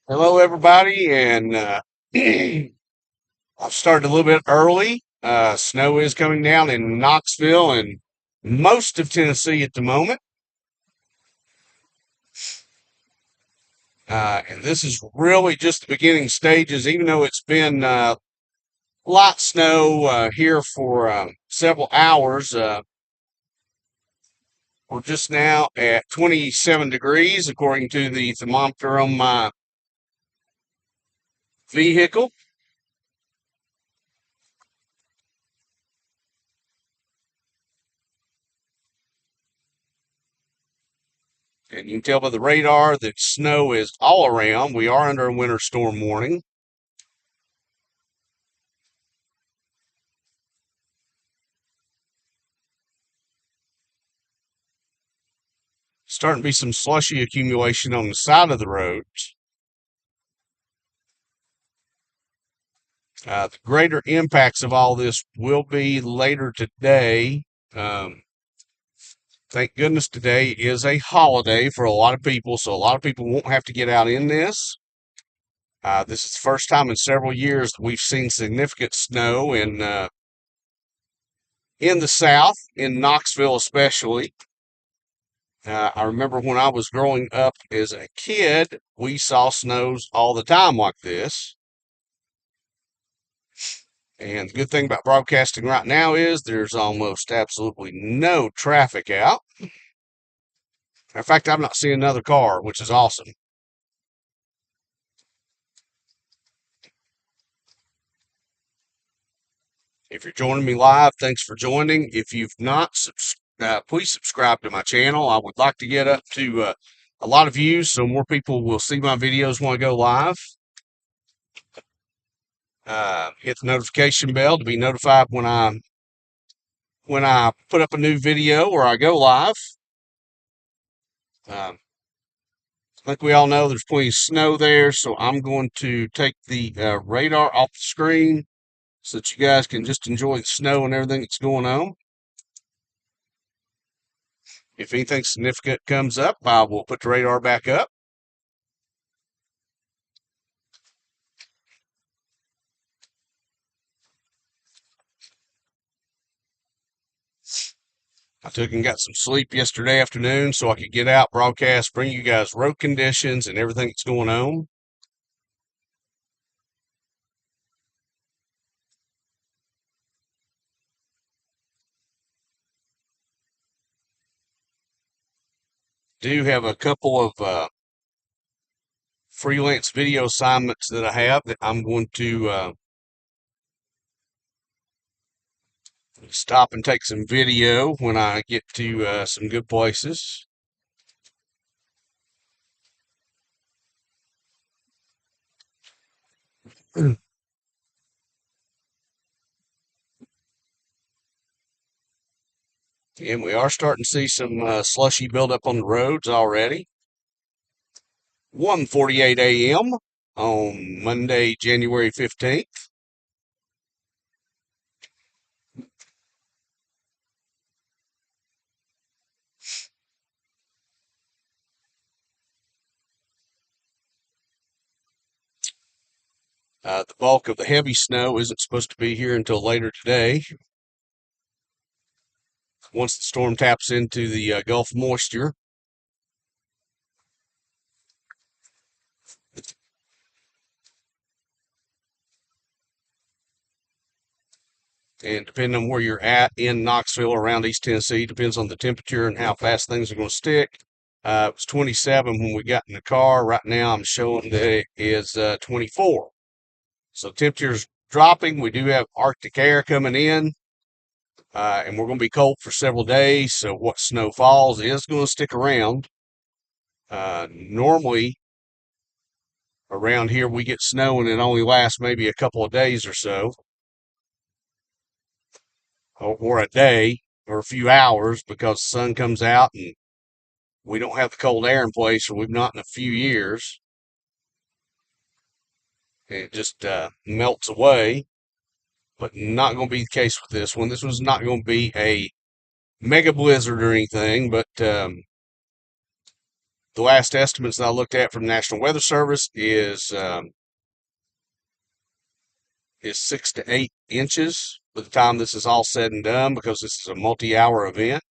Hello, everybody, and I've started a little bit early. Snow is coming down in Knoxville and most of Tennessee at the moment, and this is really just the beginning stages. Even though it's been light snow here for several hours, we're just now at 27 degrees, according to the thermometer on my vehicle. And you can tell by the radar that snow is all around. We are under a winter storm warning. Starting to be some slushy accumulation on the side of the roads. The greater impacts of all this will be later today. Um, thank goodness today is a holiday for a lot of people, so a lot of people won't have to get out in this. This is the first time in several years that we've seen significant snow in the South, in Knoxville especially. I remember when I was growing up as a kid, we saw snows all the time like this. And the good thing about broadcasting right now is there's almost absolutely no traffic out. In fact, I'm not seeing another car, which is awesome. If you're joining me live, thanks for joining. If you've not, please subscribe to my channel. I would like to get up to a lot of views so more people will see my videos when I go live. Hit the notification bell to be notified when I put up a new video or I go live. Um, I think we all know there's plenty of snow there, so I'm going to take the radar off the screen so that you guys can just enjoy the snow and everything that's going on. If anything significant comes up, I will put the radar back up. I took and got some sleep yesterday afternoon so I could get out, broadcast, bring you guys road conditions and everything that's going on. Do have a couple of freelance video assignments that I have that I'm going to stop and take some video when I get to some good places. And we are starting to see some slushy buildup on the roads already. 1:48 a.m. on Monday, January 15th. The bulk of the heavy snow isn't supposed to be here until later today. Once the storm taps into the Gulf moisture. And depending on where you're at in Knoxville or around East Tennessee, depends on the temperature and how fast things are going to stick. It was 27 when we got in the car. Right now, I'm showing that it is 24. So temperature's dropping. We do have Arctic air coming in, and we're going to be cold for several days. So what snow falls is going to stick around. Normally, around here, we get snow and it only lasts maybe a couple of days or so, or a day, or a few hours because the sun comes out and we don't have the cold air in place, or we've not in a few years. It just melts away, but not going to be the case with this one. This one's not going to be a mega blizzard or anything, but the last estimates that I looked at from the National Weather Service is 6 to 8 inches by the time this is all said and done, because this is a multi-hour event.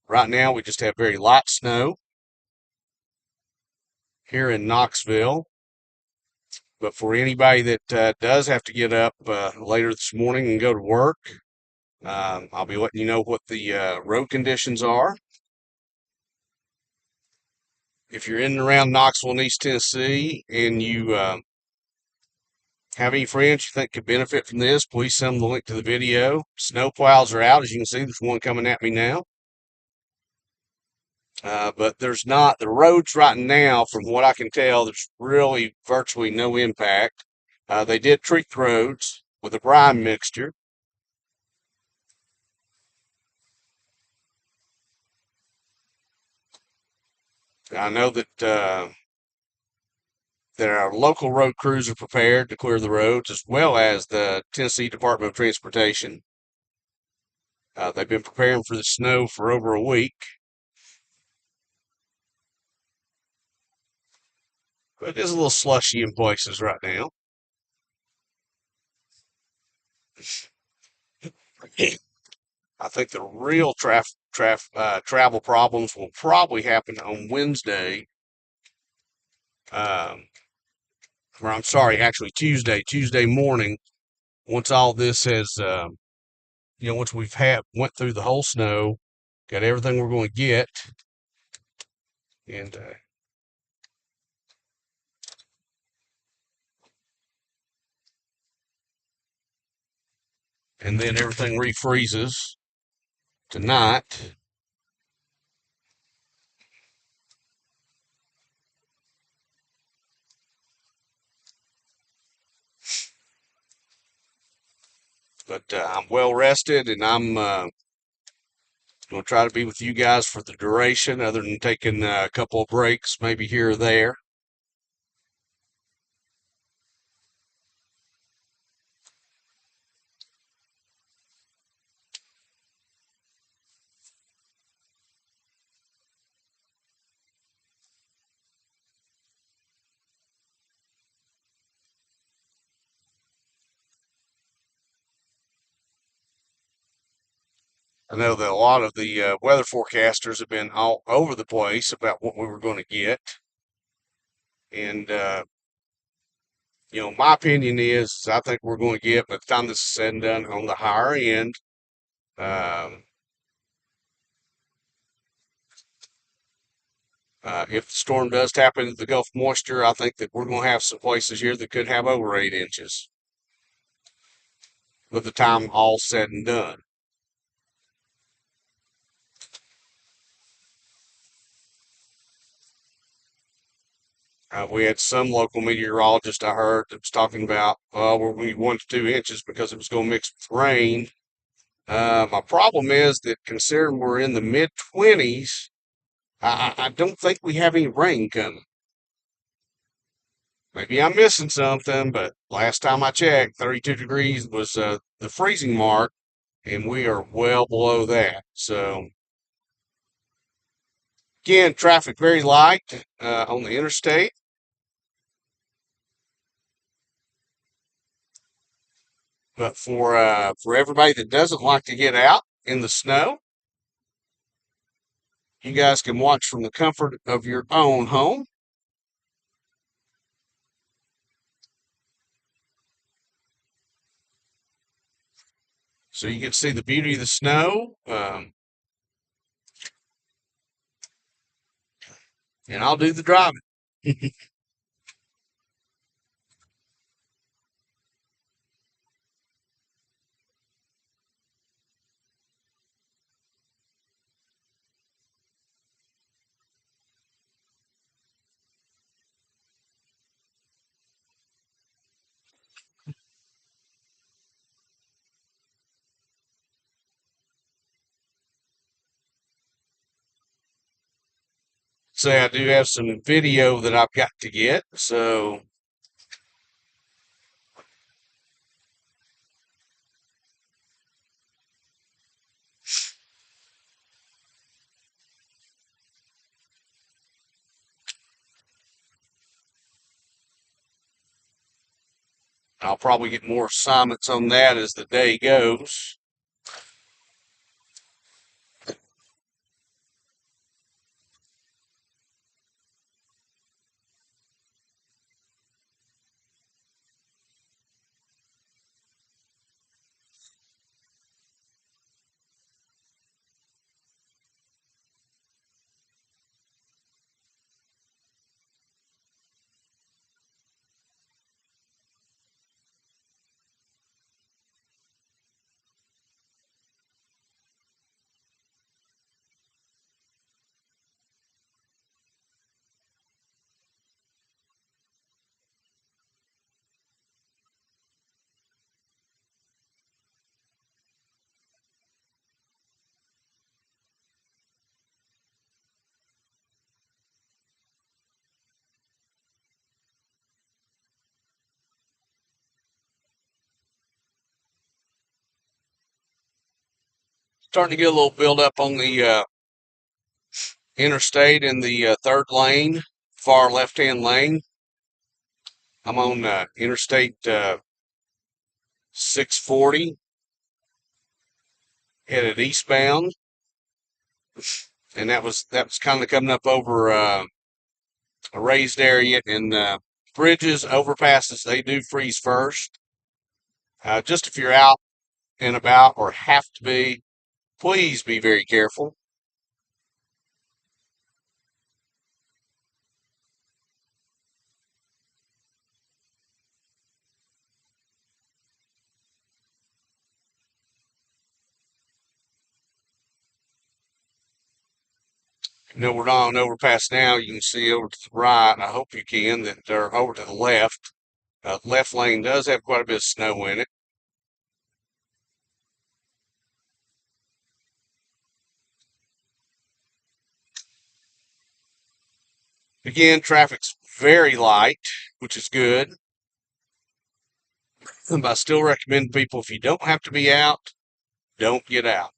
Right now, we just have very light snow here in Knoxville. But for anybody that does have to get up later this morning and go to work, I'll be letting you know what the road conditions are. If you're in and around Knoxville and East Tennessee and you have any friends you think could benefit from this, please send them the link to the video. Snow plows are out. As you can see, there's one coming at me now. But there's not, the roads right now, from what I can tell, there's really virtually no impact. They did treat the roads with a brine mixture. I know that our local road crews are prepared to clear the roads, as well as the Tennessee Department of Transportation. They've been preparing for the snow for over a week. But it is a little slushy in places right now. I think the real travel problems will probably happen on Wednesday. Um, or I'm sorry, actually Tuesday morning, once all this has, once we've went through the whole snow, got everything we're going to get, and then everything refreezes tonight. But I'm well rested, and I'm going to try to be with you guys for the duration, other than taking a couple of breaks, maybe here or there. I know that a lot of the weather forecasters have been all over the place about what we were going to get. And, my opinion is I think we're going to get, by the time this is said and done, on the higher end. Um, if the storm does tap into the Gulf moisture, I think that we're going to have some places here that could have over 8 inches by the time all said and done. We had some local meteorologist I heard that was talking about, we're going to 1 to 2 inches because it was going to mix with rain. My problem is that, considering we're in the mid 20s, I don't think we have any rain coming. Maybe I'm missing something, but last time I checked, 32 degrees was the freezing mark, and we are well below that. So, again, traffic very light on the interstate. But for everybody that doesn't like to get out in the snow, you guys can watch from the comfort of your own home. So you can see the beauty of the snow. And I'll do the driving. Say I do have some video that I've got to get. So I'll probably get more assignments on that as the day goes. Starting to get a little build up on the interstate in the third lane, far left hand lane. I'm on Interstate 640, headed eastbound, and that was kind of coming up over a raised area. And bridges, overpasses, they do freeze first. Just if you're out and about or have to be, please be very careful. You know, we're not on overpass now. You can see over to the right. I hope you can. That they're over to the left. Left lane does have quite a bit of snow in it. Again, traffic's very light, which is good. But I still recommend people, if you don't have to be out, don't get out.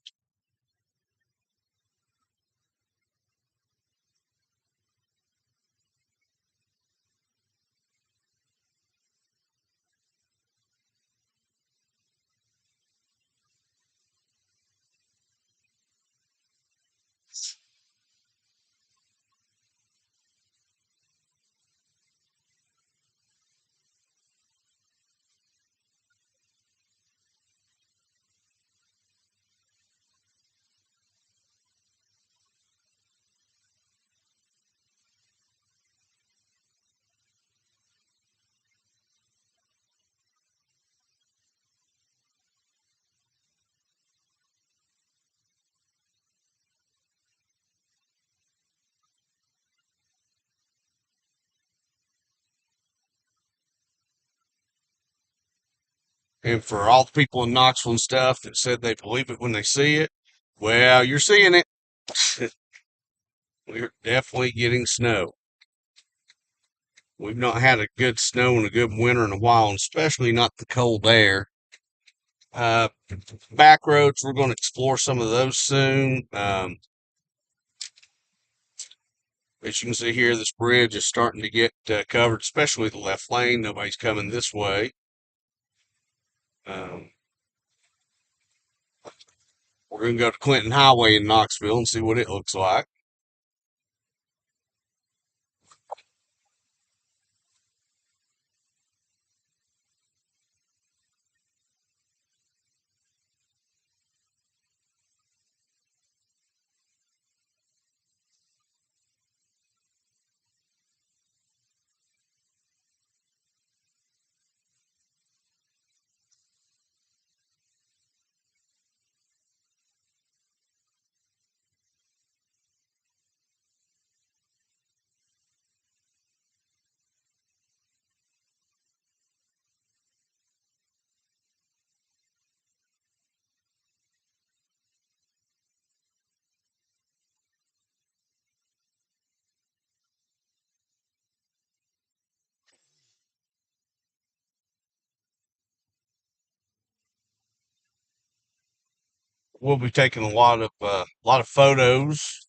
And for all the people in Knoxville and stuff that said they believe it when they see it, well, you're seeing it. We're definitely getting snow. We've not had a good snow and a good winter in a while, and especially not the cold air. Uh, Back roads, we're going to explore some of those soon. As you can see here, this bridge is starting to get covered, especially the left lane. Nobody's coming this way. Um, we're going to go to Clinton Highway in Knoxville and see what it looks like. We'll be taking a lot of photos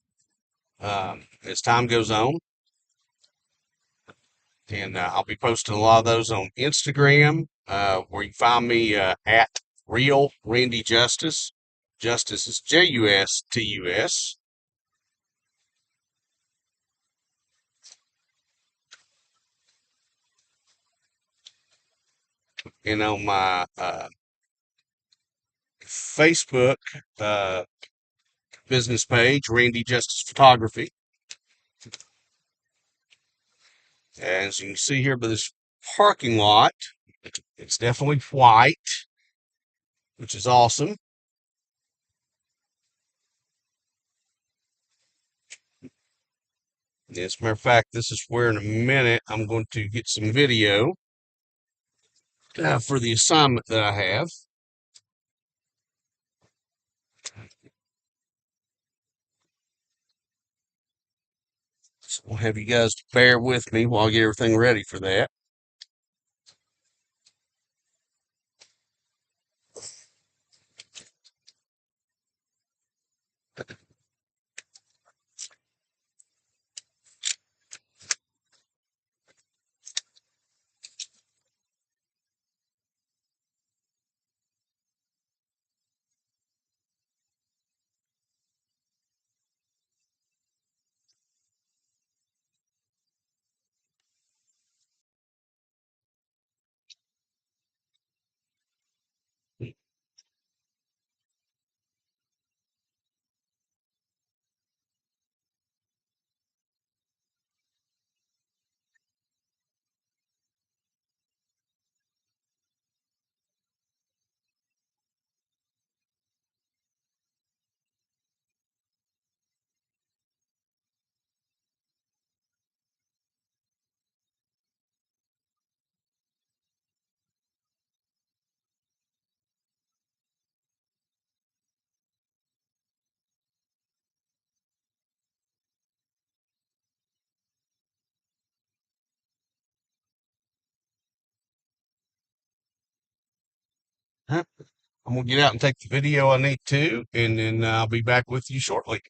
as time goes on, and I'll be posting a lot of those on Instagram. where you find me at Real Randy Justice. Justice is Justus. And on my Facebook uh, business page, Randy Justice Photography. As you can see here by this parking lot, it's definitely white, which is awesome. As a matter of fact, this is where in a minute I'm going to get some video for the assignment that I have. So I'll have you guys bear with me while I get everything ready for that. Huh? I'm gonna get out and take the video I need to, and then I'll be back with you shortly.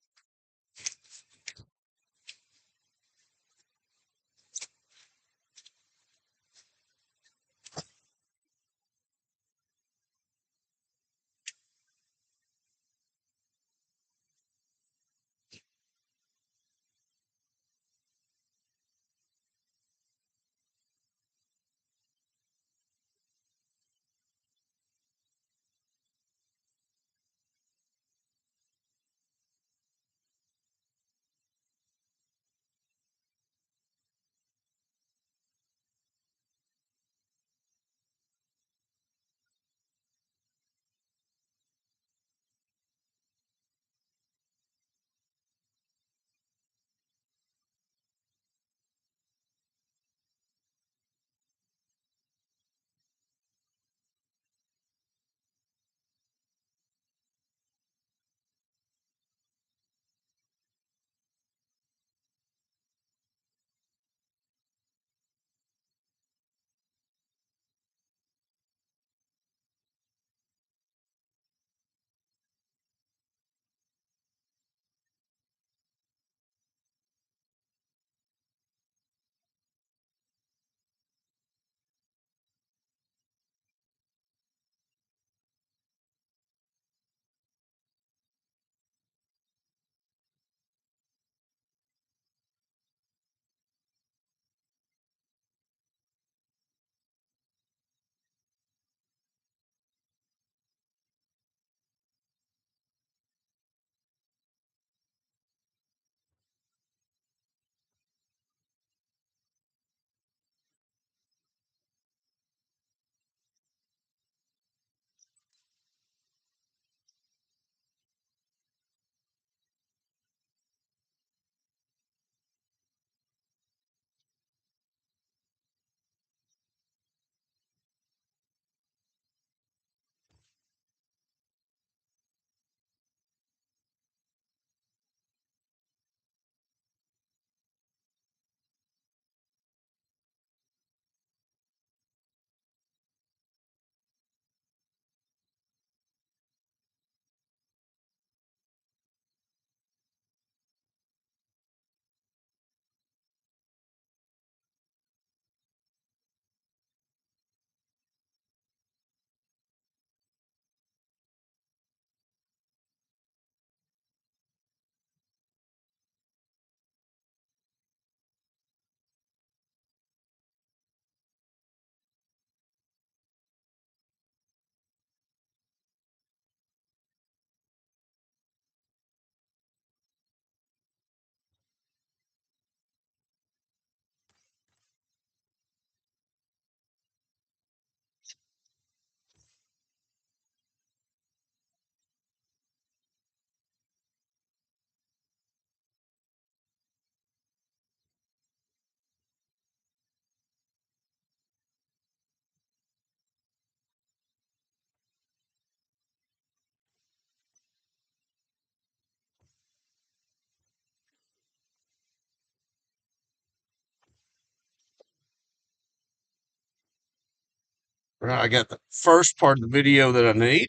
Right, I got the first part of the video that I need.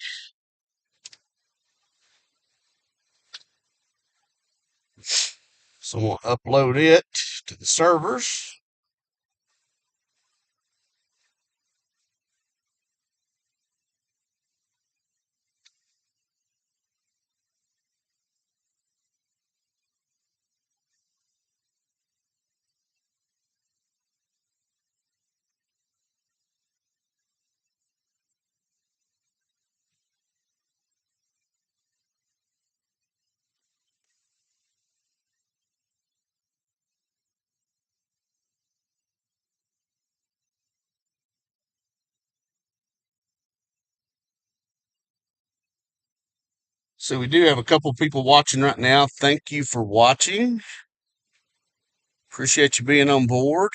So I'm going to upload it to the servers. So we do have a couple people watching right now. Thank you for watching. Appreciate you being on board.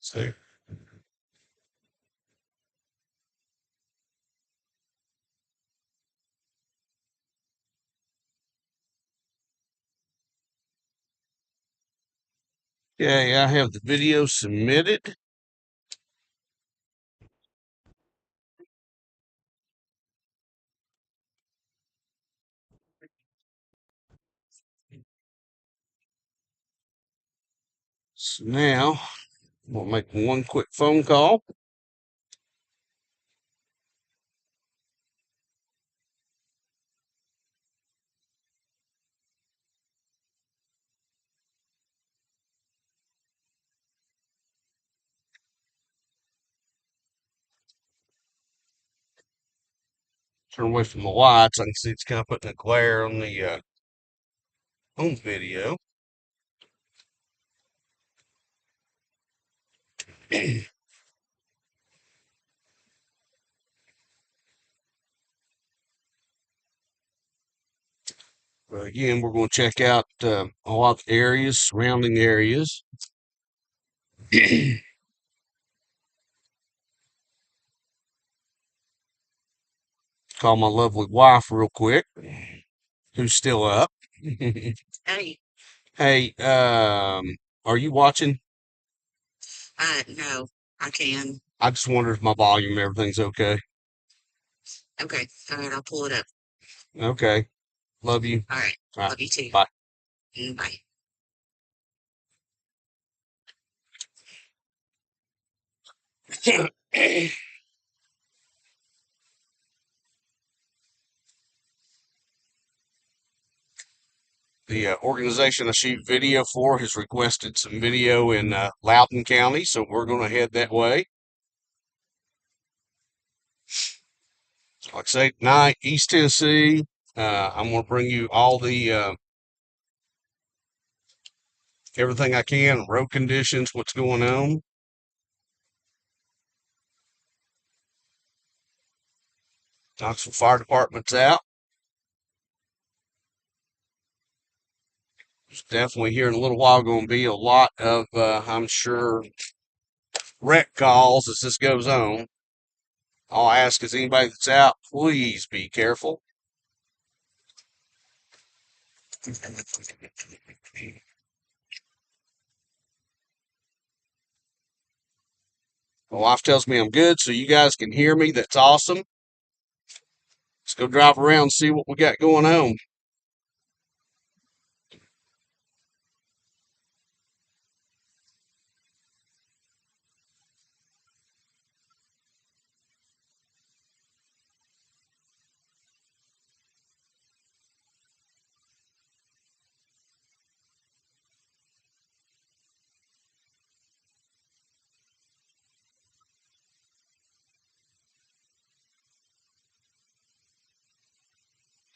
So okay, I have the video submitted. So now we'll make one quick phone call. Turn away from the lights. I can see it's kind of putting a glare on the home video. But again, we're going to check out a lot of areas, surrounding areas. Call my lovely wife real quick, who's still up. Hey, Hey, are you watching? no, I can. I just wonder if my volume, everything's okay. Okay. All right. I'll pull it up. Okay. Love you. All right. All right. Love you too. Bye. Bye. The organization I shoot video for has requested some video in Loudoun County, so we're going to head that way. Like I say, tonight, East Tennessee. I'm going to bring you all the everything I can, road conditions, what's going on. Knoxville Fire Department's out. There's definitely here in a little while going to be a lot of, I'm sure, wreck calls as this goes on. All I ask is anybody that's out, please be careful. My wife tells me I'm good, so you guys can hear me. That's awesome. Let's go drive around and see what we got going on.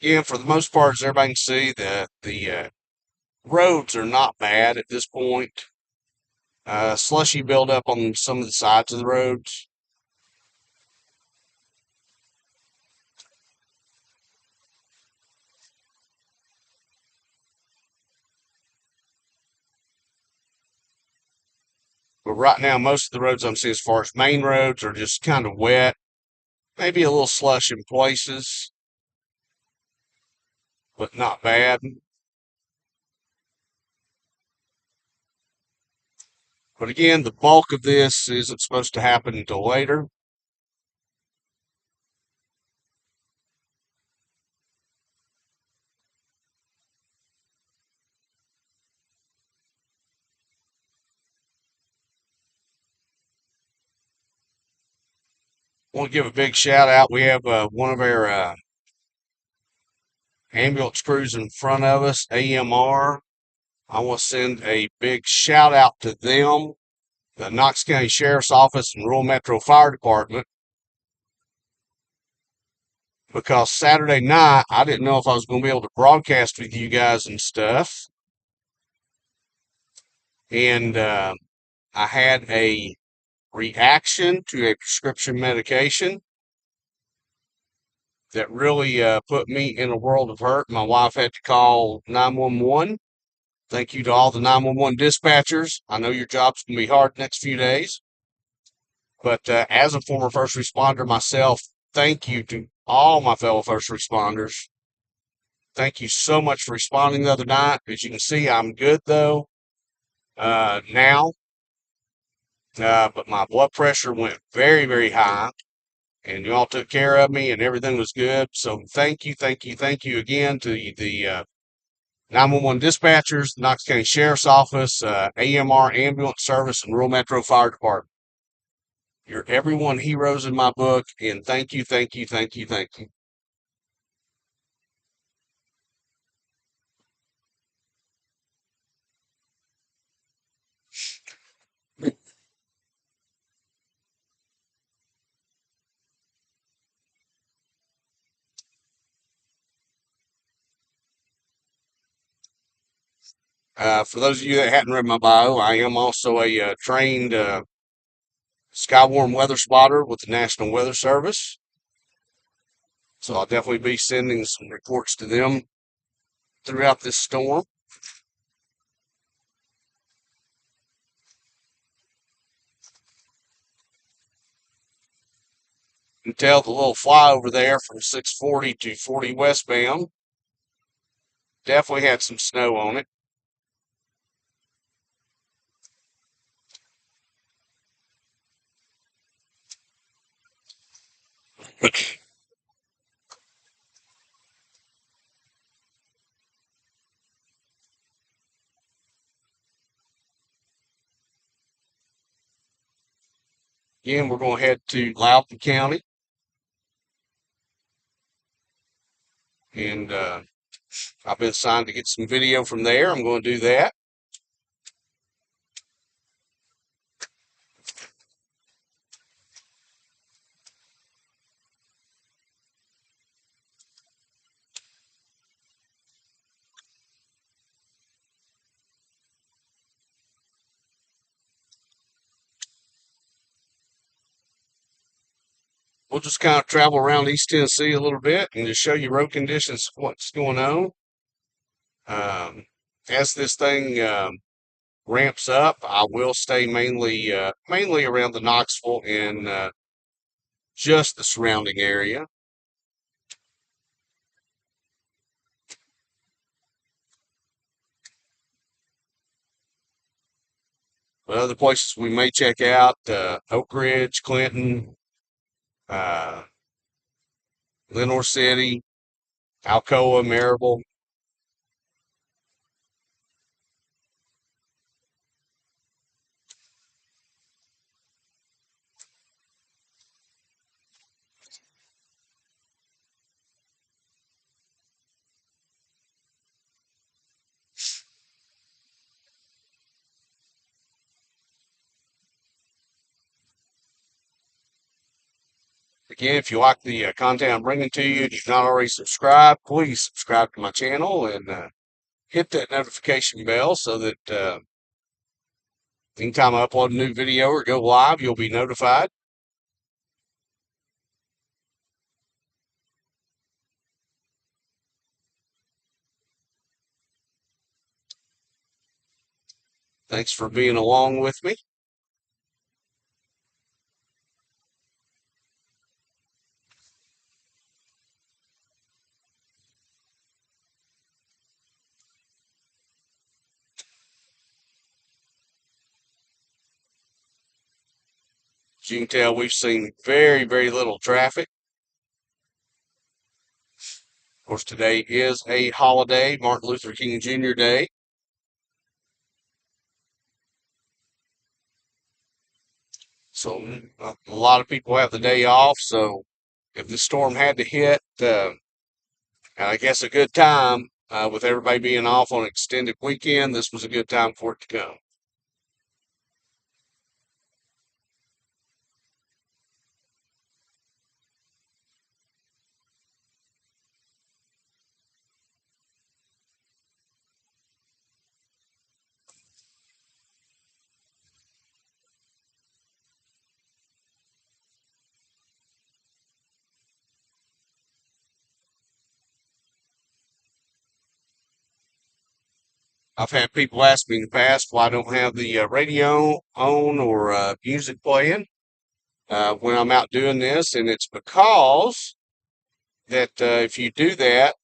Again, for the most part, as everybody can see, the roads are not bad at this point. Slushy buildup on some of the sides of the roads. But right now, most of the roads I'm seeing as far as main roads are just kind of wet, maybe a little slush in places, but not bad. But again, the bulk of this isn't supposed to happen until later. I want to give a big shout out. We have one of our ambulance crews in front of us, AMR. I want to send a big shout out to them, the Knox County Sheriff's Office and Rural Metro Fire Department, because Saturday night I didn't know if I was going to be able to broadcast with you guys and stuff. And I had a reaction to a prescription medication that really put me in a world of hurt. My wife had to call 911. Thank you to all the 911 dispatchers. I know your job's going to be hard the next few days, but as a former first responder myself, thank you to all my fellow first responders. Thank you so much for responding the other night. As you can see, I'm good though now, but my blood pressure went very, very high, and you all took care of me, and everything was good. So thank you, thank you, thank you again to the 911 dispatchers, the Knox County Sheriff's Office, AMR Ambulance Service, and Rural Metro Fire Department. You're everyone heroes in my book, and thank you, thank you, thank you, thank you. For those of you that hadn't read my bio, I am also a trained Skywarm weather spotter with the National Weather Service. So I'll definitely be sending some reports to them throughout this storm. You can tell the little flyover there from 640 to 40 westbound definitely had some snow on it. Again, we're going to head to Loudoun County, and I've been assigned to get some video from there. I'm going to do that. We'll just kind of travel around East Tennessee a little bit and just show you road conditions, what's going on. As this thing ramps up, I will stay mainly around the Knoxville and just the surrounding area. But other places we may check out, Oak Ridge, Clinton, uh, Lenore City, Alcoa, Maryville. Again, if you like the content I'm bringing to you, and you've not already subscribed, please subscribe to my channel and hit that notification bell so that anytime I upload a new video or go live, you'll be notified. Thanks for being along with me. As you can tell, we've seen very little traffic. Of course, today is a holiday, Martin Luther King Jr. Day. So a lot of people have the day off. So if the storm had to hit, I guess a good time with everybody being off on an extended weekend, this was a good time for it to come. I've had people ask me in the past why I don't have the radio on or music playing when I'm out doing this, and it's because that if you do that,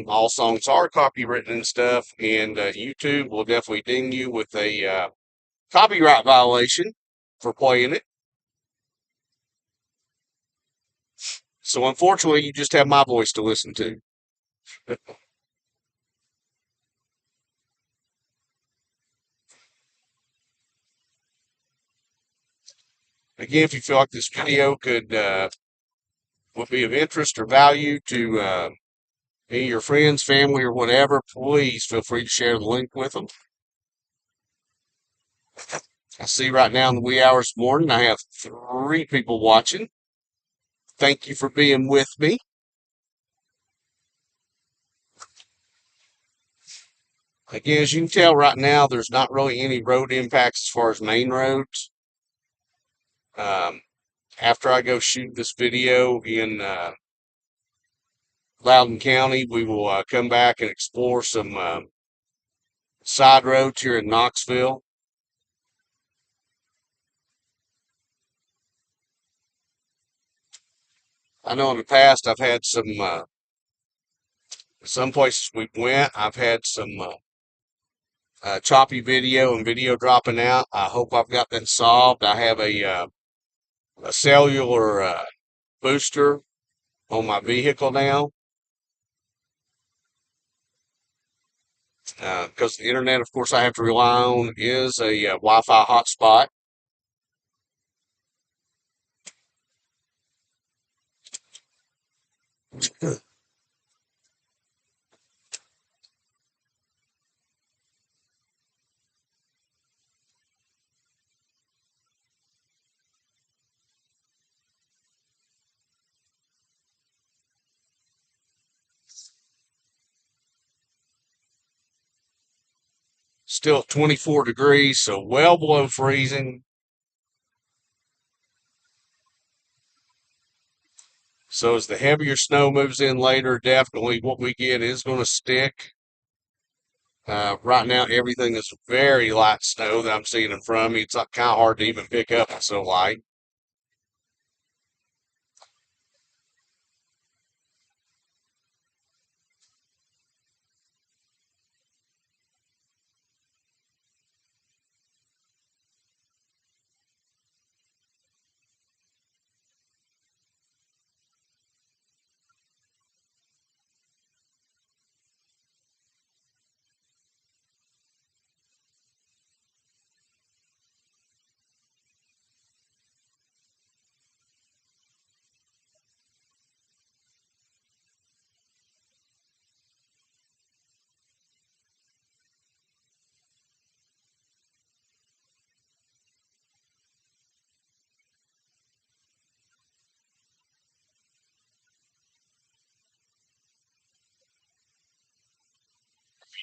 all songs are copywritten and stuff, and YouTube will definitely ding you with a copyright violation for playing it. So unfortunately, you just have my voice to listen to. Again, if you feel like this video would be of interest or value to any of your friends, family, or whatever, please feel free to share the link with them. I see right now in the wee hours of the morning, I have 3 people watching. Thank you for being with me. Again, as you can tell right now, there's not really any road impacts as far as main roads. After I go shoot this video in Loudoun County, we will come back and explore some side roads here in Knoxville. I know in the past I've had some places we went, I've had some choppy video and video dropping out. I hope I've got that solved. I have a cellular booster on my vehicle now because the internet, of course, I have to rely on is a Wi-Fi hotspot. Still at 24 degrees, so well below freezing. So as the heavier snow moves in later, definitely what we get is going to stick. Right now, everything is very light snow that I'm seeing in front of me. It's kind of hard to even pick up. It's so light.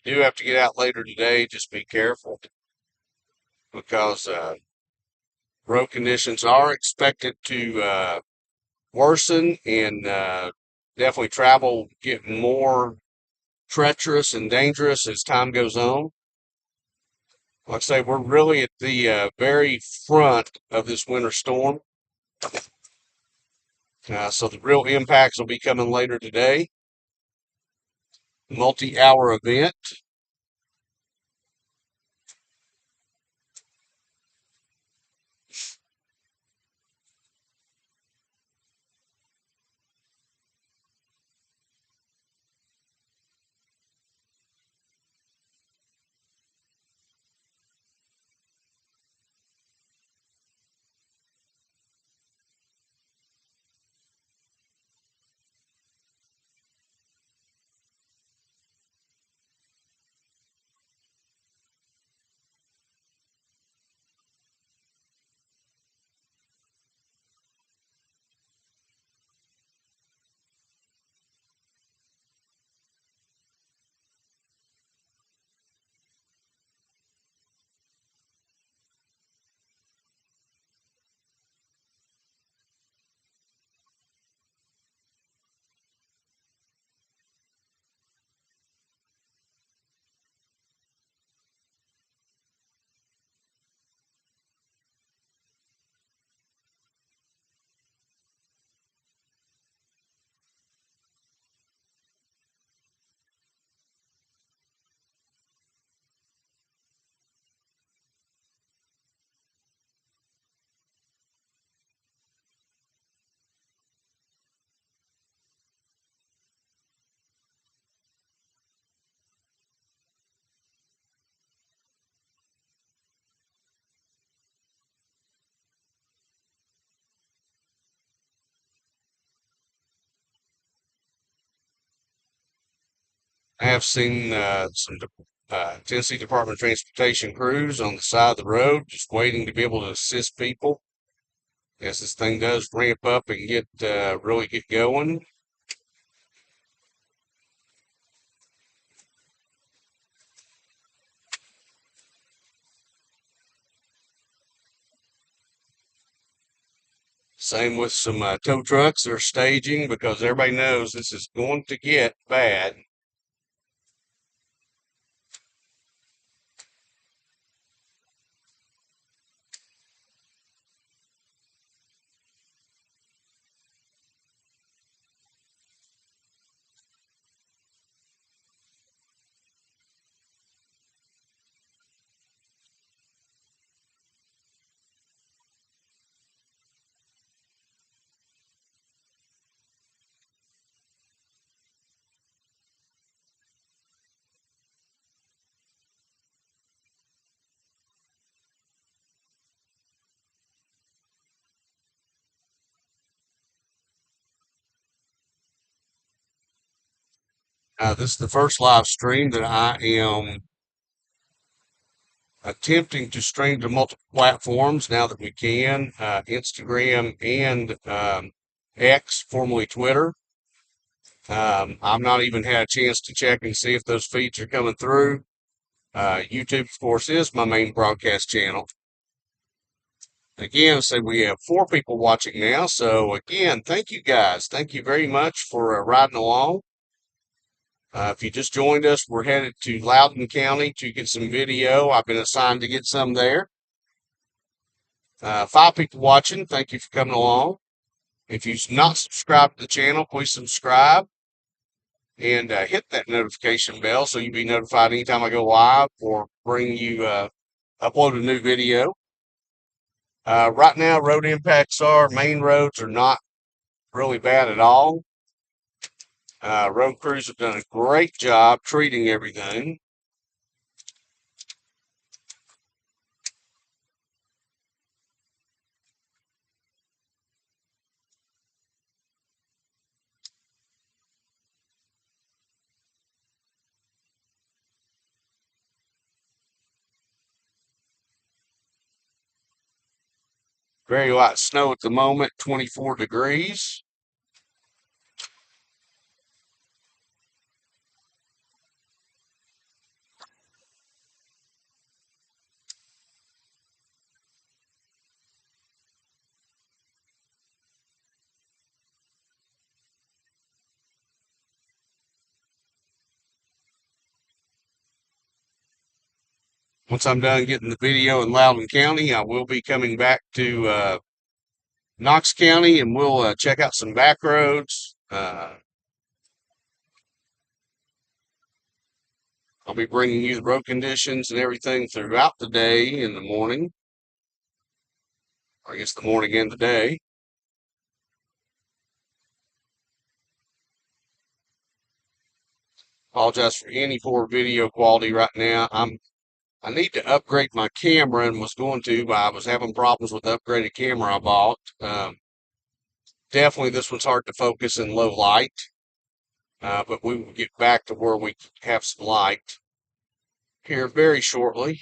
If you do have to get out later today, just be careful because road conditions are expected to worsen and definitely travel get more treacherous and dangerous as time goes on. Like I say, we're really at the very front of this winter storm. So the real impacts will be coming later today. Multi-hour event. I have seen some Tennessee Department of Transportation crews on the side of the road just waiting to be able to assist people as this thing does ramp up and get really get going. Same with some tow trucks that are staging because everybody knows this is going to get bad. This is the first live stream that I am attempting to stream to multiple platforms now that we can, Instagram and X, formerly Twitter. I've not even had a chance to check and see if those feeds are coming through. YouTube, of course, is my main broadcast channel. Again, so we have 4 people watching now. So again, thank you guys. Thank you very much for riding along. If you just joined us, we're headed to Loudoun County to get some video. I've been assigned to get some there. 5 people watching. Thank you for coming along. If you've not subscribed to the channel, please subscribe and hit that notification bell so you'll be notified anytime I go live or bring you upload a new video. Right now, road impacts main roads are not really bad at all. Road crews have done a great job treating everything. Very light snow at the moment, 24 degrees. Once I'm done getting the video in Loudoun County, I will be coming back to Knox County and we'll check out some back roads. I'll be bringing you the road conditions and everything throughout the day in the morning, or I guess the morning and the day. Apologize for any poor video quality right now. I need to upgrade my camera and was going to, but I was having problems with the upgraded camera I bought. Definitely this one's hard to focus in low light, but we will get back to where we have some light here very shortly.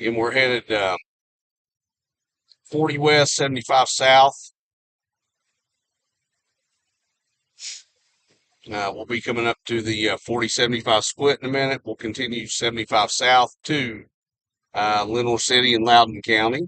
And we're headed 40 west, 75 south. We'll be coming up to the 40-75 split in a minute. We'll continue 75 south to Lenore City and Loudoun County.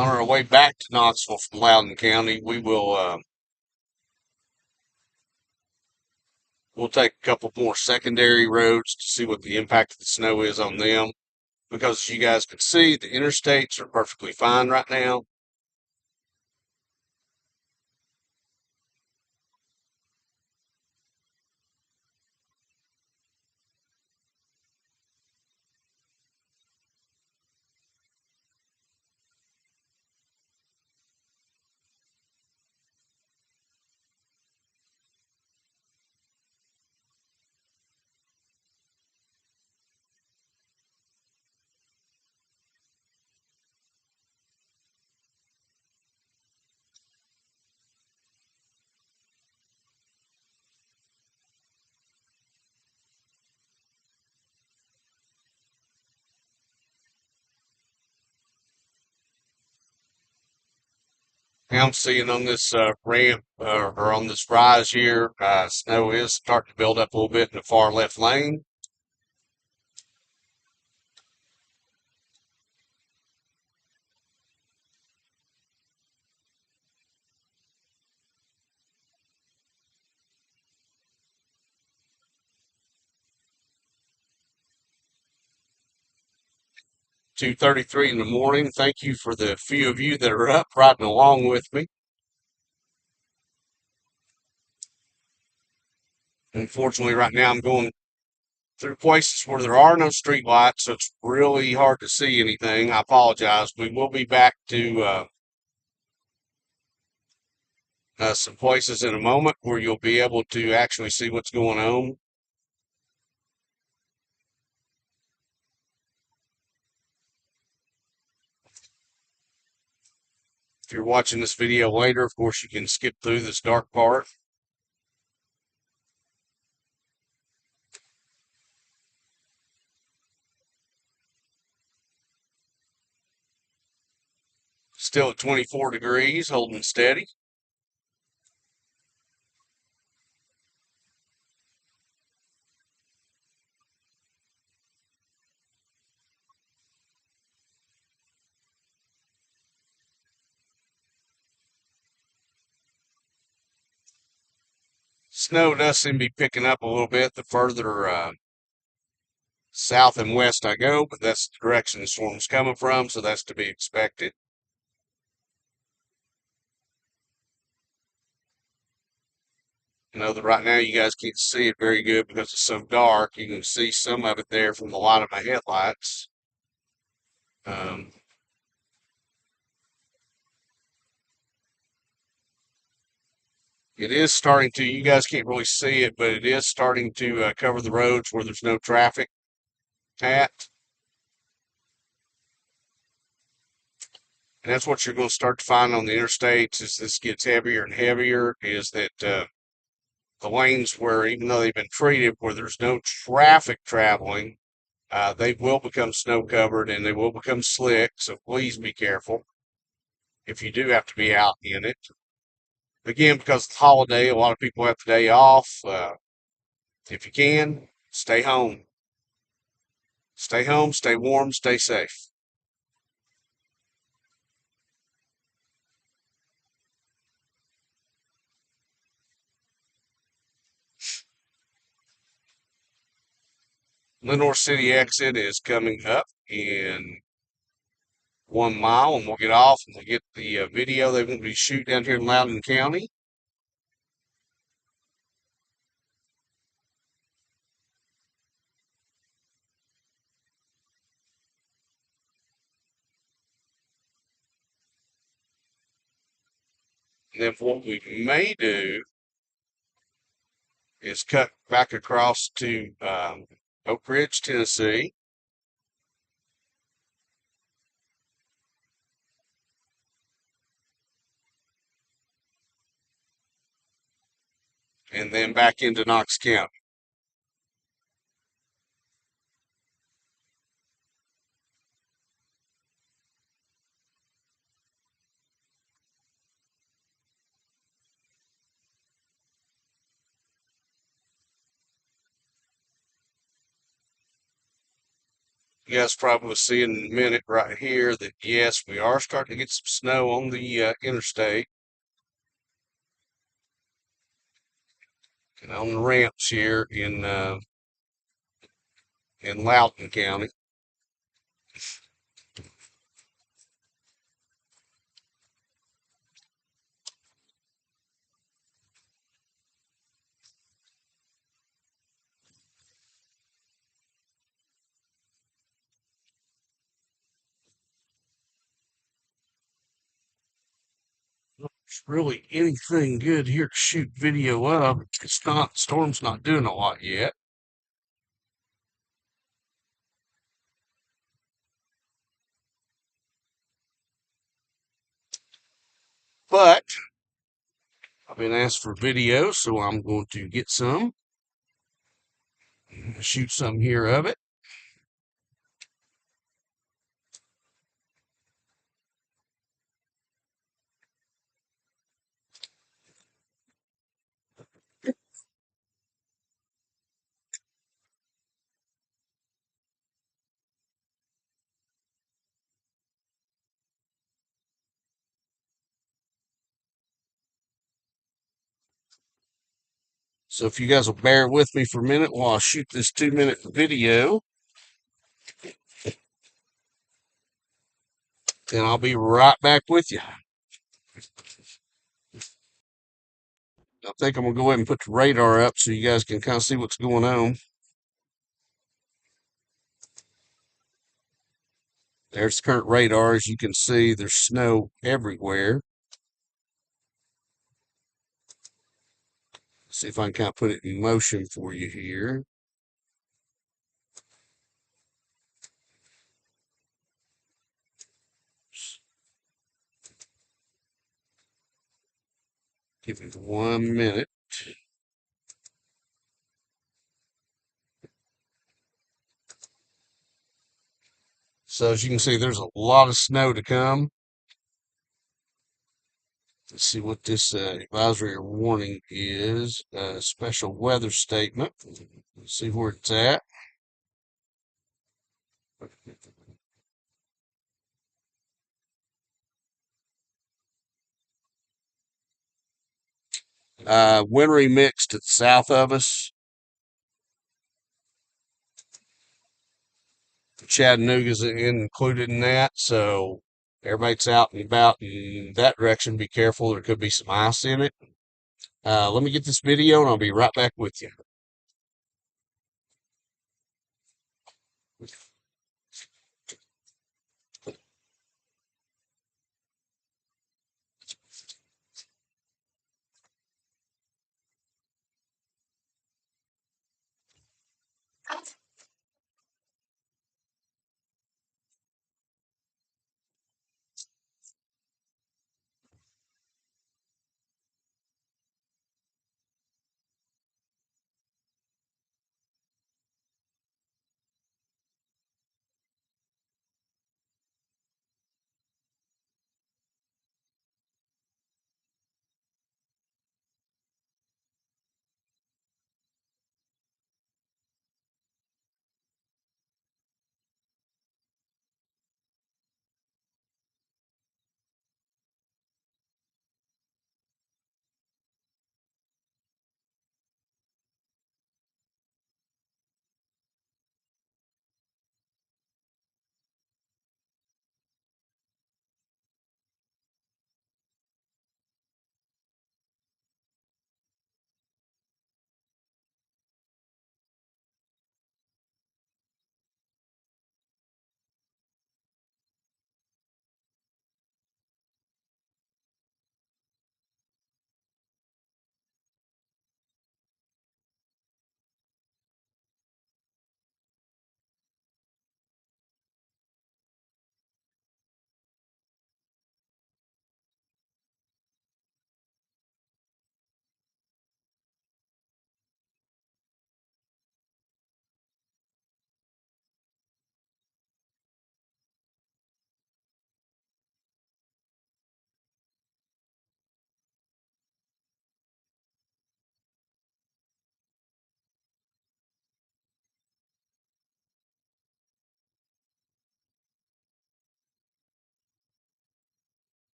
On our way back to Knoxville from Loudoun County, we'll take a couple more secondary roads to see what the impact of the snow is on them. Because as you guys can see, the interstates are perfectly fine right now. Now I'm seeing on this ramp or on this rise here, snow is starting to build up a little bit in the far left lane. 2:33 in the morning. Thank you for the few of you that are up riding along with me. Unfortunately, right now I'm going through places where there are no street lights, so it's really hard to see anything. I apologize. We will be back to some places in a moment where you'll be able to actually see what's going on. If you're watching this video later, of course, you can skip through this dark part. Still at 24 degrees, holding steady. Snow does seem to be picking up a little bit the further south and west I go, but that's the direction the storm's coming from, so that's to be expected. I know that right now you guys can't see it very good because it's so dark. You can see some of it there from the light of my headlights. Um, it is starting to, you guys can't really see it, but it is starting to cover the roads where there's no traffic at. And that's what you're going to start to find on the interstates as this gets heavier and heavier, is that the lanes where, even though they've been treated, where there's no traffic traveling, they will become snow covered and they will become slick. So please be careful if you do have to be out in it. Again, because it's the holiday, a lot of people have the day off. If you can, stay home. Stay home, stay warm, stay safe. Lenore City exit is coming up in 1 mile, and we'll get off and we'll get the video they want me to shoot down here in Loudoun County. And then what we may do is cut back across to Oak Ridge, Tennessee. And then back into Knox County. You guys probably will see in a minute right here that yes, we are starting to get some snow on the interstate and on the ramps here in Loudoun County. There's really anything good here to shoot video of. It's not, storm's not doing a lot yet. But I've been asked for video, so I'm going to get some, shoot some here of it. So if you guys will bear with me for a minute while I shoot this 2-minute video, then I'll be right back with you. I think I'm gonna go ahead and put the radar up so you guys can kind of see what's going on. There's the current radar. As you can see, there's snow everywhere. See if I can kind of put it in motion for you here. Give me 1 minute. So as you can see, there's a lot of snow to come. Let's see what this advisory or warning is. Special weather statement. Let's see where it's at. Wintry mix to the south of us. Chattanooga's included in that, so everybody's out and about in that direction. Be careful, there could be some ice in it. Let me get this video and I'll be right back with you.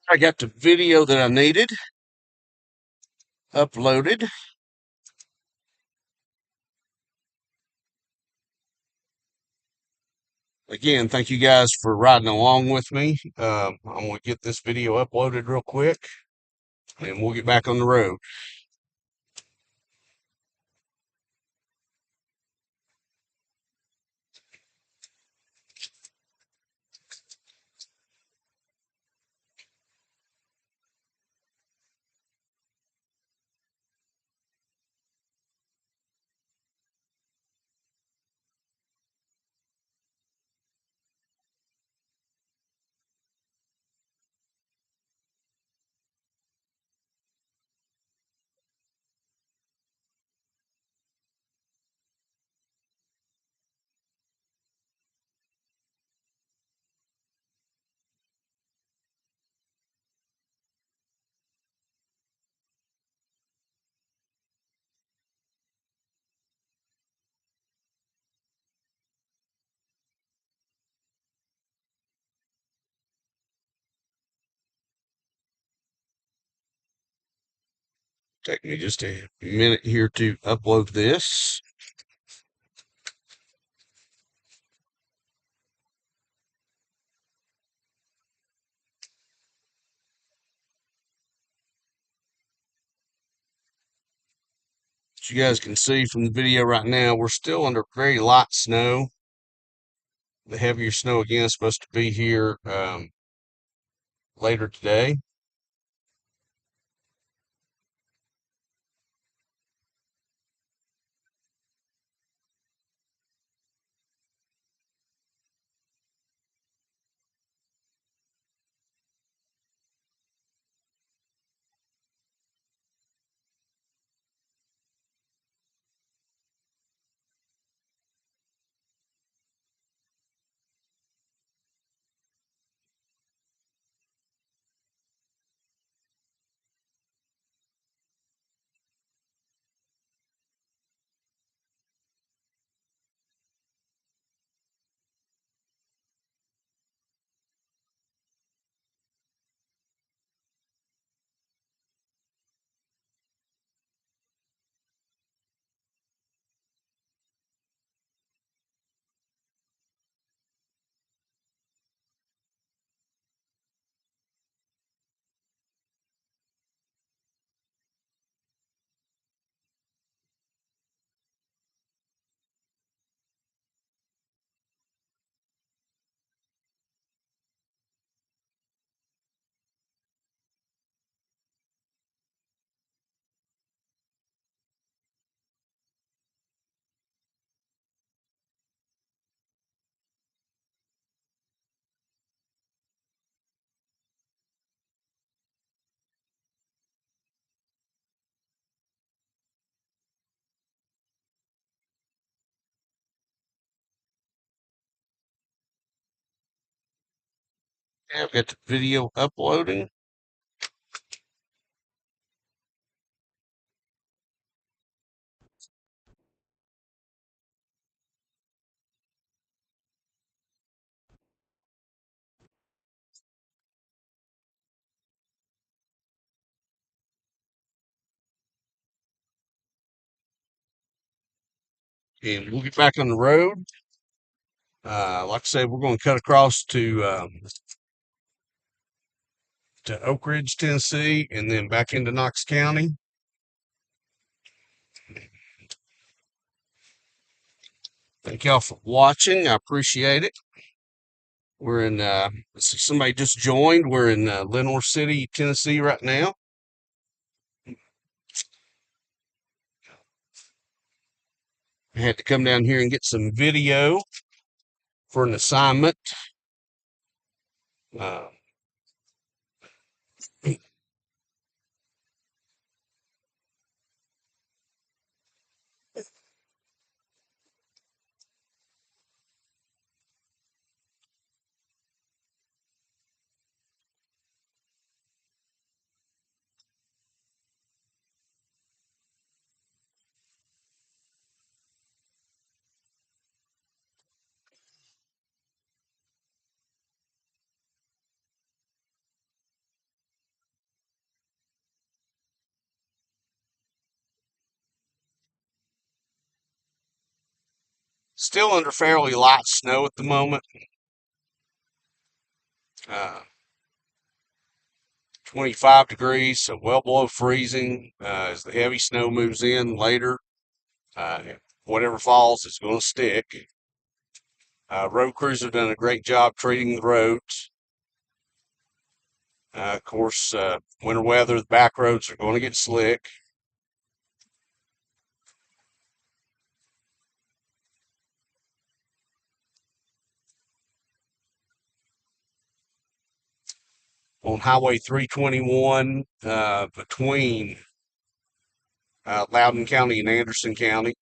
I got the video that I needed uploaded. Again, thank you guys for riding along with me. I'm going to get this video uploaded real quick and we'll get back on the road. Take me just a minute here to upload this. As you guys can see from the video right now, we're still under very light snow. The heavier snow again is supposed to be here later today. I've got the video uploading. And we'll get back on the road. Like I said, we're going to cut across to Oak Ridge, Tennessee, and then back into Knox County. Thank y'all for watching. I appreciate it. We're in, let's see, somebody just joined. We're in Lenore City, Tennessee right now. I had to come down here and get some video for an assignment. Uh, Still under fairly light snow at the moment. 25 degrees, so well below freezing. As the heavy snow moves in later, whatever falls is going to stick. Road crews have done a great job treating the roads. Of course, winter weather, the back roads are going to get slick. On Highway 321, between Loudoun County and Anderson County.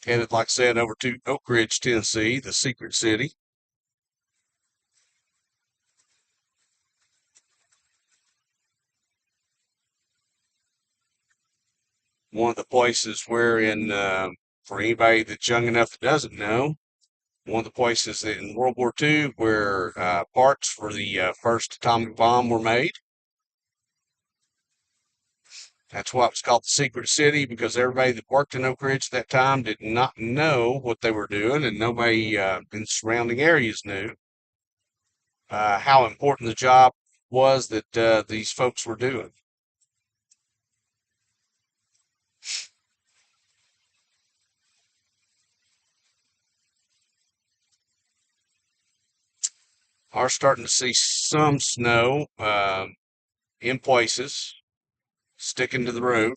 Headed, like I said, over to Oak Ridge, Tennessee, the secret city. One of the places for anybody that's young enough that doesn't know, one of the places that in World War II where parts for the first atomic bomb were made. That's why it was called the Secret City, because everybody that worked in Oak Ridge at that time did not know what they were doing, and nobody in the surrounding areas knew how important the job was that these folks were doing. Are starting to see some snow in places sticking to the road.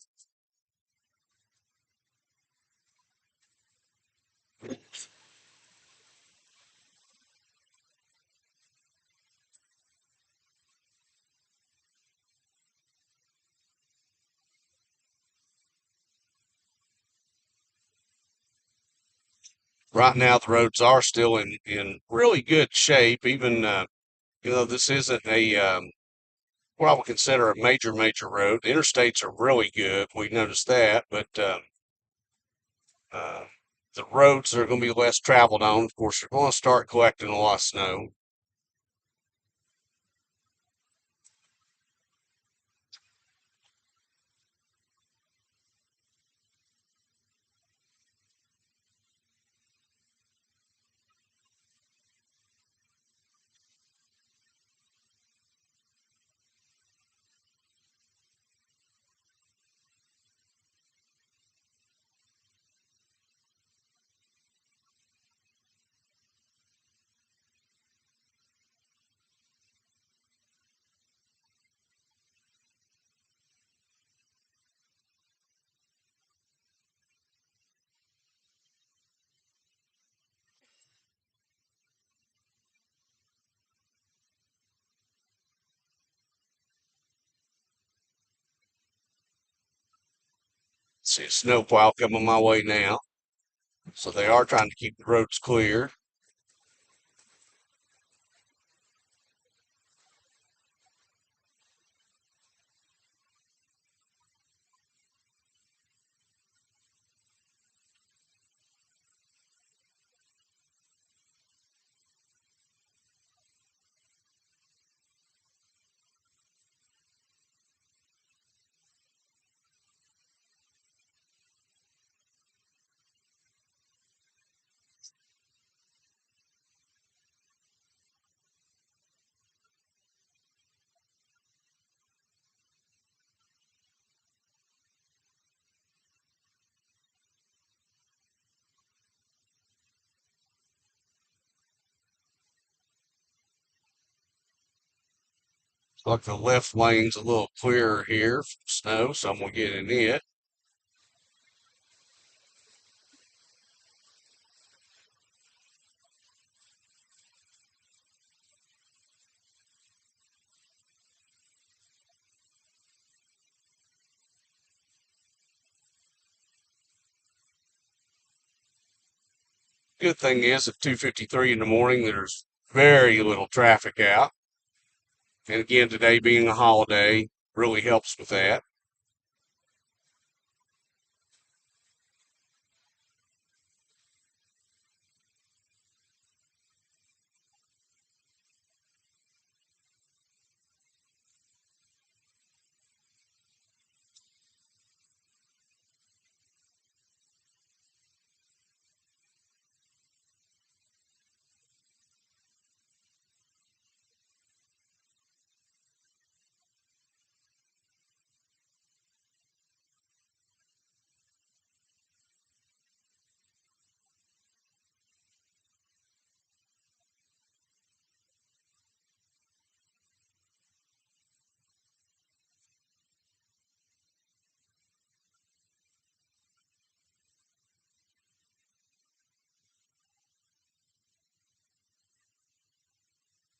Right now, the roads are still in really good shape. Even this isn't a what I would consider a major road. The interstates are really good. We noticed that, but uh, the roads are going to be less traveled on. Of course, they're going to start collecting a lot of snow. See a snowplow coming my way now, so they are trying to keep the roads clear. Look, the left lane's a little clearer here from snow, so I'm gonna get in it. Good thing is at 2:53 in the morning, there's very little traffic out. And again, today being a holiday really helps with that.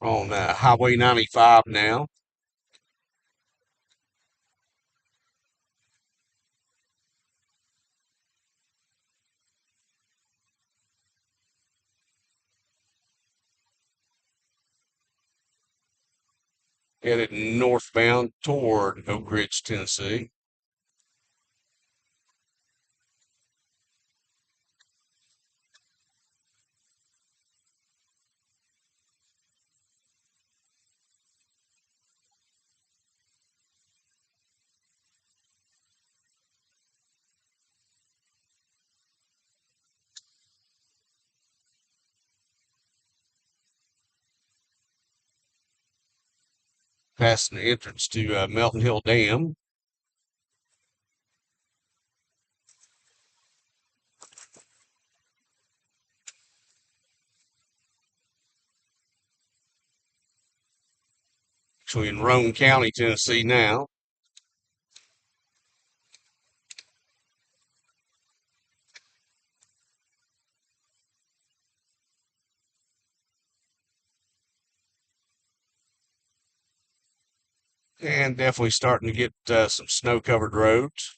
on Highway 95 now. Headed northbound toward Oak Ridge, Tennessee. Passing the entrance to Melton Hill Dam. Actually in Roane County, Tennessee now. And definitely starting to get some snow-covered roads.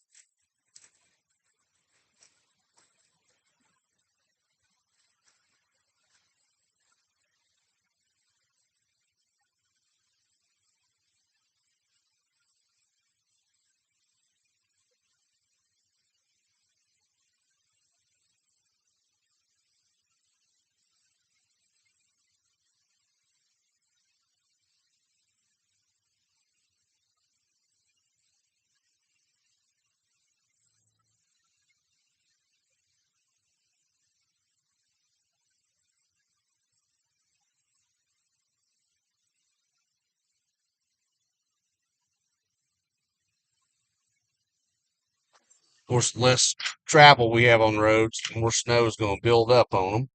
Of course, the less travel we have on roads, the more snow is going to build up on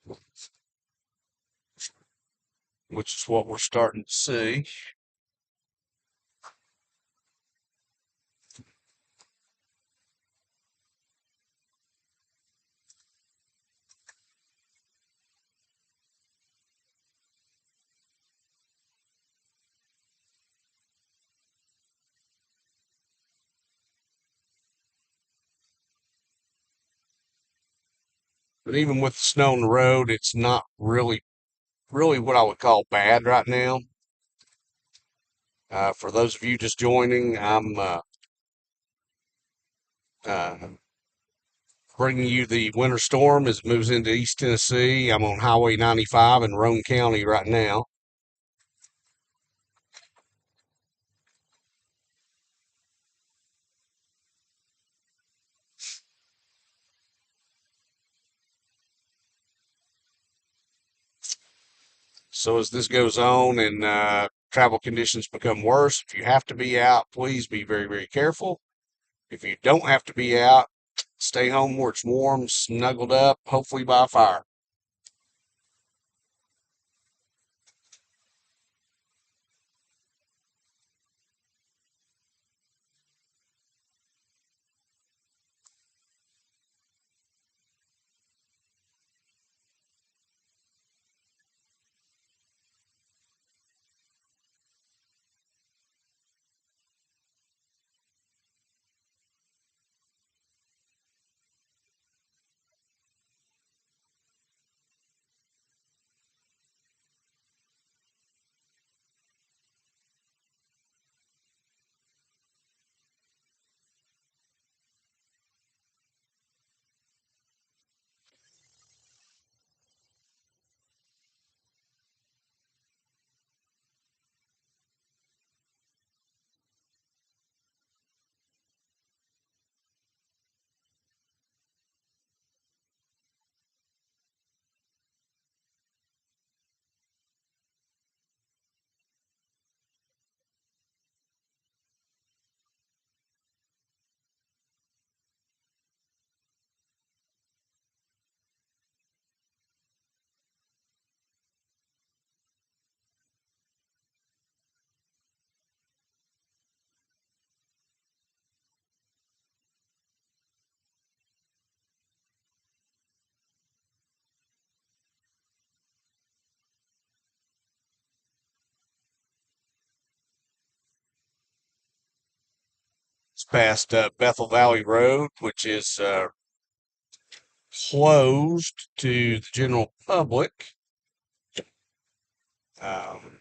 them, which is what we're starting to see. But even with the snow on the road, it's not really what I would call bad right now. For those of you just joining, I'm uh, bringing you the winter storm as it moves into East Tennessee. I'm on Highway 95 in Roane County right now. So as this goes on and travel conditions become worse, if you have to be out, please be very, very careful. If you don't have to be out, stay home where it's warm, snuggled up, hopefully by a fire. past Bethel Valley Road, which is closed to the general public. Um,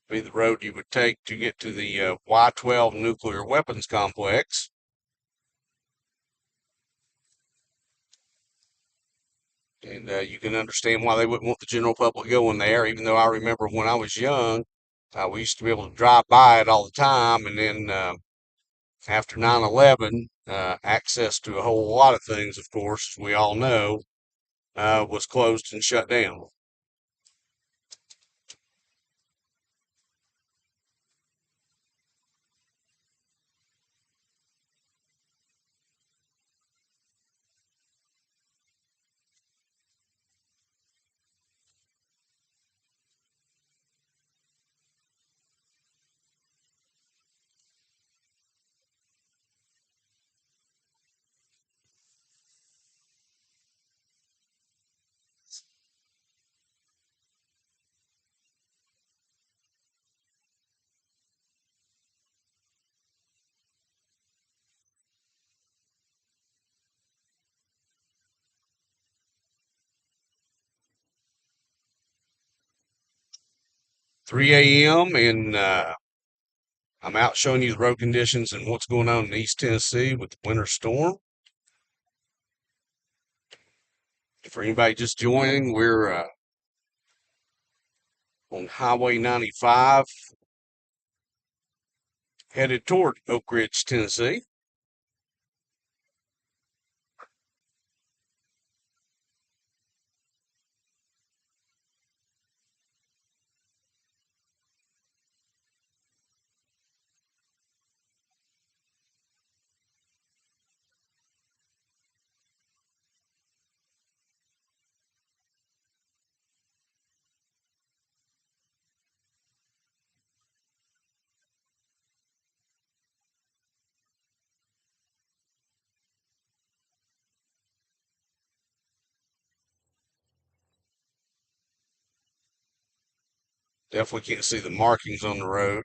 be the road you would take to get to the Y-12 nuclear weapons complex. And you can understand why they wouldn't want the general public going there, even though I remember when I was young, we used to be able to drive by it all the time. And then after 9/11, access to a whole lot of things, of course, we all know, was closed and shut down. 3 a.m. and I'm out showing you the road conditions and what's going on in East Tennessee with the winter storm. For anybody just joining, we're on Highway 95 headed toward Oak Ridge, Tennessee. Definitely can't see the markings on the road.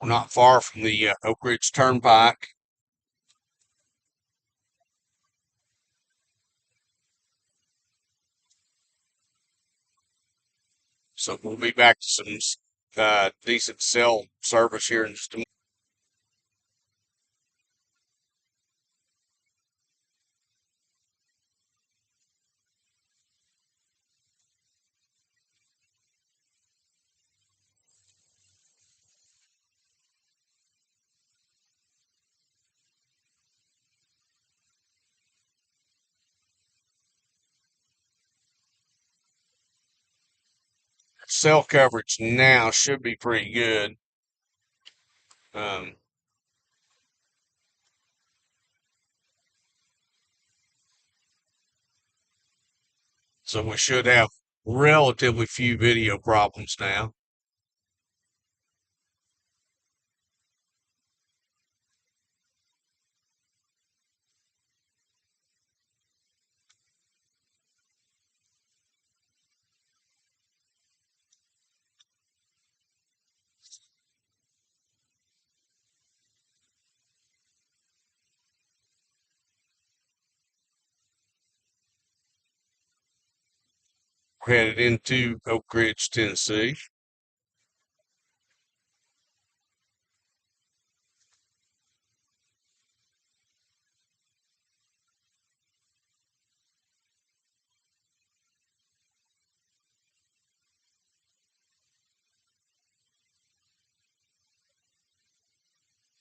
We're not far from the Oak Ridge Turnpike, so we'll be back to some decent cell service here in just a moment. Cell coverage now should be pretty good. Um, so we should have relatively few video problems now. We're headed into Oak Ridge, Tennessee.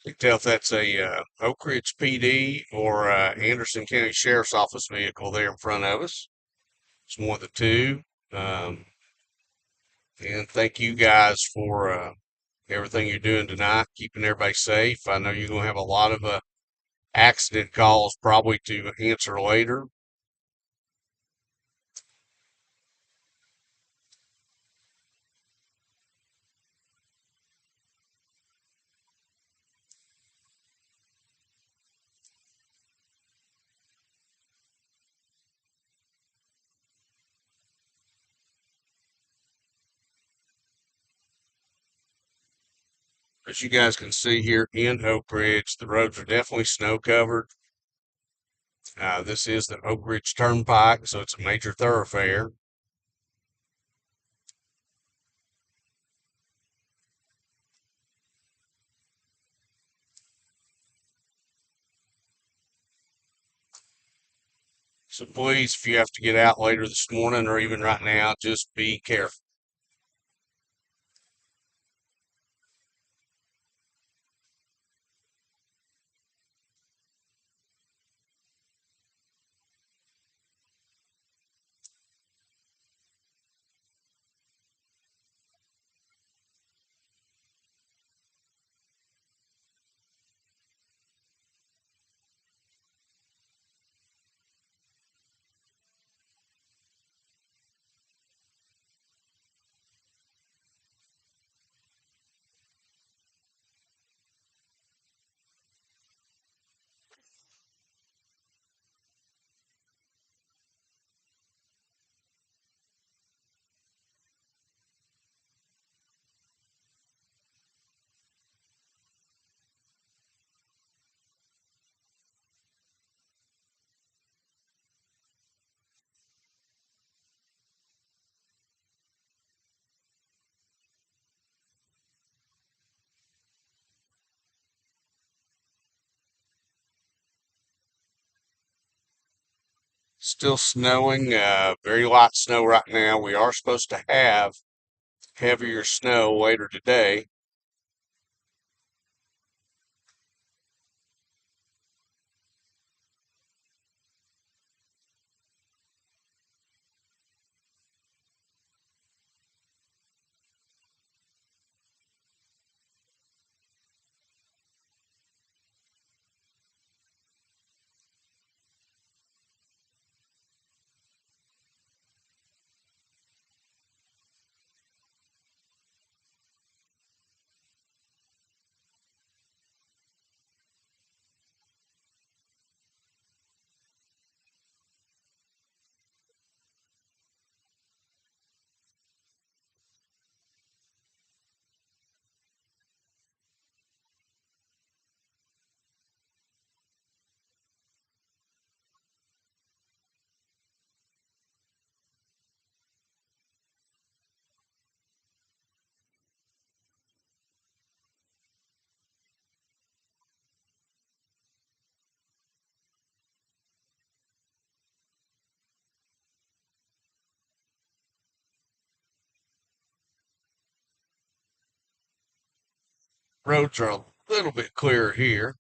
You can tell if that's a Oak Ridge PD or Anderson County Sheriff's Office vehicle there in front of us. It's one of the two. Um, and thank you guys for everything you're doing tonight, keeping everybody safe. I know you're going to have a lot of accident calls probably to answer later. As you guys can see here in Oak Ridge, the roads are definitely snow covered. This is the Oak Ridge Turnpike, so it's a major thoroughfare. So please, if you have to get out later this morning or even right now, just be careful. Still snowing, very light snow right now. We are supposed to have heavier snow later today. Roads are a little bit clearer here.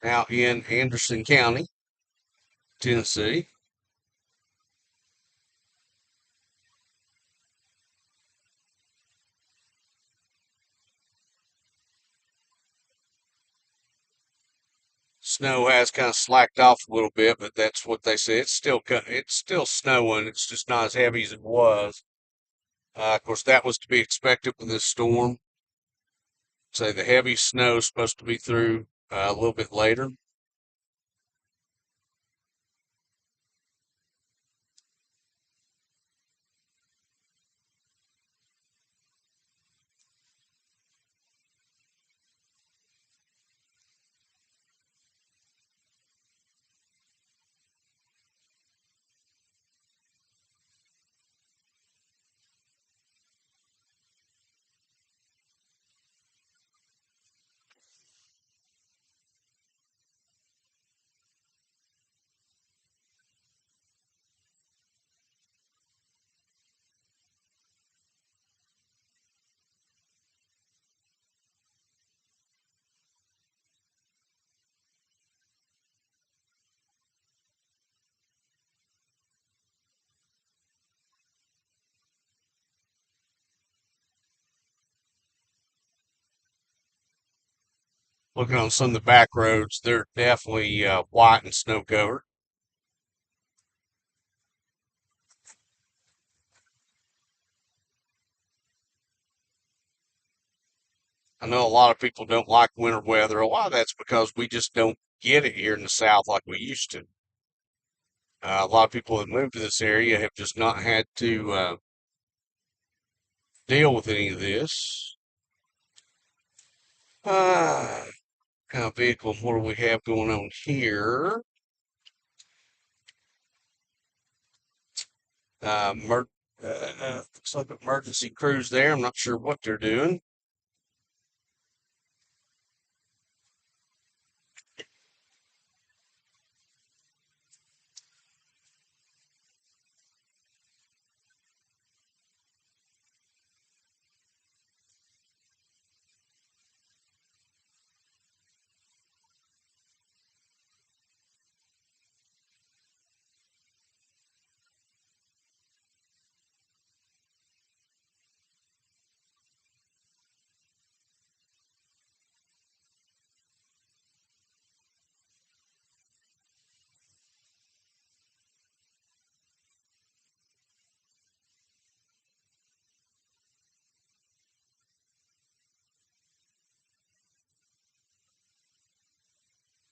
out in Anderson County, Tennessee. Snow has kind of slacked off a little bit, but that's what they say. It's still snowing. It's just not as heavy as it was. Of course, that was to be expected with this storm. Say the heavy snow is supposed to be through a little bit later. Looking on some of the back roads, they're definitely white and snow covered. I know a lot of people don't like winter weather. A lot of that's because we just don't get it here in the South like we used to. A lot of people that moved to this area have just not had to deal with any of this. Uh, kind of vehicle, what do we have going on here? Uh, mer- looks like emergency crews there. I'm not sure what they're doing.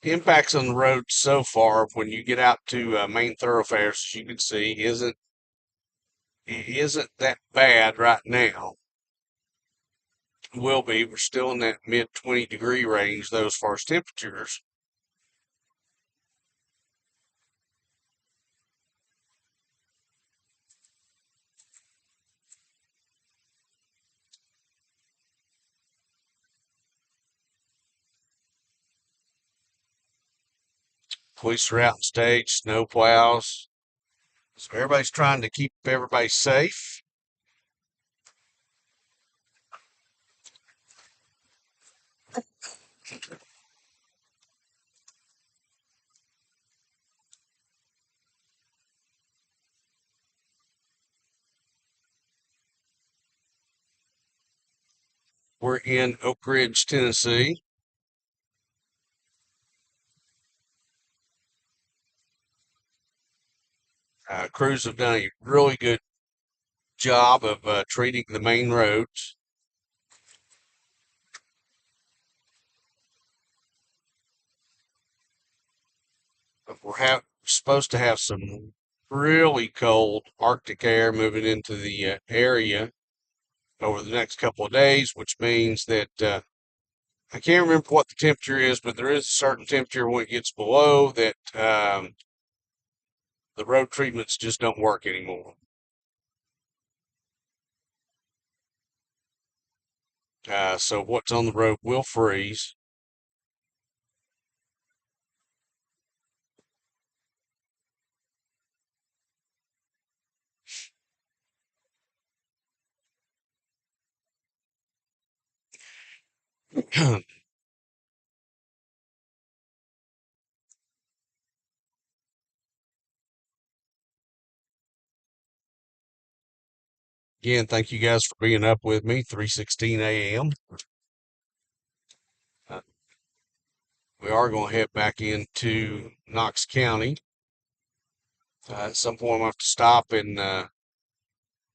Impacts on the road so far, when you get out to main thoroughfares, as you can see, isn't that bad right now. Will be. We're still in that mid 20-degree range, though, as far as temperatures. Police are out on stage, snow plows. So everybody's trying to keep everybody safe. We're in Oak Ridge, Tennessee. Crews have done a really good job of treating the main roads. But supposed to have some really cold Arctic air moving into the area over the next couple of days, which means that I can't remember what the temperature is, but there is a certain temperature when it gets below that the road treatments just don't work anymore. So what's on the road will freeze. Again, thank you guys for being up with me. 3:16 a.m. Uh, we are going to head back into Knox County. At some point, we'll have to stop and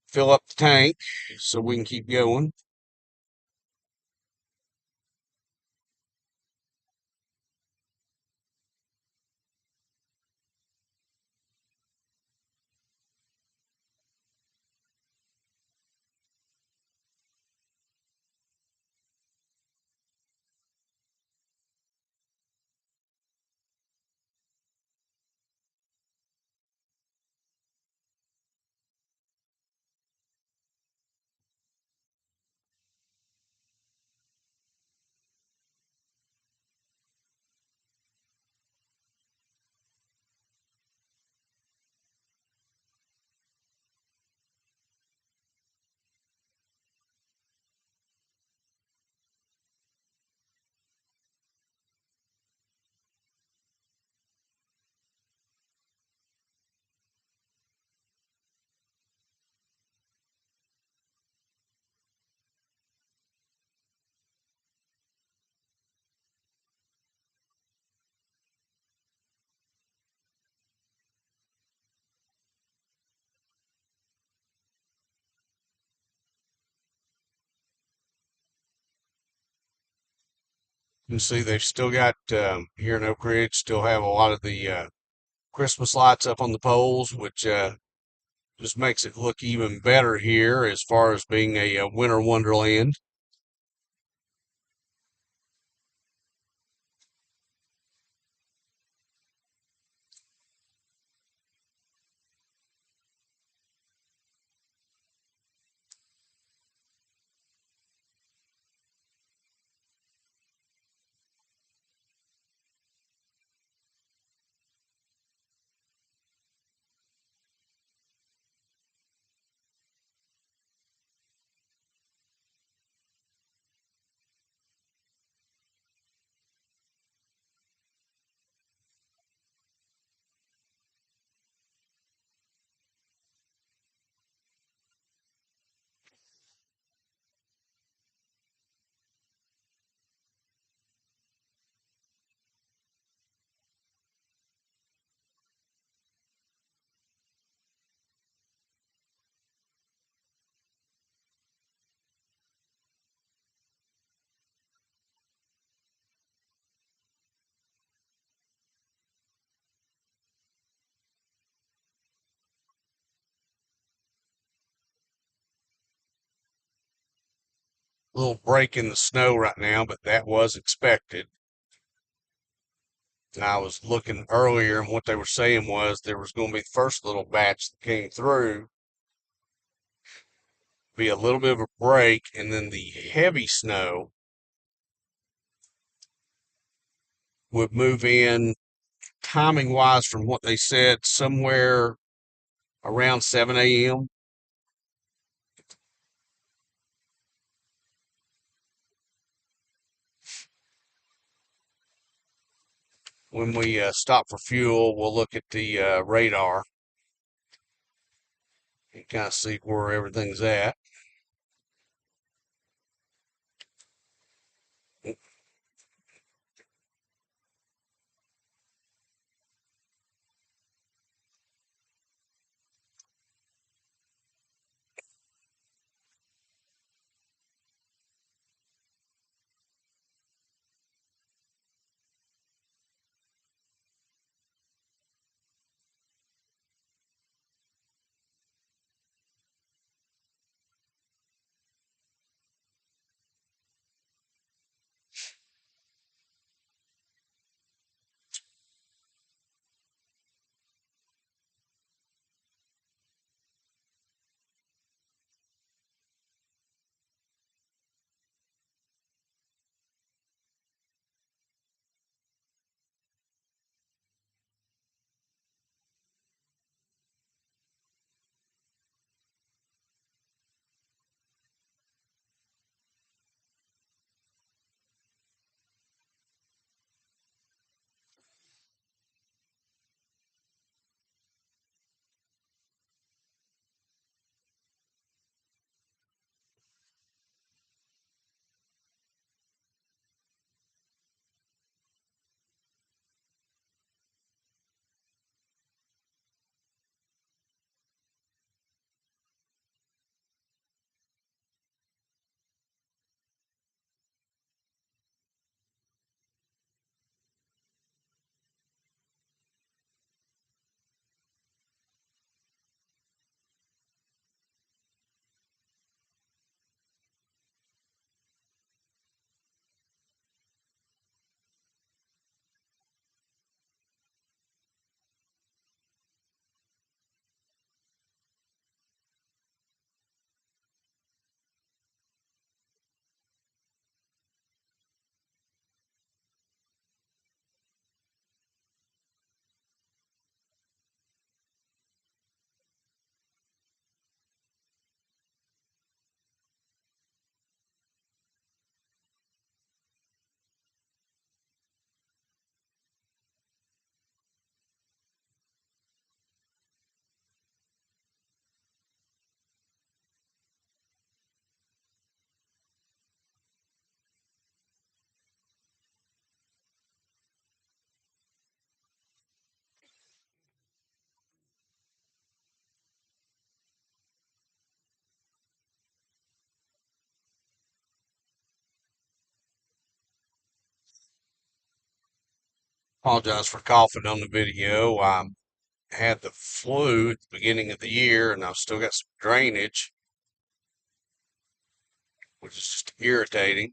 fill up the tank so we can keep going. You can see they've still got, here in Oak Ridge, still have a lot of the Christmas lights up on the poles, which just makes it look even better here as far as being a winter wonderland. A little break in the snow right now, but that was expected. And I was looking earlier, and what they were saying was there was going to be the first little batch that came through, be a little bit of a break, and then the heavy snow would move in timing wise from what they said somewhere around 7 a.m. When we stop for fuel, we'll look at the radar and kind of see where everything's at. Apologize for coughing on the video. I had the flu at the beginning of the year, and I've still got some drainage, which is just irritating.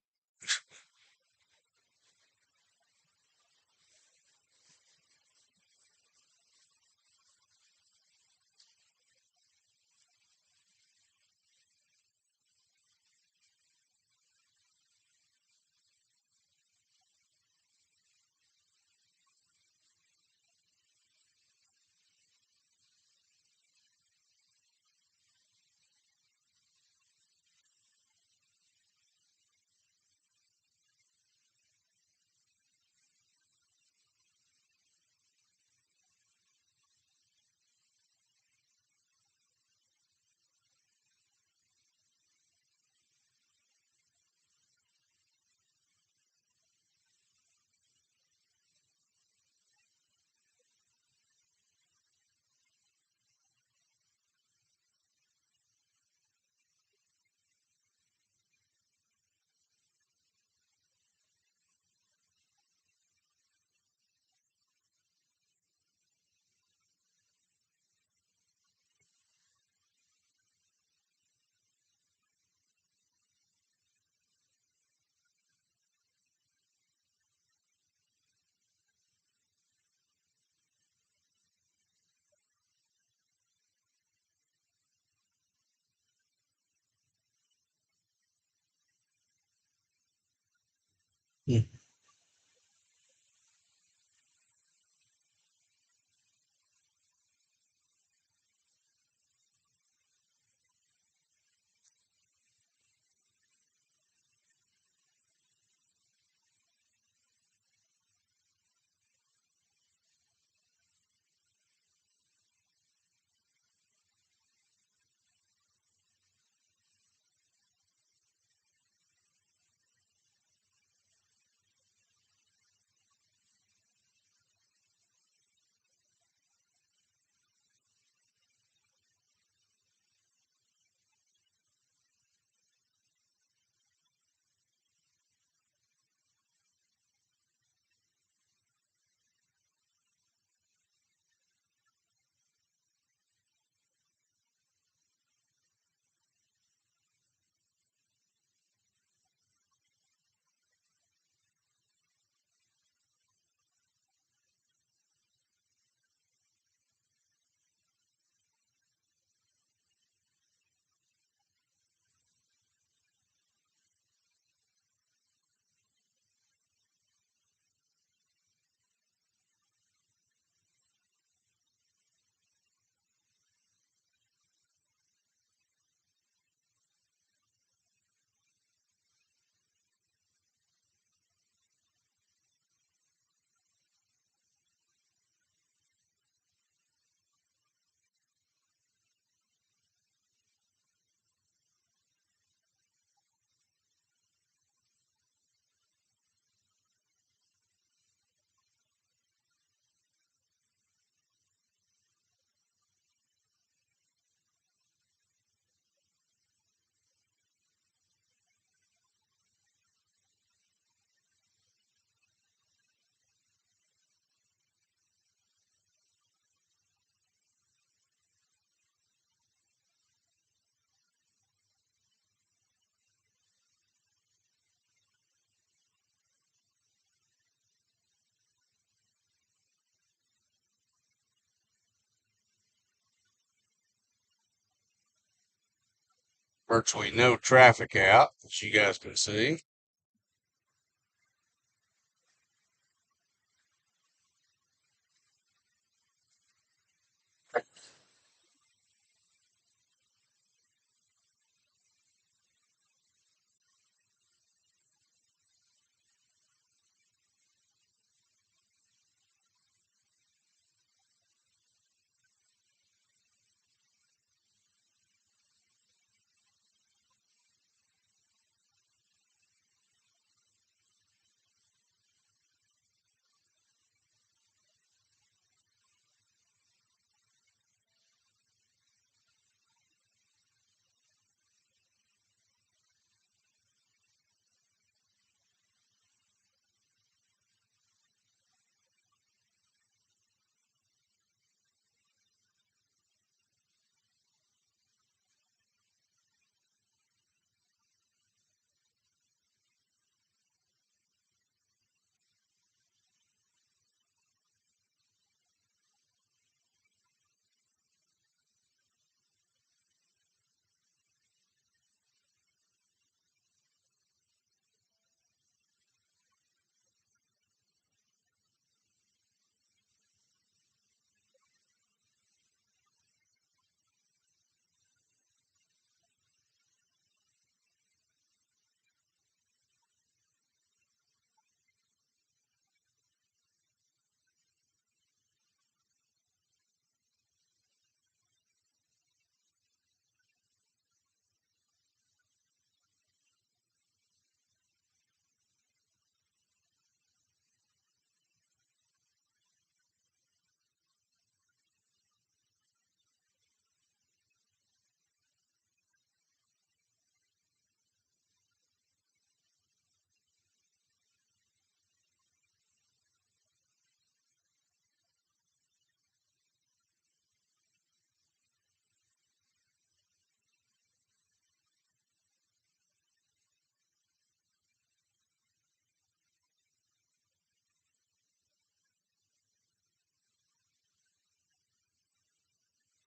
Virtually no traffic out, as you guys can see.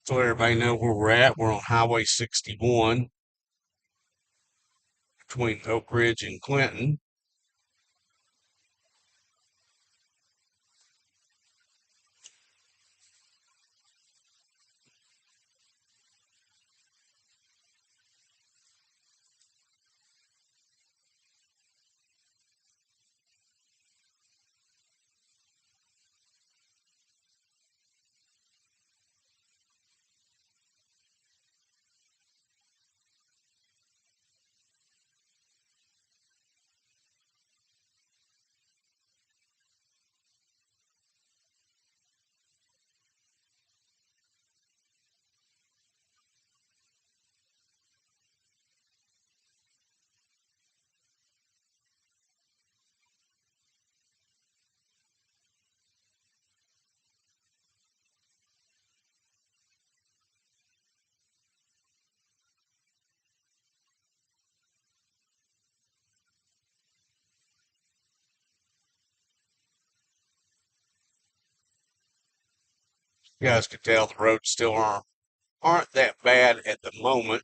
So let everybody know where we're at. We're on Highway 61 between Oak Ridge and Clinton. You guys can tell the roads still aren't that bad at the moment.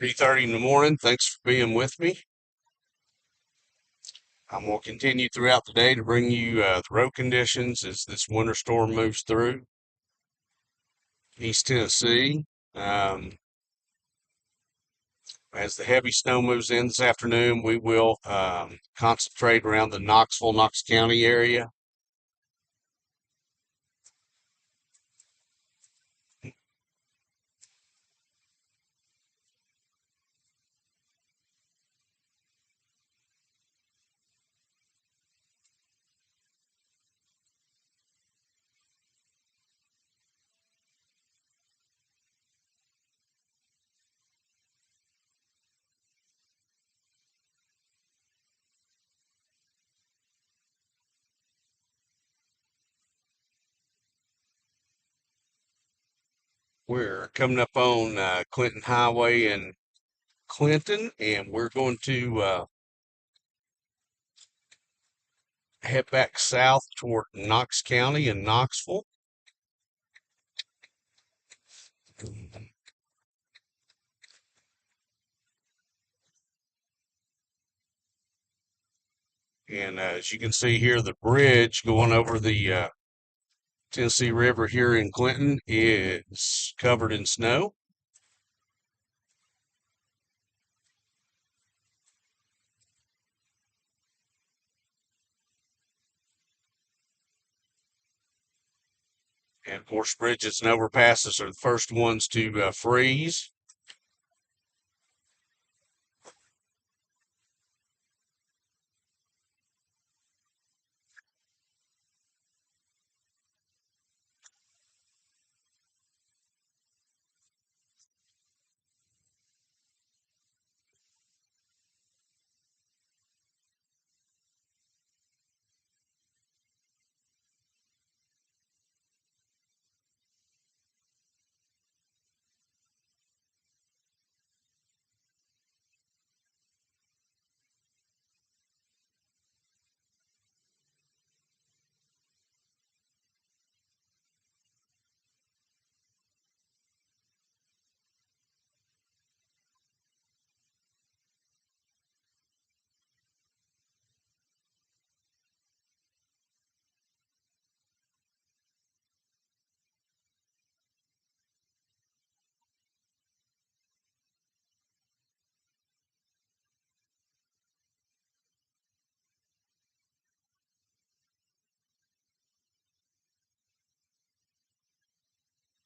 3:30 in the morning. Thanks for being with me. I'm going to continue throughout the day to bring you the road conditions as this winter storm moves through East Tennessee. Um, as the heavy snow moves in this afternoon, we will concentrate around the Knox County area. We're coming up on Clinton Highway in Clinton, and we're going to head back south toward Knox County and Knoxville. And as you can see here, the bridge going over the Tennessee River here in Clinton is covered in snow. And of course, bridges and overpasses are the first ones to freeze.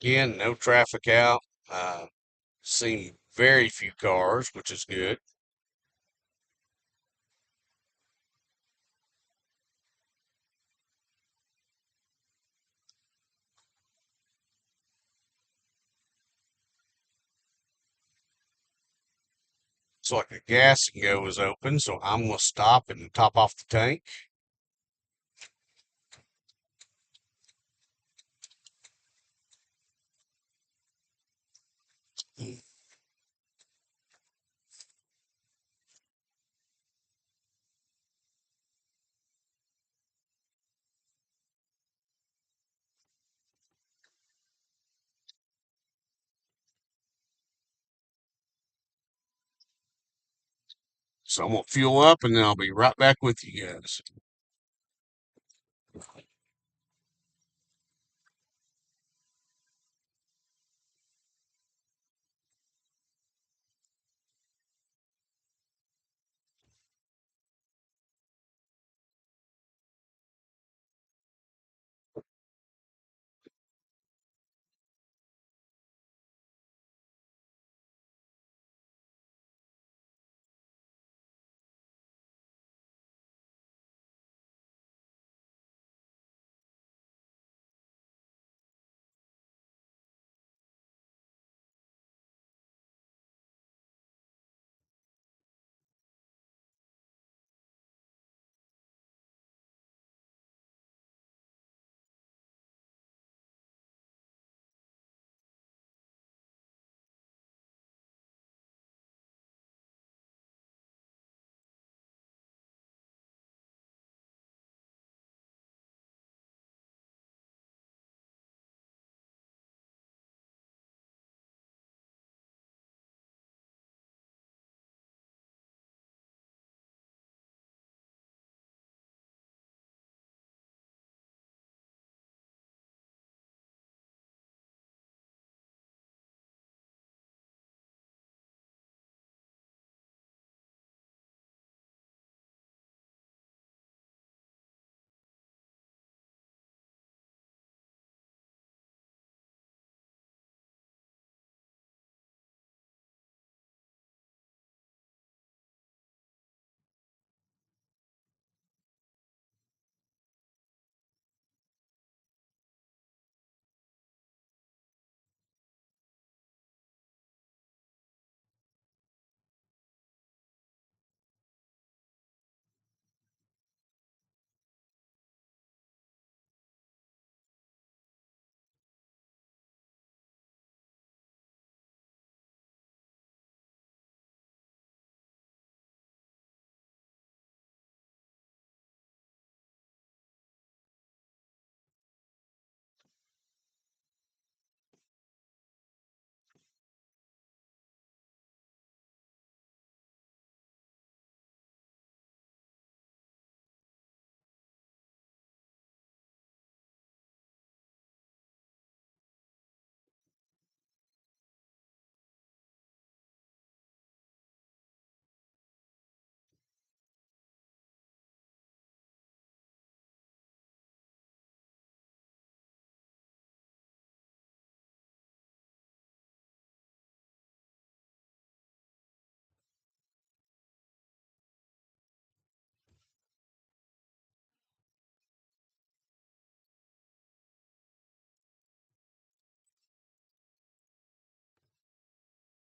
Again, no traffic out. Seen very few cars, which is good. Looks like the gas and go is open, so I'm gonna stop and top off the tank. So I'm gonna fuel up and then I'll be right back with you guys.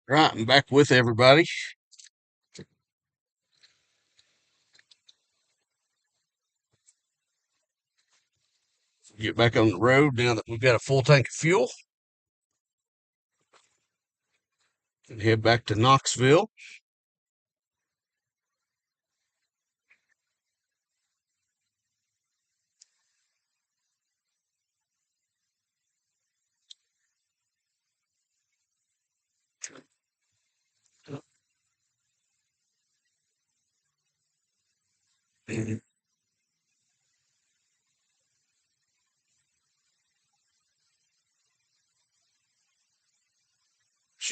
Right, I'm back with everybody. Get back on the road now that we've got a full tank of fuel and head back to Knoxville. As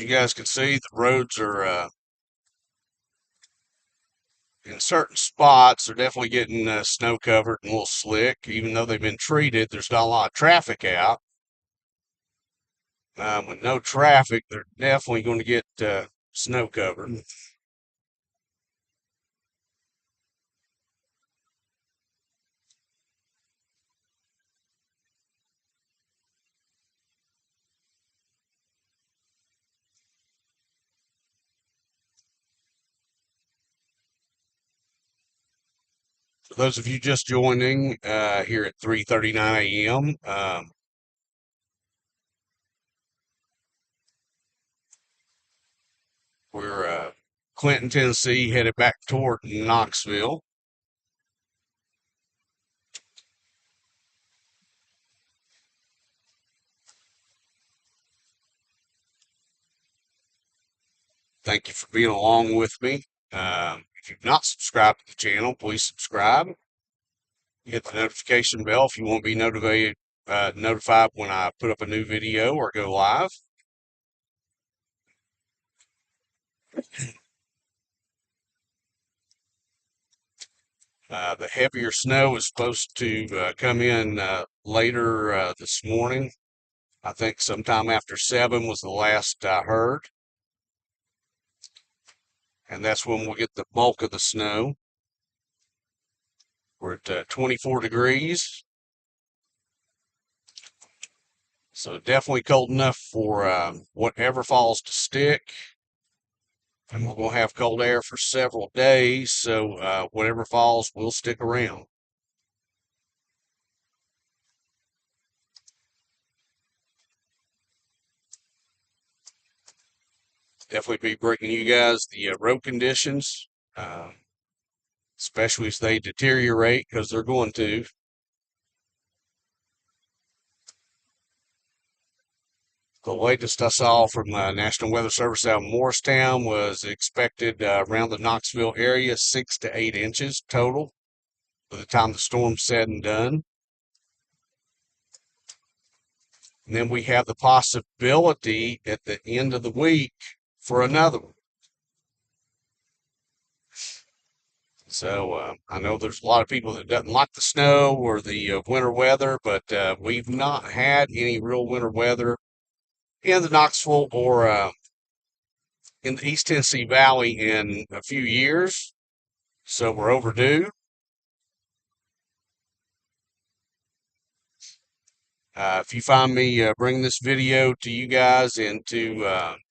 you guys can see, the roads are in certain spots, they're definitely getting snow covered and a little slick. Even though they've been treated, there's not a lot of traffic out. With no traffic, they're definitely going to get snow covered. For those of you just joining here at 3:39 a.m., we're Clinton, Tennessee, headed back toward Knoxville. Thank you for being along with me. If you've not subscribed to the channel, please subscribe. Hit the notification bell if you want to be notified when I put up a new video or go live. The heavier snow is supposed to come in later this morning. I think sometime after 7 was the last I heard. And that's when we'll get the bulk of the snow. We're at 24 degrees. So definitely cold enough for whatever falls to stick. And we're going to have cold air for several days. So whatever falls will stick around. Definitely be bringing you guys the road conditions, especially as they deteriorate, because they're going to. The latest I saw from the National Weather Service out in Morristown was expected around the Knoxville area 6 to 8 inches total by the time the storm's said and done. And then we have the possibility at the end of the week for another one. So I know there's a lot of people that doesn't like the snow or the winter weather, but we've not had any real winter weather in the Knoxville or in the East Tennessee Valley in a few years. So we're overdue. If you find me bring this video to you guys into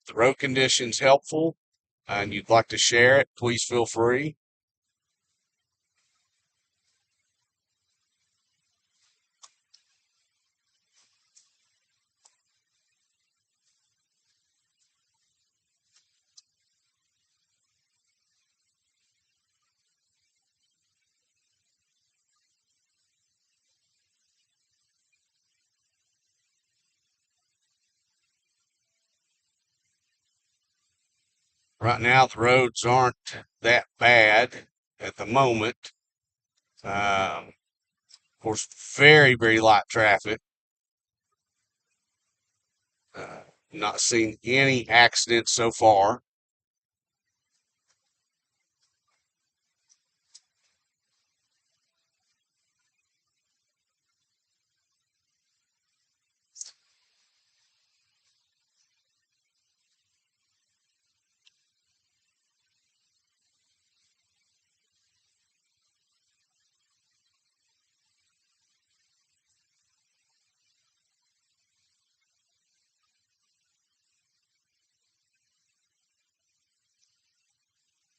the road conditions helpful and you'd like to share it, please feel free. Right now, the roads aren't that bad at the moment. Of course, very, very light traffic. Not seen any accidents so far.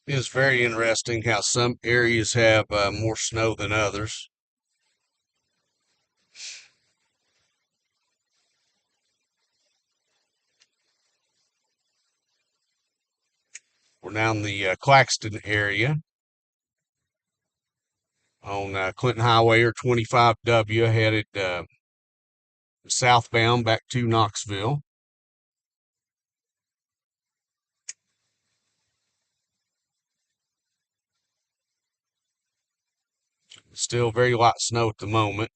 It is very interesting how some areas have more snow than others. We're down the Claxton area on Clinton Highway or 25W headed southbound back to Knoxville. Still very light snow at the moment.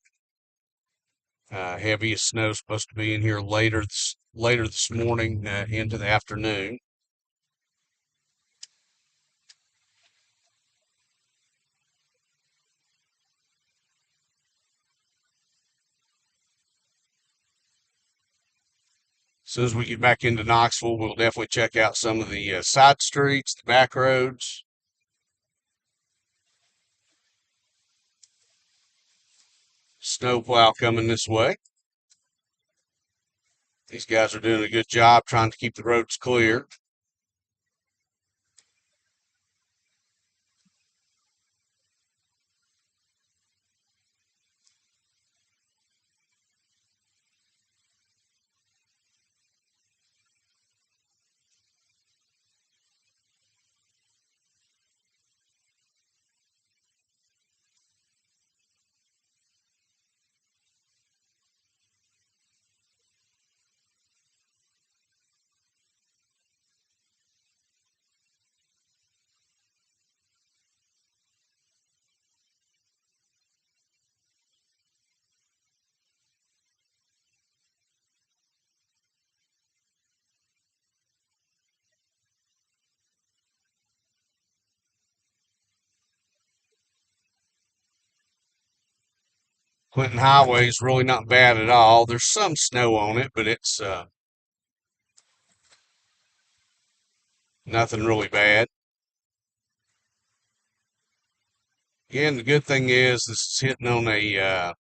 Heaviest snow supposed to be in here later this morning into the afternoon. soon as we get back into Knoxville, we'll definitely check out some of the side streets, the back roads. Snowplow coming this way. These guys are doing a good job trying to keep the roads clear. Clinton Highway is really not bad at all. There's some snow on it, but it's nothing really bad. Again, the good thing is this is hitting on a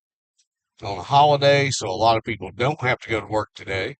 holiday, so a lot of people don't have to go to work today.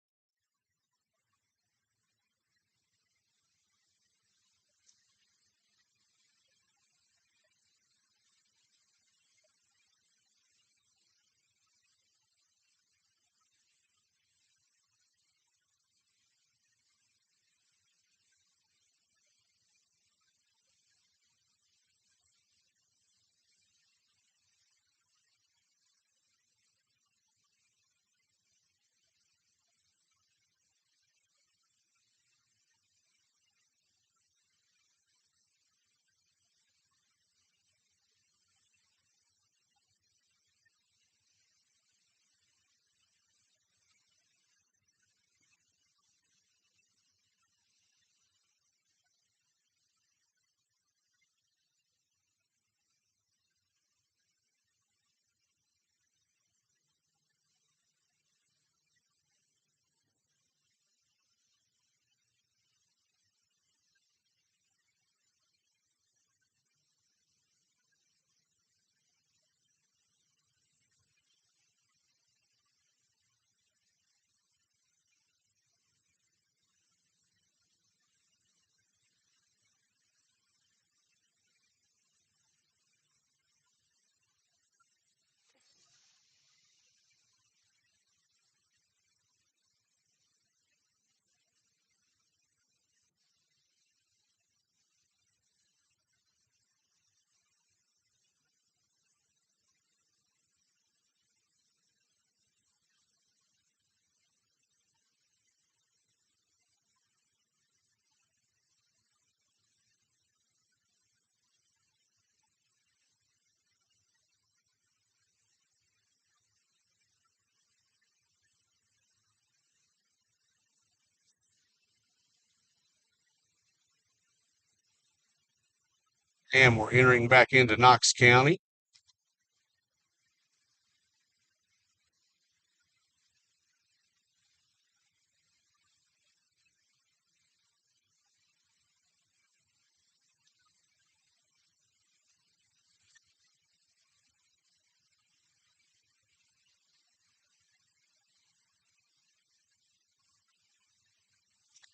And we're entering back into Knox County.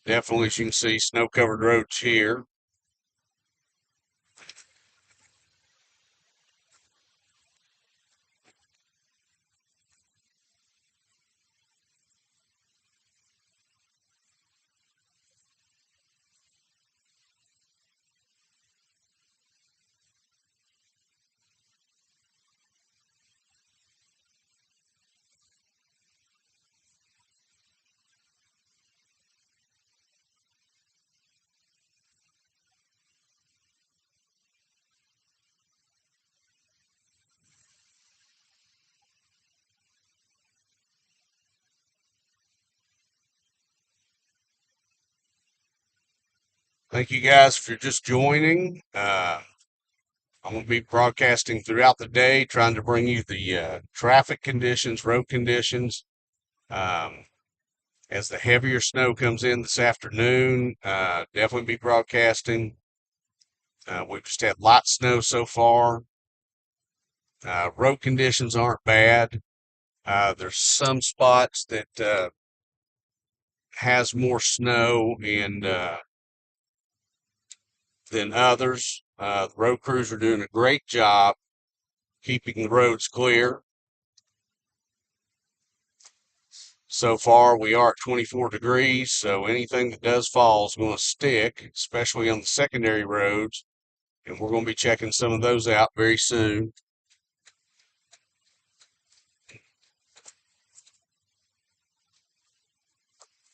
Definitely, as you can see, snow-covered roads here. Thank you guys for just joining. I'm going to be broadcasting throughout the day, trying to bring you the traffic conditions, road conditions. Um, As the heavier snow comes in this afternoon, definitely be broadcasting. We've just had light snow so far. Road conditions aren't bad. There's some spots that has more snow and than others. The road crews are doing a great job keeping the roads clear. So far, we are at 24 degrees, so anything that does fall is going to stick, especially on the secondary roads, and we're going to be checking some of those out very soon.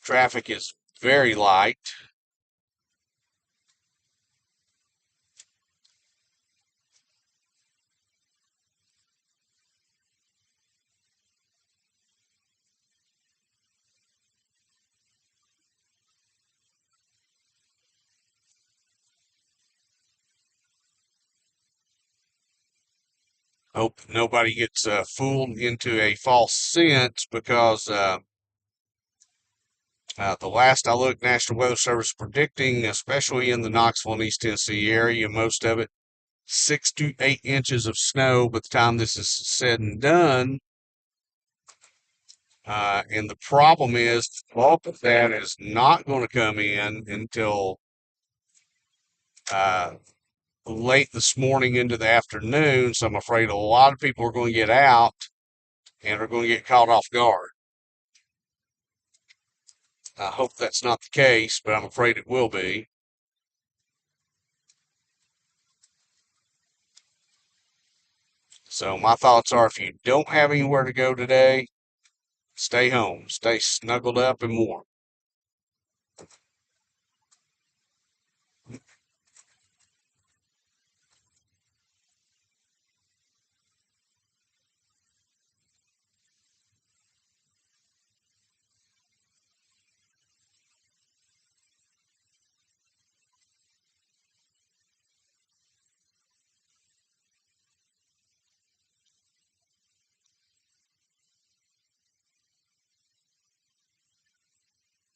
Traffic is very light. Hope nobody gets fooled into a false sense because the last I looked, National Weather Service predicting, especially in the Knoxville and East Tennessee area, most of it, 6 to 8 inches of snow by the time this is said and done. And the problem is, the bulk of that is not going to come in until uh, late this morning into the afternoon. So I'm afraid a lot of people are going to get out and are going to get caught off guard. I hope that's not the case, but I'm afraid it will be. So my thoughts are if you don't have anywhere to go today, stay home, stay snuggled up and warm.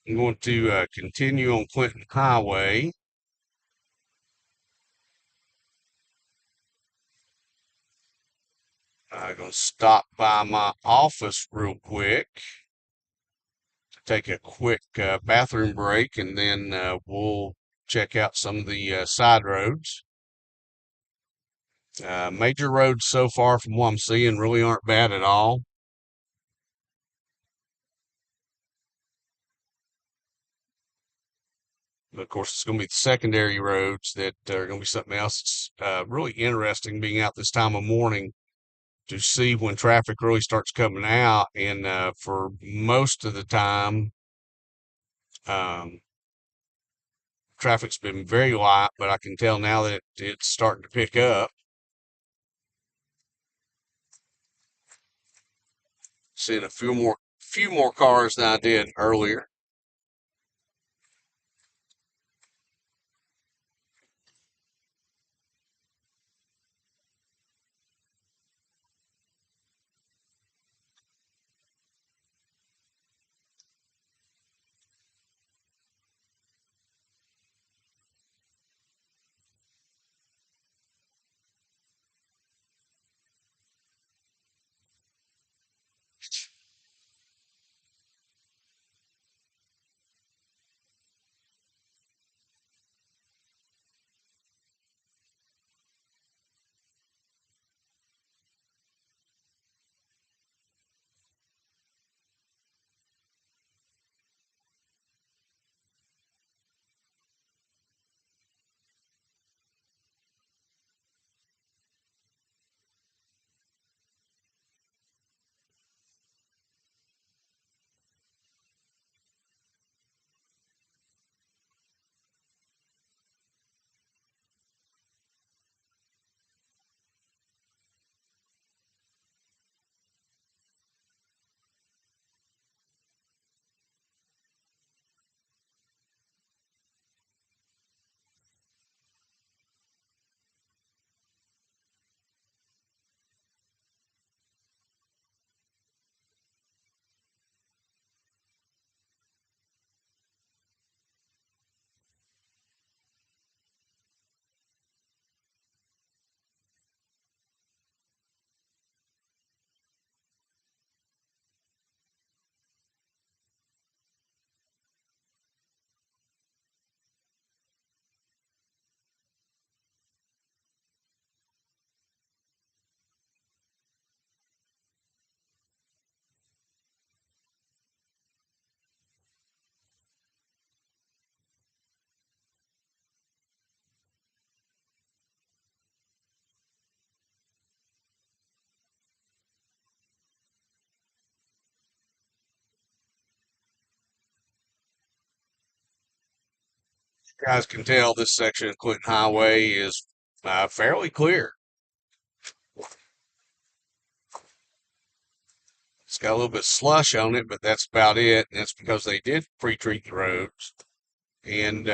I'm going to continue on Clinton Highway. I'm going to stop by my office real quick to take a quick bathroom break, and then we'll check out some of the side roads. Major roads so far from what I'm seeing really aren't bad at all. But of course, it's going to be the secondary roads that are going to be something else. It's really interesting being out this time of morning to see when traffic really starts coming out. And for most of the time, um, traffic's been very light, but I can tell now that it's starting to pick up. Seeing a few more cars than I did earlier. You guys can tell this section of Clinton Highway is fairly clear. It's got a little bit of slush on it, but that's about it. And that's because they did pre-treat the roads. And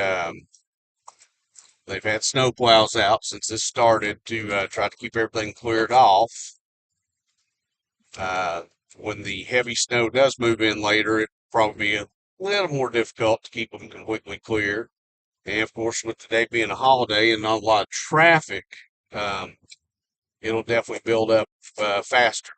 they've had snow plows out since this started to try to keep everything cleared off. Uh, when the heavy snow does move in later, it'll probably be a little more difficult to keep them completely clear. And of course, with today being a holiday and not a lot of traffic, um, it'll definitely build up faster.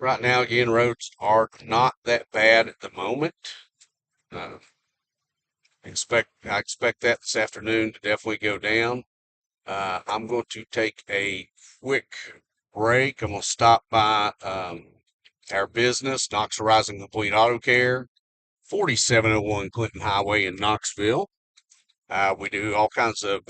Right now, again, roads are not that bad at the moment. Uh, I expect that this afternoon to definitely go down. I'm going to take a quick break. I'm going to stop by our business, Knox Horizon Complete Auto Care, 4701 Clinton Highway in Knoxville. We do all kinds of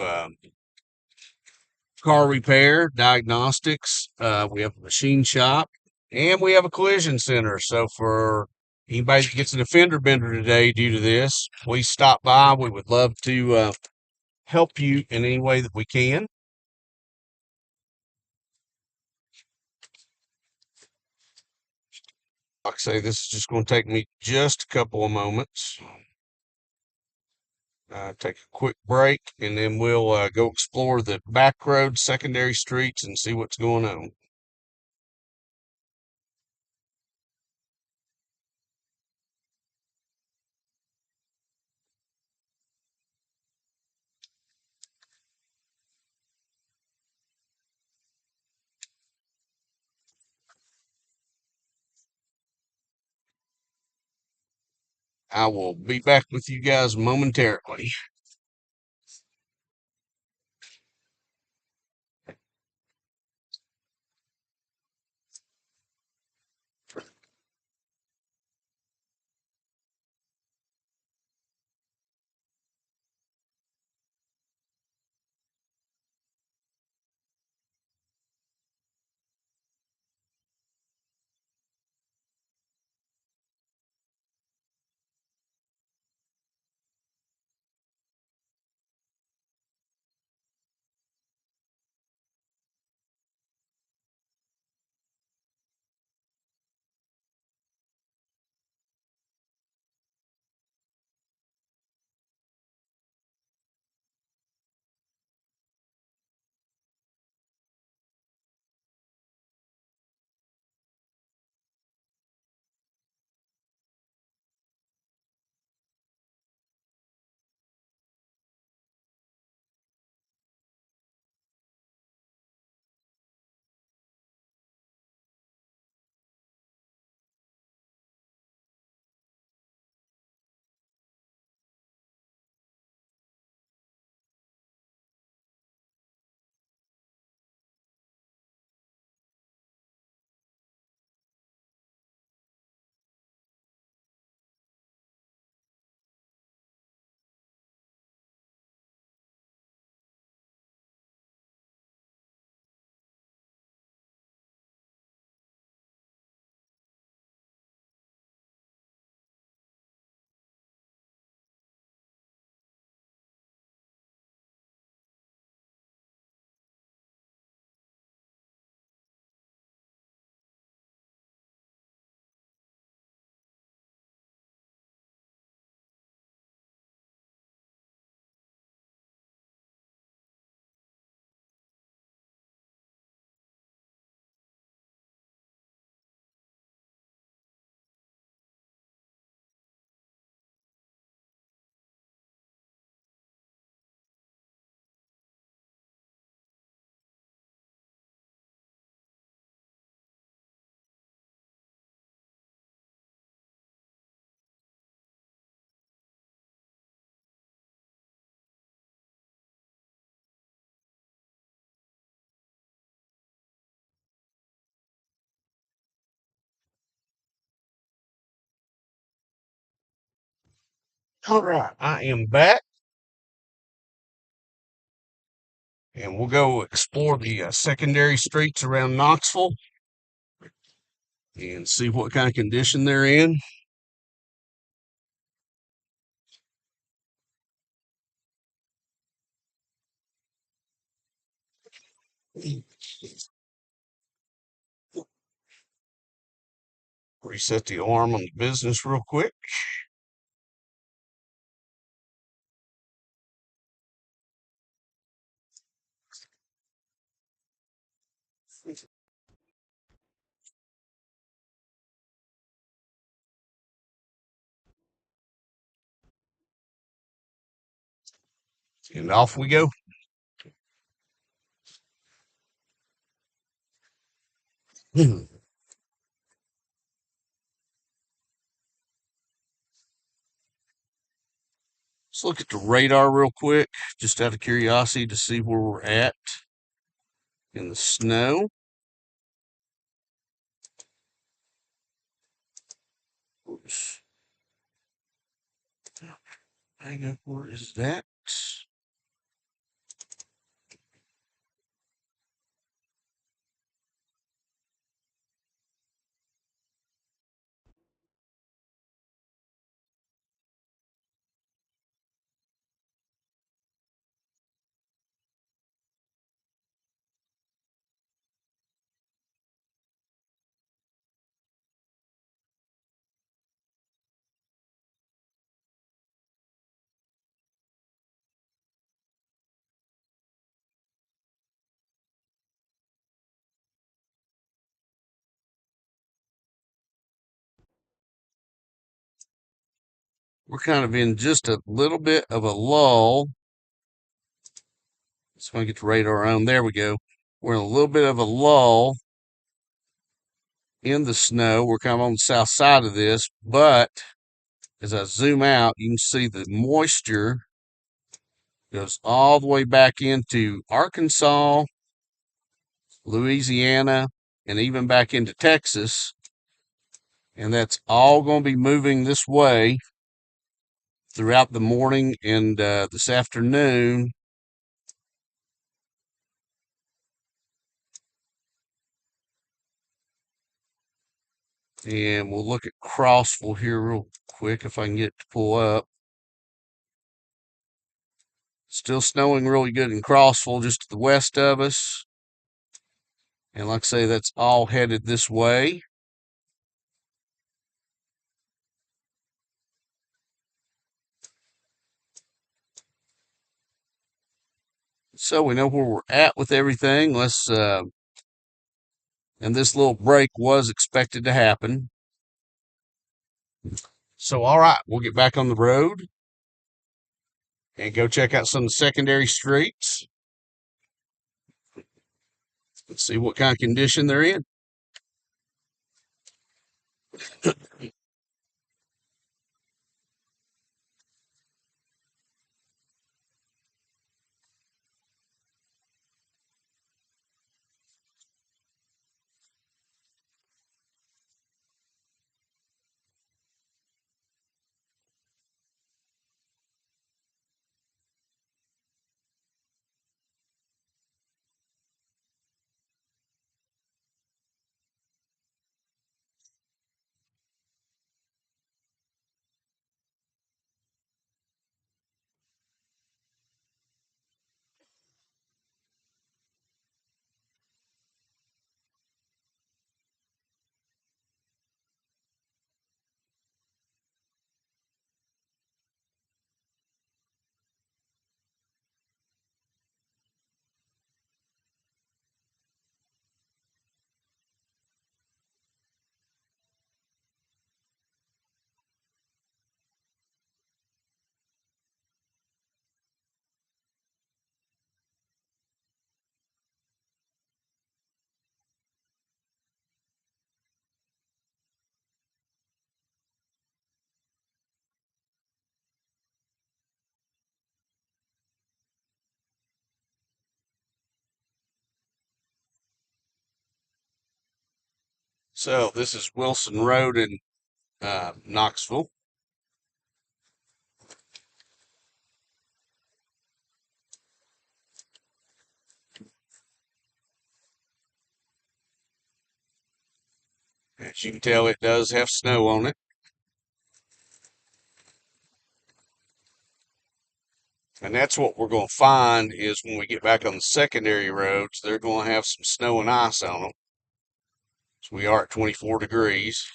car repair, diagnostics. We have a machine shop, and we have a collision center. So for anybody that gets an offender bender today due to this, please stop by. We would love to help you in any way that we can. Like I say, this is just going to take me just a couple of moments. Take a quick break, and then we'll go explore the back roads, secondary streets, and see what's going on. I will be back with you guys momentarily. All right, I am back, and we'll go explore the secondary streets around Knoxville and see what kind of condition they're in. Reset the alarm on the business real quick. And off we go. Let's look at the radar real quick, just out of curiosity to see where we're at in the snow. Oops. Hang on, where is that? We're kind of in just a little bit of a lull. So I get the radar on. There we go. We're in a little bit of a lull in the snow. We're kind of on the south side of this, but as I zoom out, you can see the moisture goes all the way back into Arkansas, Louisiana, and even back into Texas. And that's all going to be moving this way throughout the morning and this afternoon. And we'll look at Crossville here real quick if I can get it to pull up. Still snowing really good in Crossville, just to the west of us. And like I say, that's all headed this way. So we know where we're at with everything. And this little break was expected to happen. So, all right, we'll get back on the road and go check out some of the secondary streets. Let's see what kind of condition they're in. So, this is Wilson Road in Knoxville. As you can tell, it does have snow on it. And that's what we're going to find is when we get back on the secondary roads, they're going to have some snow and ice on them. So we are at 24 degrees.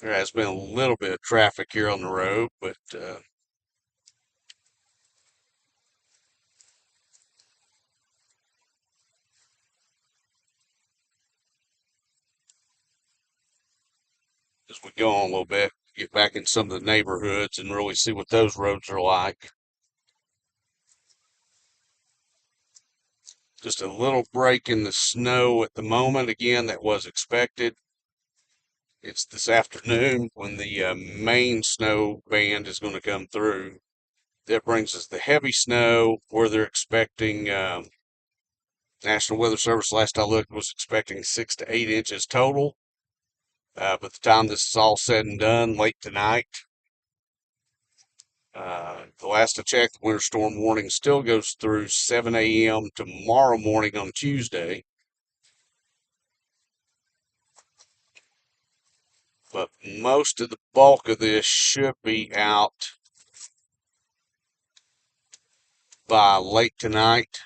There has been a little bit of traffic here on the road, but as we go on a little bit, get back in some of the neighborhoods and really see what those roads are like. Just a little break in the snow at the moment. Again, that was expected. It's this afternoon when the main snow band is going to come through. That brings us the heavy snow where they're expecting, National Weather Service, last I looked, was expecting 6 to 8 inches total. By the time this is all said and done, late tonight, the last I checked, the winter storm warning still goes through 7 a.m. tomorrow morning on Tuesday. But most of the bulk of this should be out by late tonight.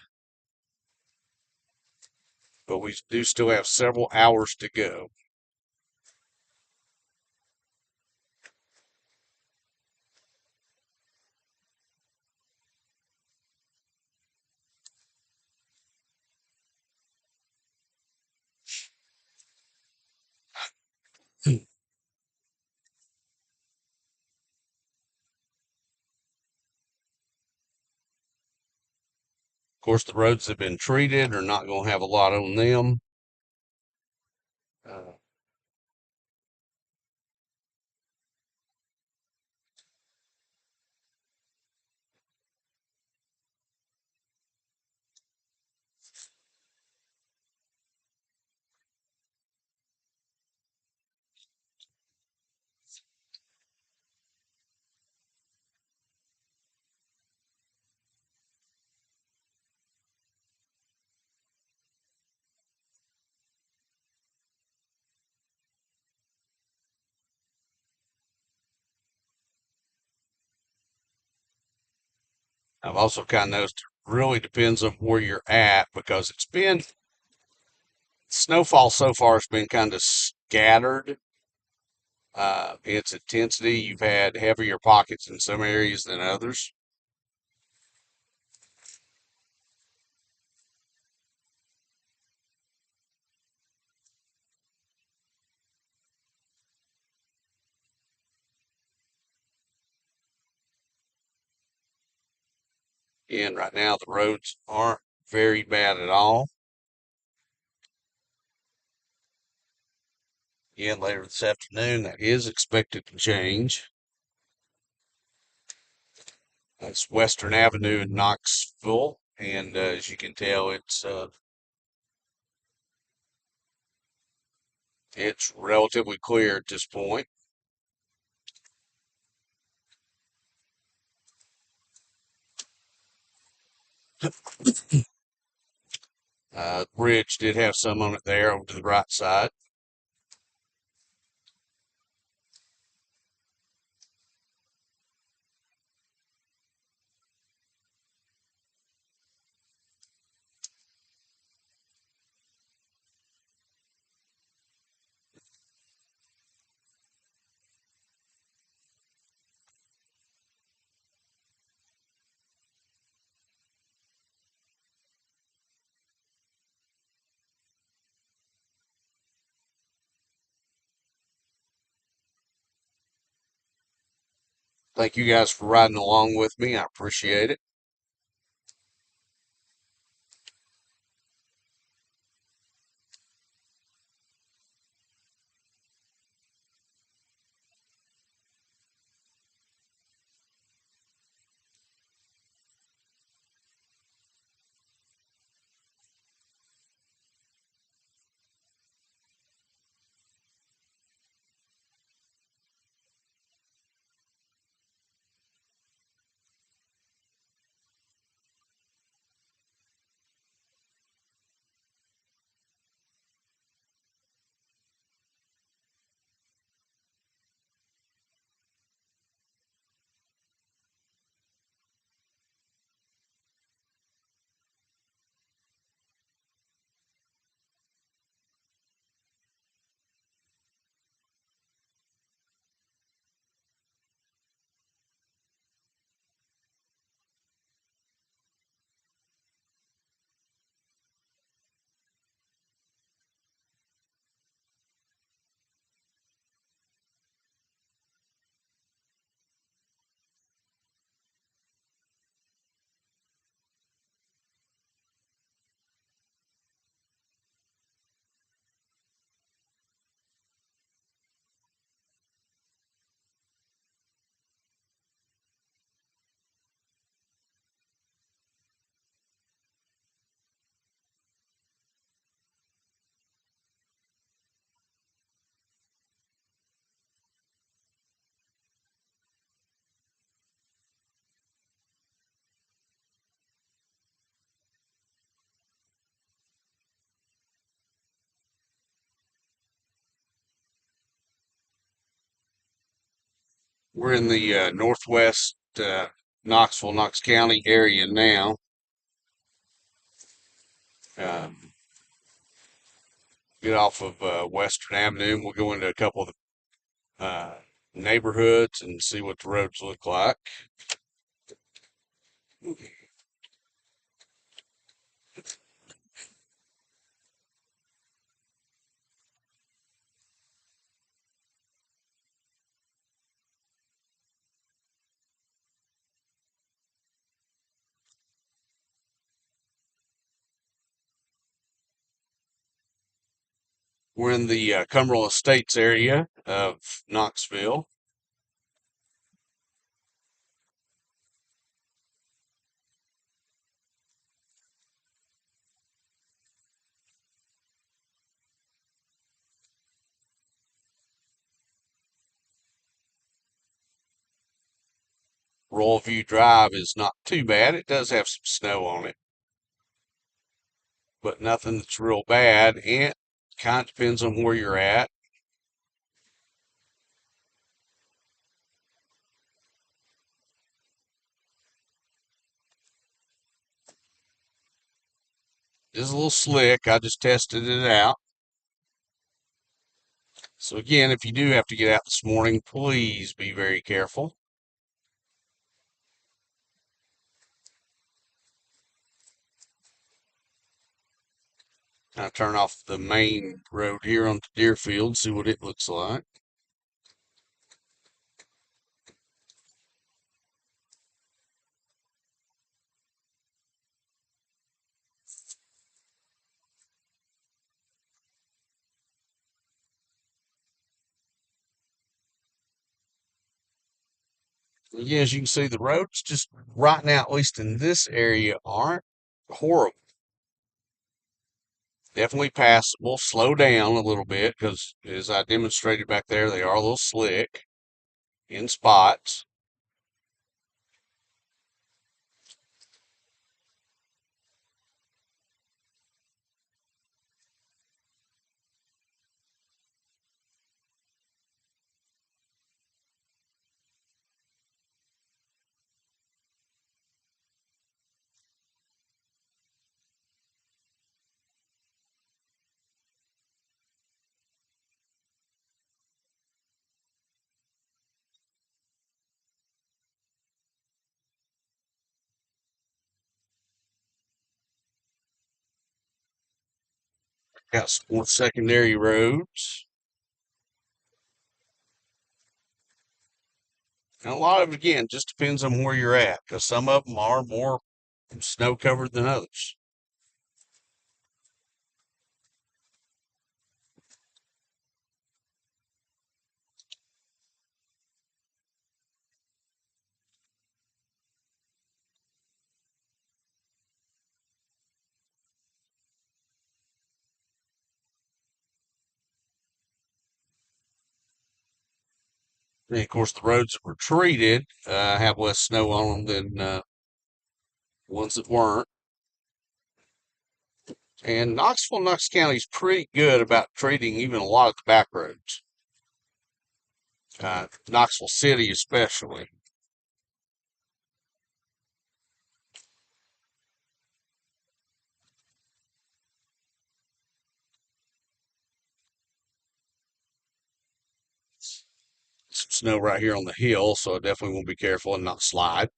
But we do still have several hours to go. Of course, the roads that have been treated are not going to have a lot on them. Uh, I've also kind of noticed it really depends on where you're at because it's been snowfall so far has been kind of scattered. Its intensity, you've had heavier pockets in some areas than others. And right now, the roads aren't very bad at all. Again, later this afternoon, that is expected to change. That's Western Avenue in Knoxville, and as you can tell, it's relatively clear at this point. The bridge did have some on it there over to the right side. Thank you guys for riding along with me. I appreciate it. We're in the northwest Knoxville, Knox County area now. Get off of Western Avenue, and we'll go into a couple of the neighborhoods and see what the roads look like. We're in the Cumberland Estates area of Knoxville. Royal View Drive is not too bad. It does have some snow on it, but nothing that's real bad. And it kind of depends on where you're at. It's a little slick. I just tested it out. So again, if you do have to get out this morning, please be very careful. I turn off the main road here onto Deerfield, see what it looks like. Again, as you can see, the roads just right now, at least in this area, aren't horrible. Definitely passable. Slow down a little bit because, as I demonstrated back there, they are a little slick in spots. Got some more secondary roads. And a lot of it, again, just depends on where you're at because some of them are more snow covered than others. And of course, the roads that were treated have less snow on them than ones that weren't. And Knoxville, Knox County is pretty good about treating even a lot of the back roads. Knoxville City, especially. Some snow right here on the hill, so I definitely want to be careful and not slide.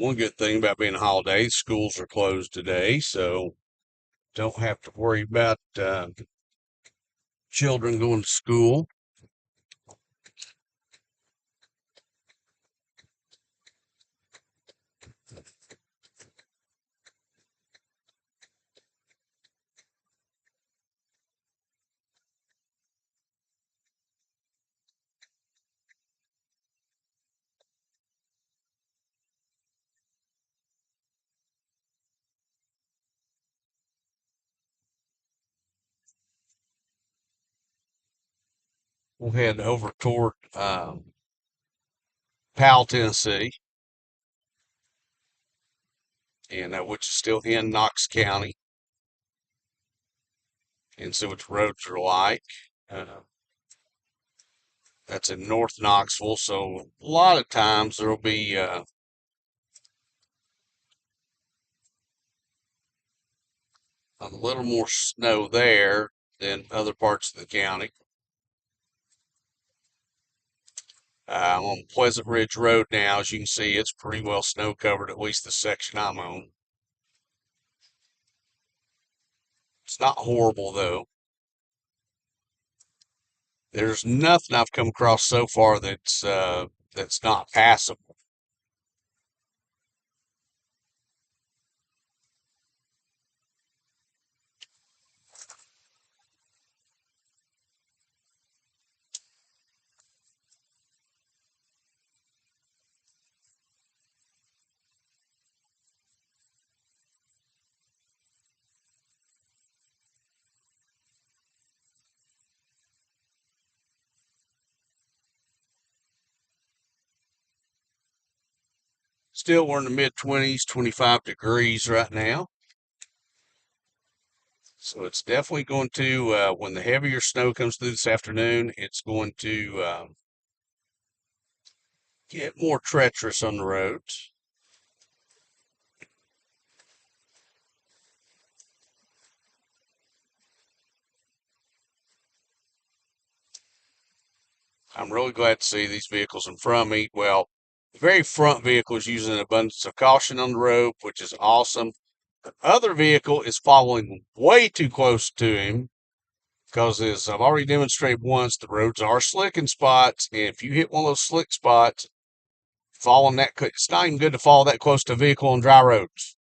One good thing about being a holiday, schools are closed today, so don't have to worry about children going to school. We'll head over toward Powell, Tennessee, and which is still in Knox County, and see what the roads are like. Uh, that's in North Knoxville, so a lot of times there'll be a little more snow there than other parts of the county. I'm on Pleasant Ridge Road now. As you can see, it's pretty well snow covered, at least the section I'm on. It's not horrible though. There's nothing I've come across so far that's not passable. Still, we're in the mid 20s, 25 degrees right now. So it's definitely going to, when the heavier snow comes through this afternoon, it's going to get more treacherous on the roads. I'm really glad to see these vehicles in front of me. Well, the very front vehicle is using an abundance of caution on the road, which is awesome. The other vehicle is following way too close to him because, as I've already demonstrated once, the roads are slick in spots. And if you hit one of those slick spots, following that, it's not even good to follow that close to a vehicle on dry roads.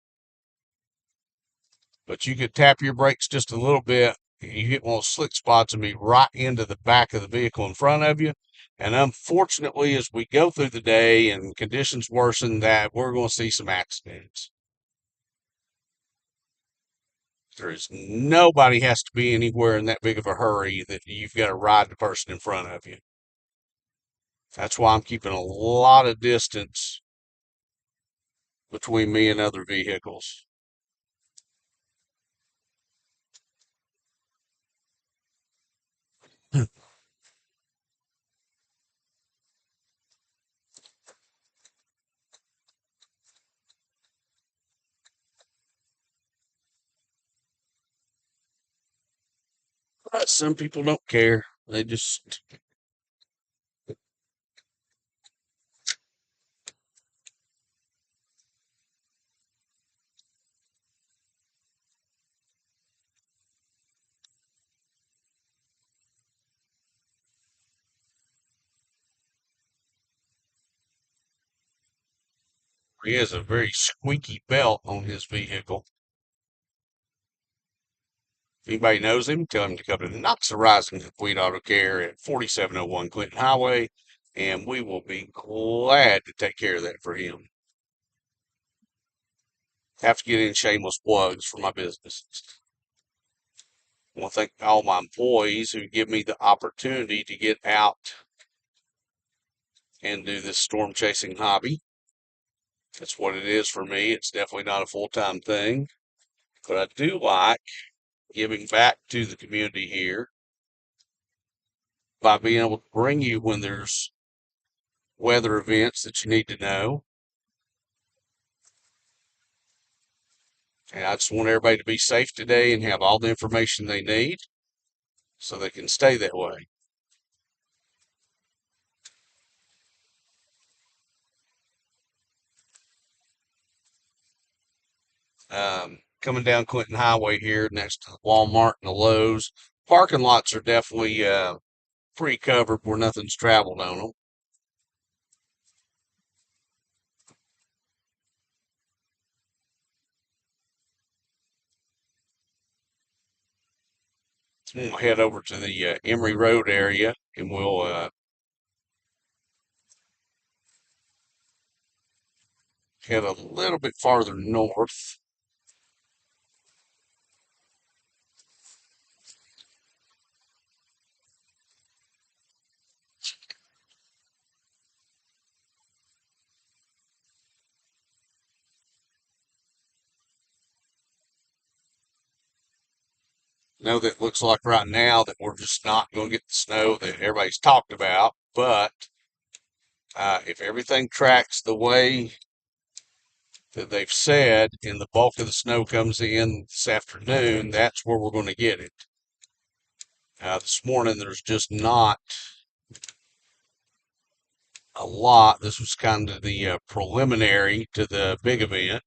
But you could tap your brakes just a little bit. You hit one of those slick spots and be right into the back of the vehicle in front of you. And unfortunately, as we go through the day and conditions worsen, that we're going to see some accidents. There's nobody has to be anywhere in that big of a hurry that you've got to ride the person in front of you. That's why I'm keeping a lot of distance between me and other vehicles. But some people don't care. They just, he has a very squeaky belt on his vehicle. If anybody knows him, tell him to come to Knox Horizon Complete Auto Care at 4701 Clinton Highway, and we will be glad to take care of that for him. Have to get in shameless plugs for my business. I want to thank all my employees who give me the opportunity to get out and do this storm chasing hobby. That's what it is for me. It's definitely not a full-time thing, but I do like giving back to the community here by being able to bring you when there's weather events that you need to know. And I just want everybody to be safe today and have all the information they need so they can stay that way. Coming down Clinton Highway here next to the Walmart and the Lowe's. Parking lots are definitely pretty covered where nothing's traveled on them. We'll head over to the Emory Road area and we'll head a little bit farther north. Know that it looks like right now that we're just not going to get the snow that everybody's talked about, but if everything tracks the way that they've said and the bulk of the snow comes in this afternoon, that's where we're going to get it. This morning there's just not a lot. This was kind of the preliminary to the big event.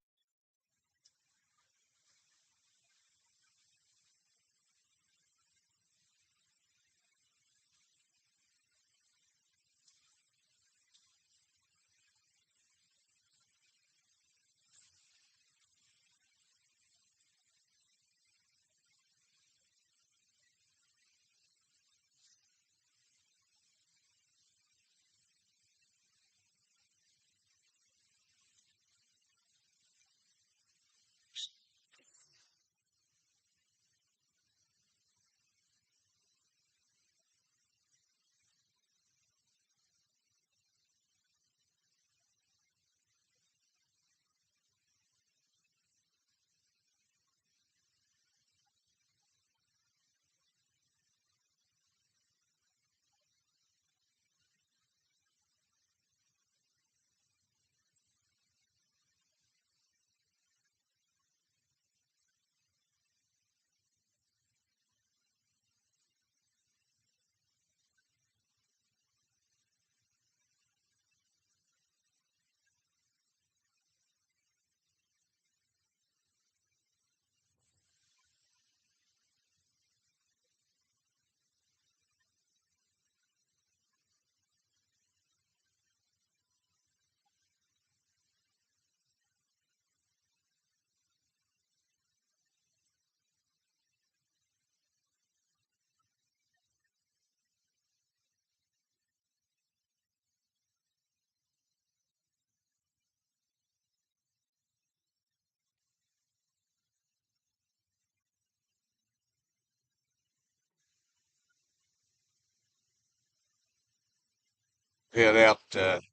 Head out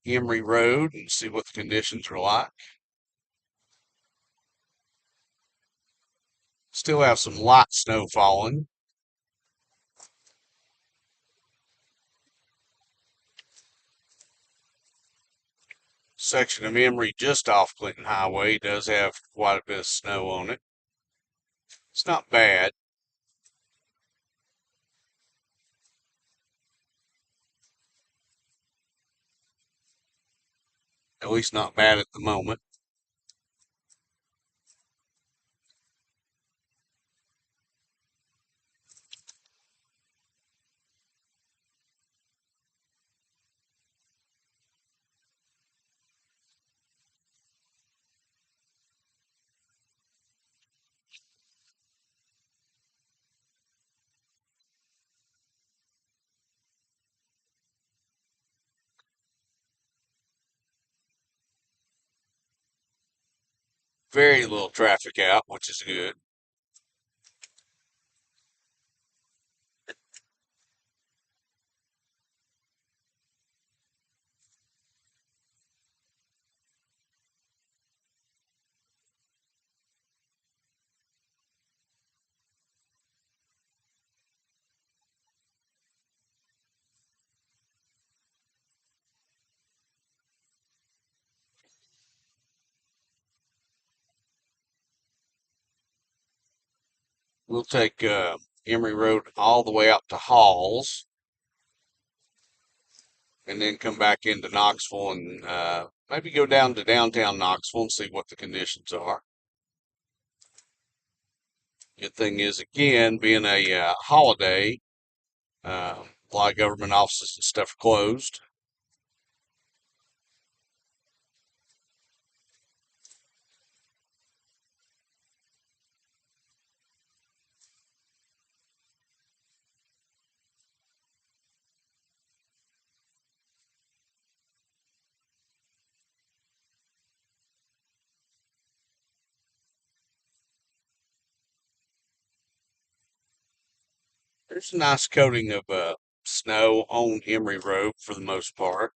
Emory Road and see what the conditions are like. Still have some light snow falling. Section of Emory just off Clinton Highway does have quite a bit of snow on it. It's not bad. At least not bad at the moment. Very little traffic out, which is good. We'll take Emory Road all the way out to Halls and then come back into Knoxville and maybe go down to downtown Knoxville and see what the conditions are. Good thing is, again, being a holiday, a lot of government offices and stuff are closed. There's a nice coating of snow on Emery Road for the most part.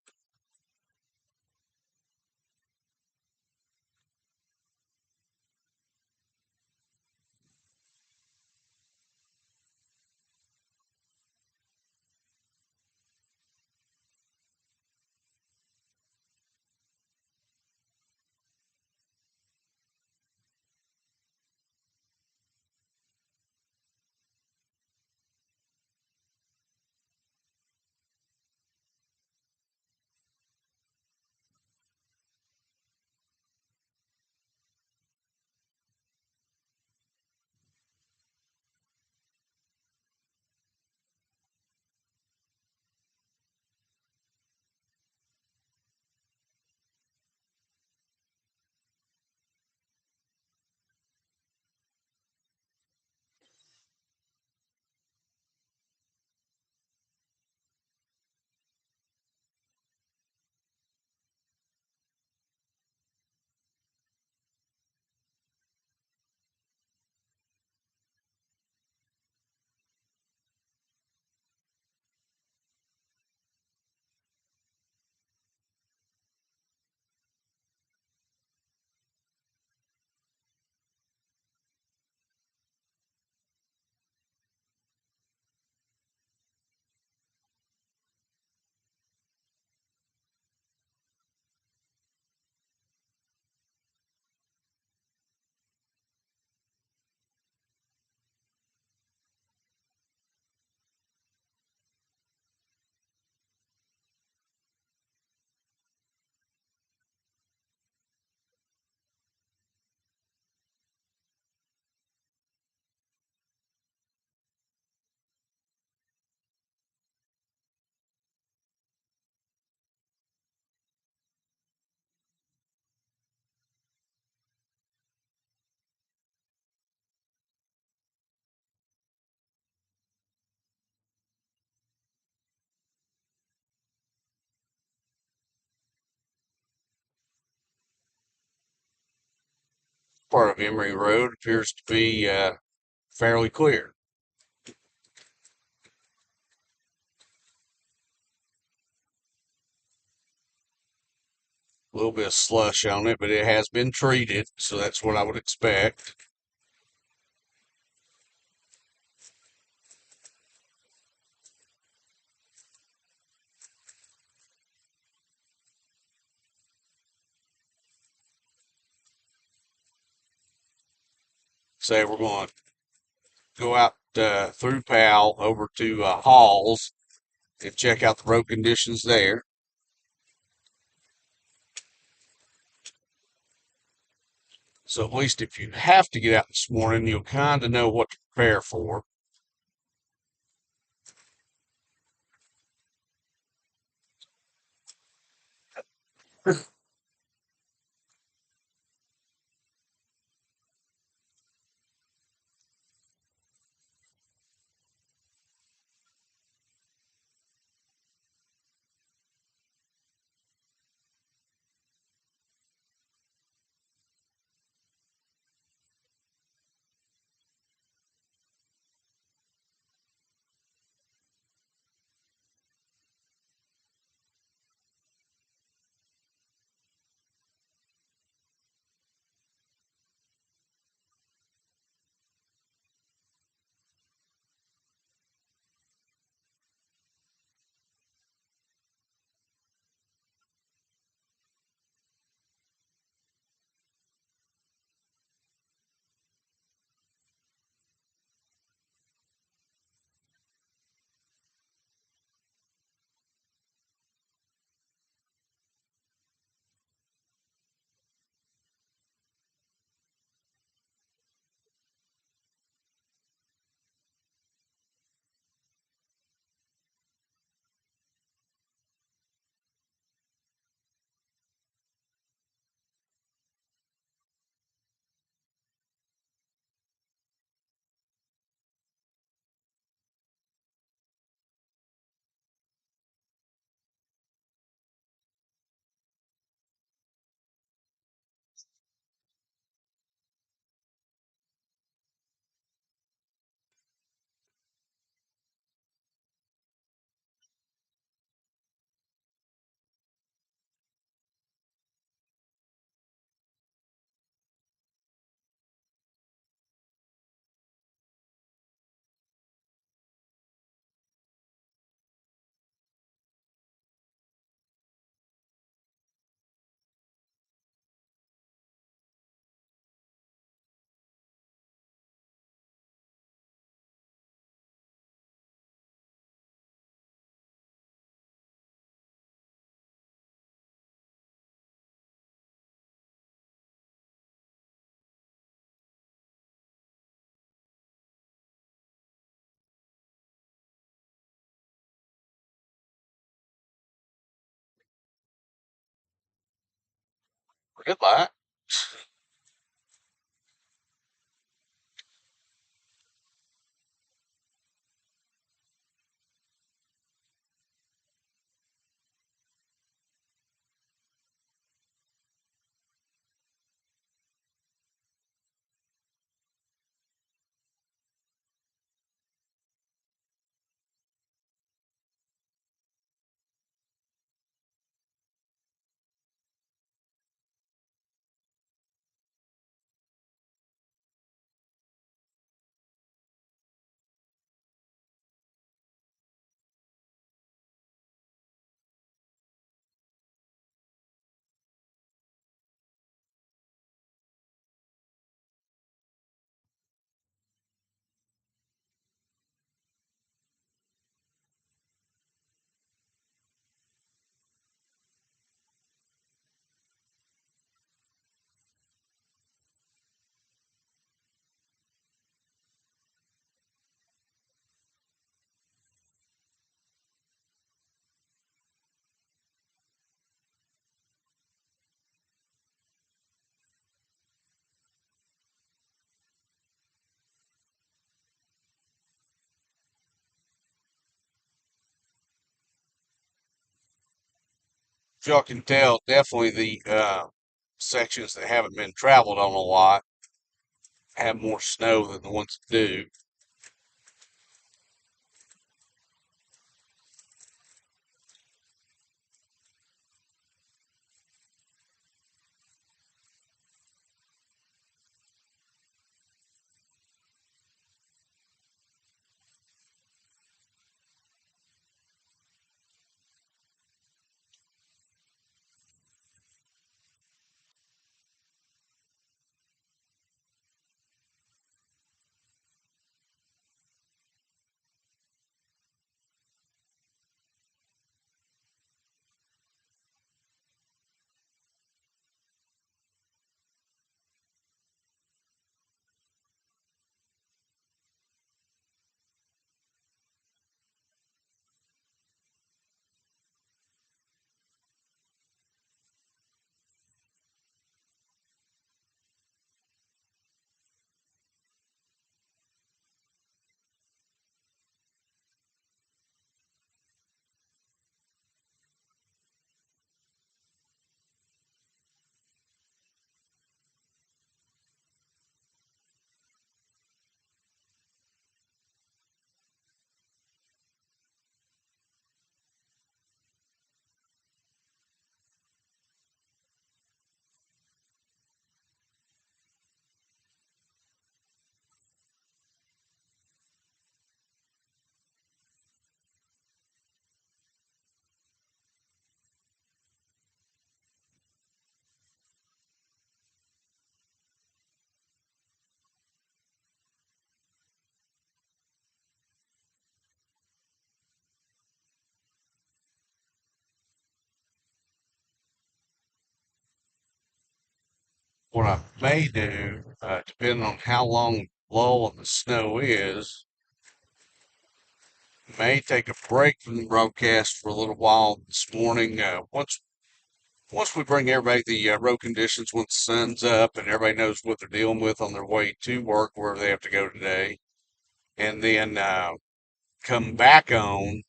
Part of Emery Road appears to be fairly clear. A little bit of slush on it, but it has been treated, so that's what I would expect. Say we're going to go out through Powell over to Halls and check out the road conditions there. So at least if you have to get out this morning, you'll kind of know what to prepare for. Red light. If y'all can tell, definitely the sections that haven't been traveled on a lot have more snow than the ones that do. What I may do, depending on how long the lull in the snow is, may take a break from the broadcast for a little while this morning. Once we bring everybody the road conditions, once the sun's up and everybody knows what they're dealing with on their way to work, where they have to go today, and then come back on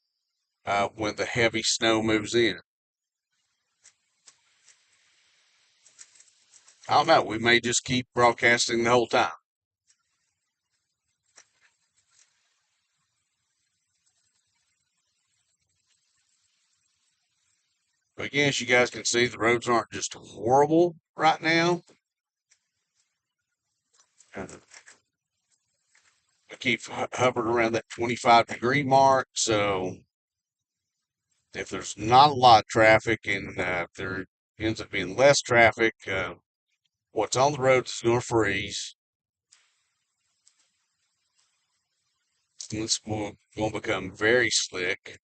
when the heavy snow moves in. I don't know. We may just keep broadcasting the whole time. But again, as you guys can see, the roads aren't just horrible right now. Uh, we keep hovering around that 25-degree mark. So if there's not a lot of traffic and if there ends up being less traffic, what's on the road is going to freeze. It's going to become very slick.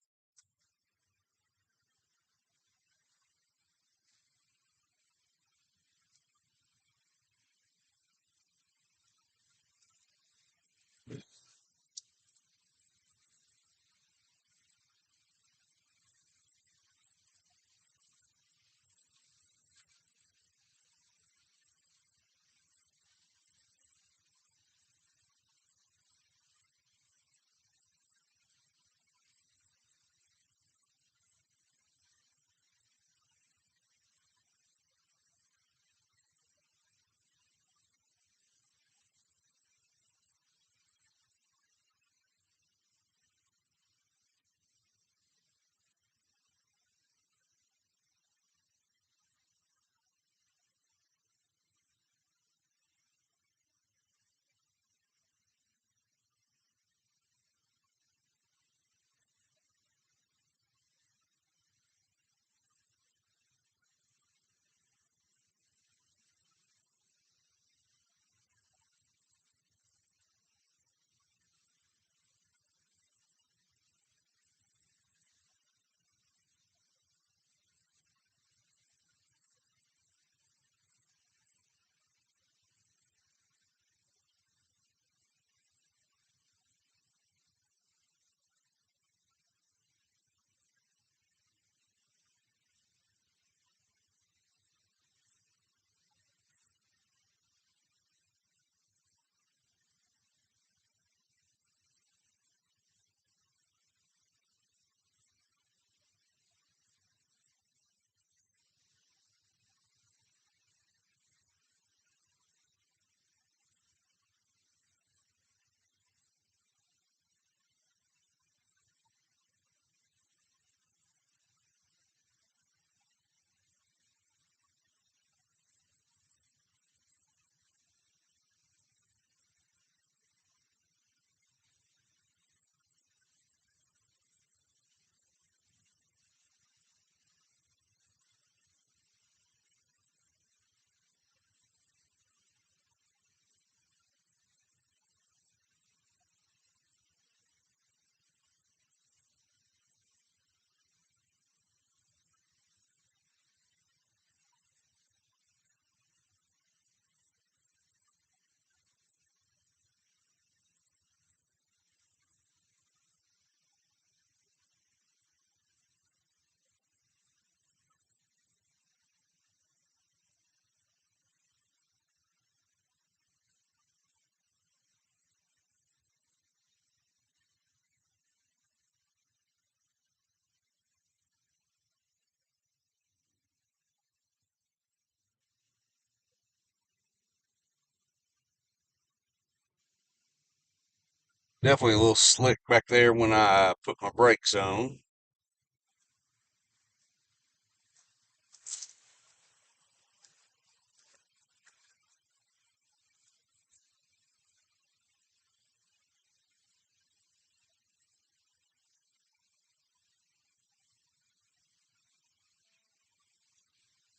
Definitely a little slick back there when I put my brakes on.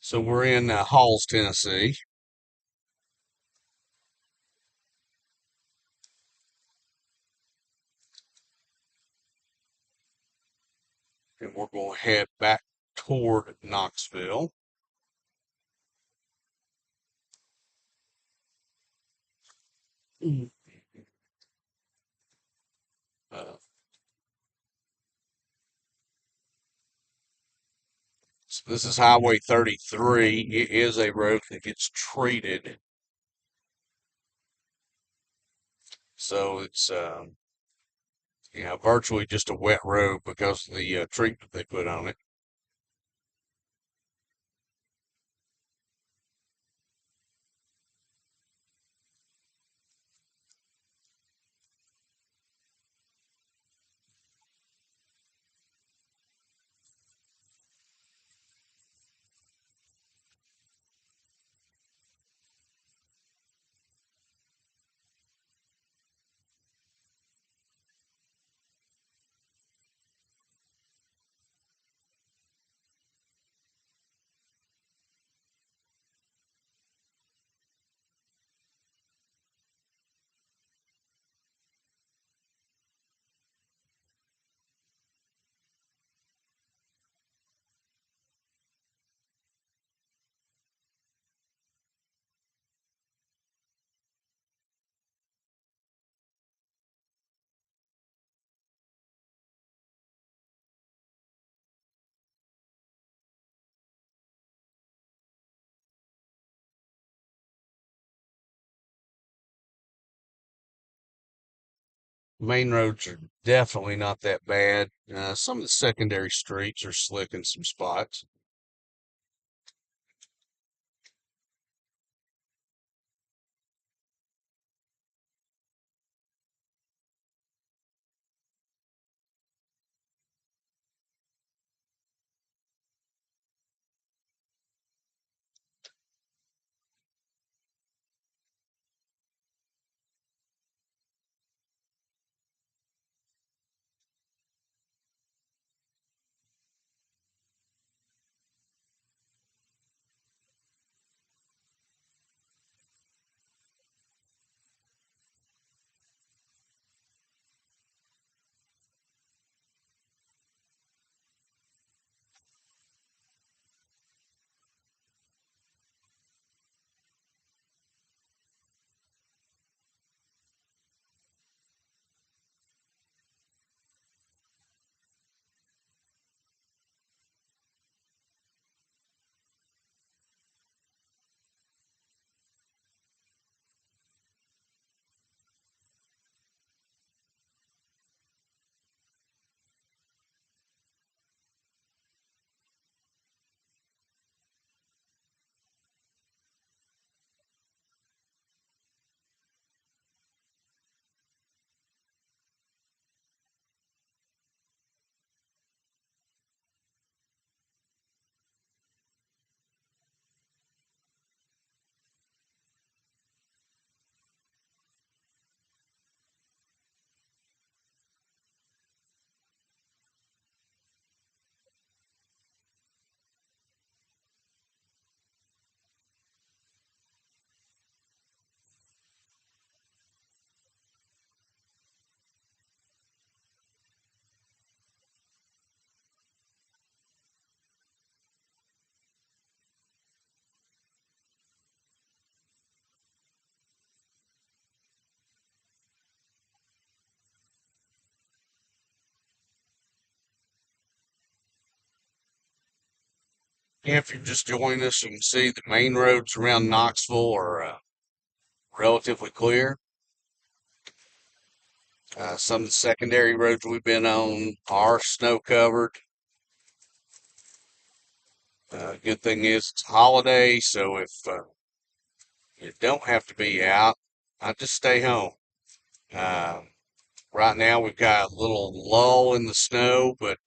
So we're in Halls, Tennessee, and we're going to head back toward Knoxville. Mhm. Uh, so this is Highway 33. It is a road that gets treated, so it's virtually just a wet road because of the treatment they put on it. Main roads are definitely not that bad. Some of the secondary streets are slick in some spots. If you're just joining us, you can see the main roads around Knoxville are relatively clear. Some of the secondary roads we've been on are snow covered. Good thing is it's a holiday, so if you don't have to be out, I just stay home. Uh, Right now, we've got a little lull in the snow, but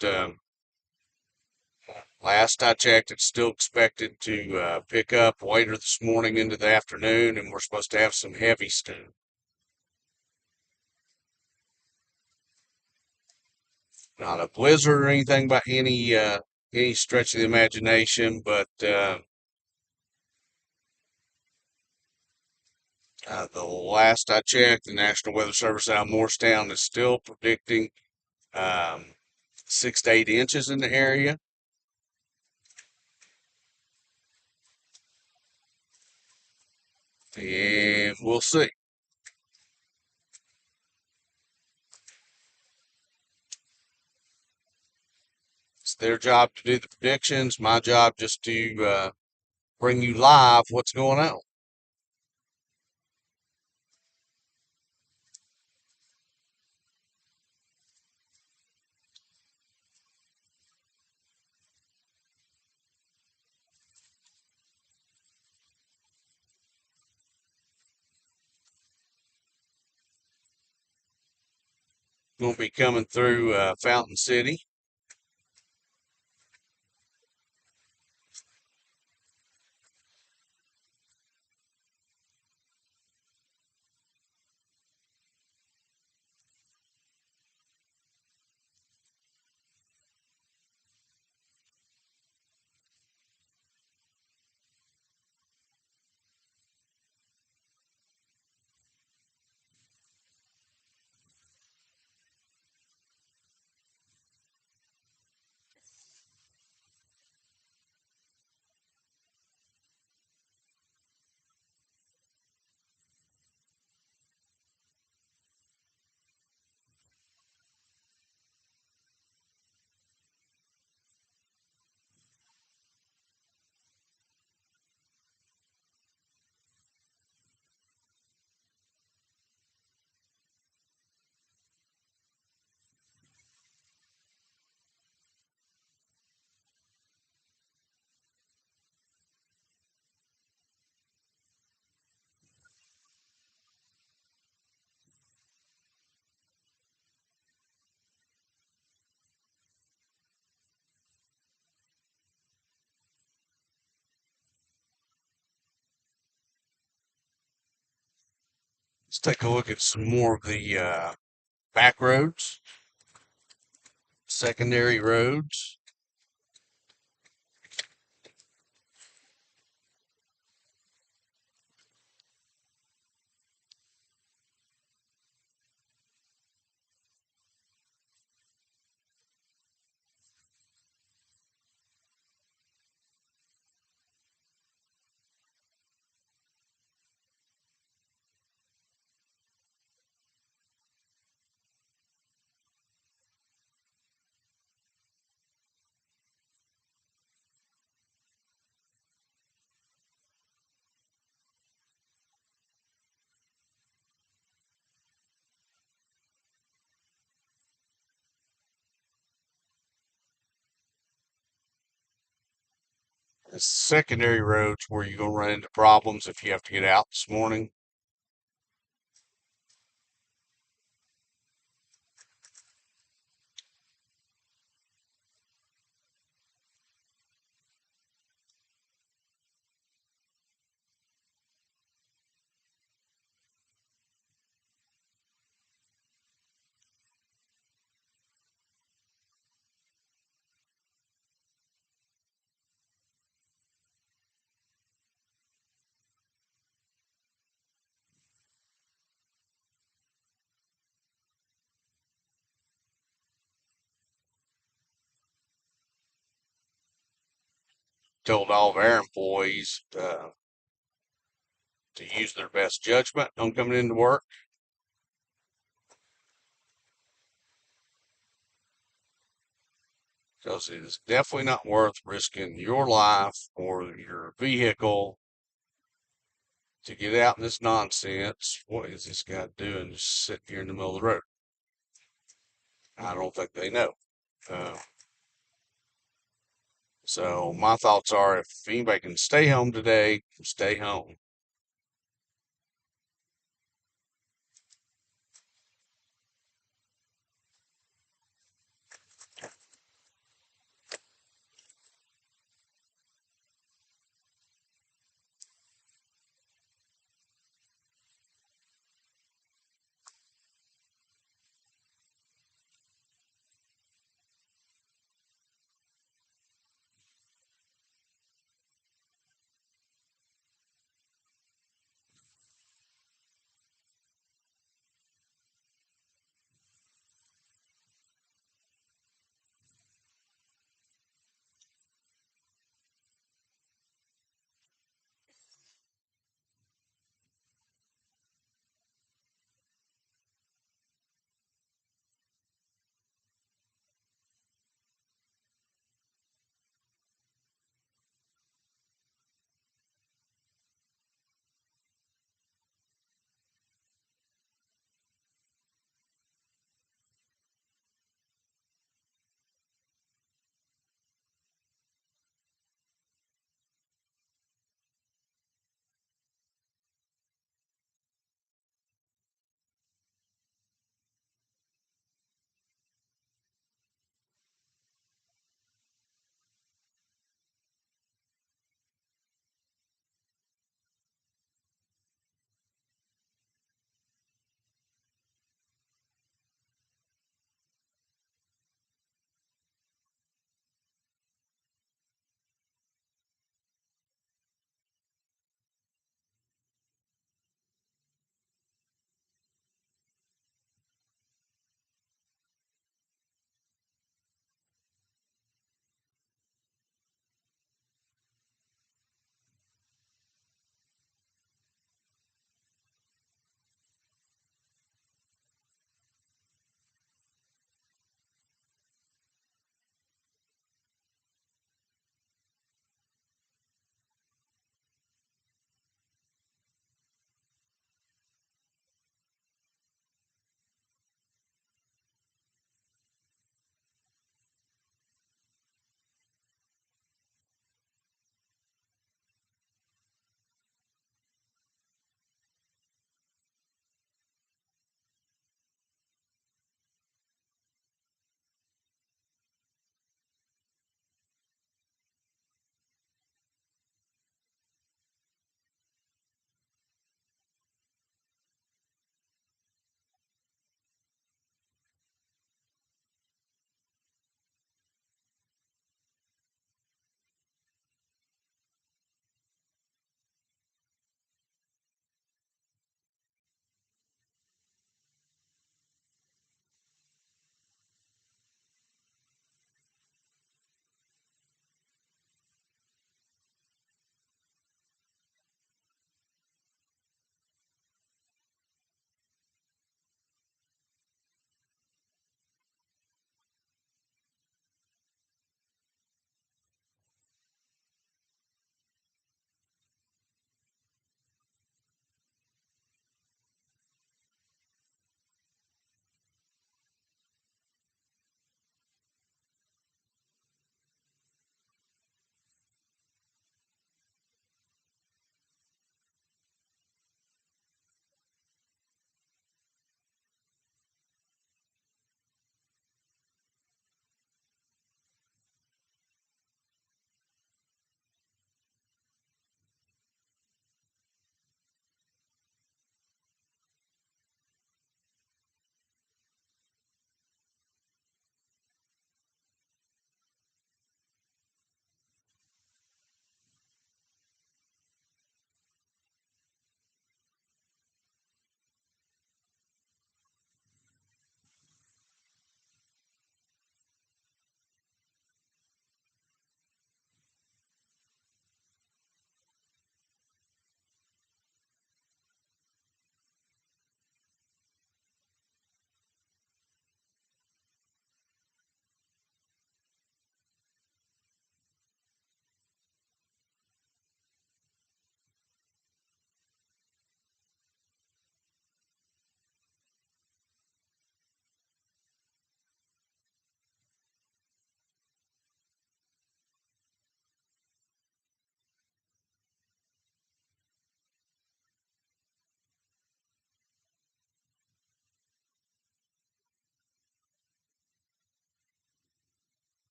last I checked, it's still expected to pick up later this morning into the afternoon, and we're supposed to have some heavy snow. Not a blizzard or anything by any stretch of the imagination, but the last I checked, the National Weather Service out of Morristown is still predicting um, 6 to 8 inches in the area, and we'll see. It's their job to do the predictions, my job just to bring you live what's going on. Going to be coming through Fountain City. Let's take a look at some more of the back roads, secondary roads. The secondary roads where you're going to run into problems if you have to get out this morning. Told all of our employees to use their best judgment on coming into work because it is definitely not worth risking your life or your vehicle to get out in this nonsense. What is this guy doing just sitting here in the middle of the road? I don't think they know. Uh, so my thoughts are if anybody can stay home today, stay home.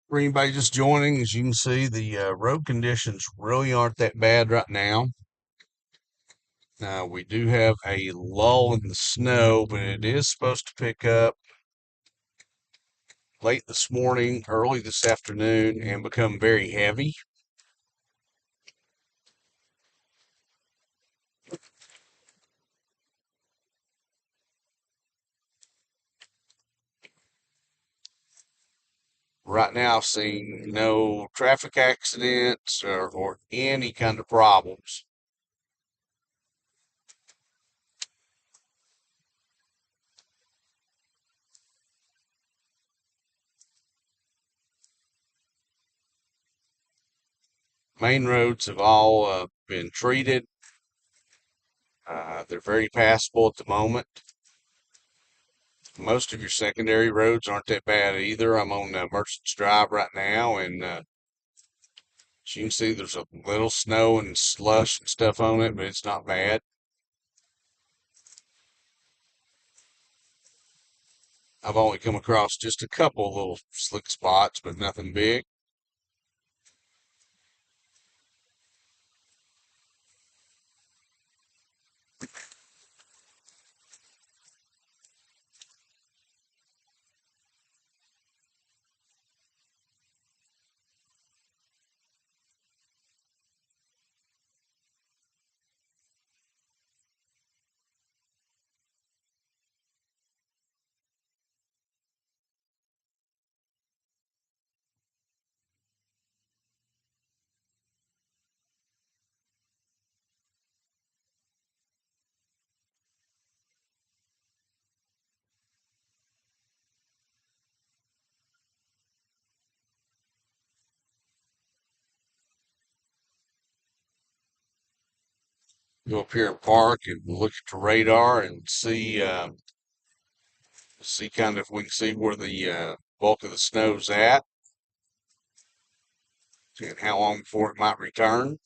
For anybody just joining, as you can see, the road conditions really aren't that bad right now. We do have a lull in the snow, but it is supposed to pick up late this morning, early this afternoon, and become very heavy. Right now, I've seen no traffic accidents or any kind of problems. Main roads have all been treated. They're very passable at the moment. Most of your secondary roads aren't that bad either. I'm on Merchants Drive right now, and as you can see, there's a little snow and slush and stuff on it, but it's not bad. I've only come across just a couple little slick spots, but nothing big. Go up here and park and look at the radar and see kind of if we can see where the bulk of the snow's at and how long before it might return.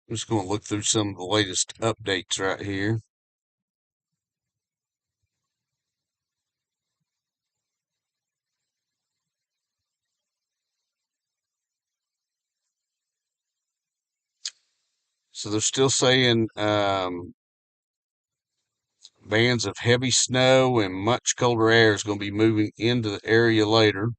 I'm just going to look through some of the latest updates right here. So they're still saying bands of heavy snow and much colder air is going to be moving into the area later.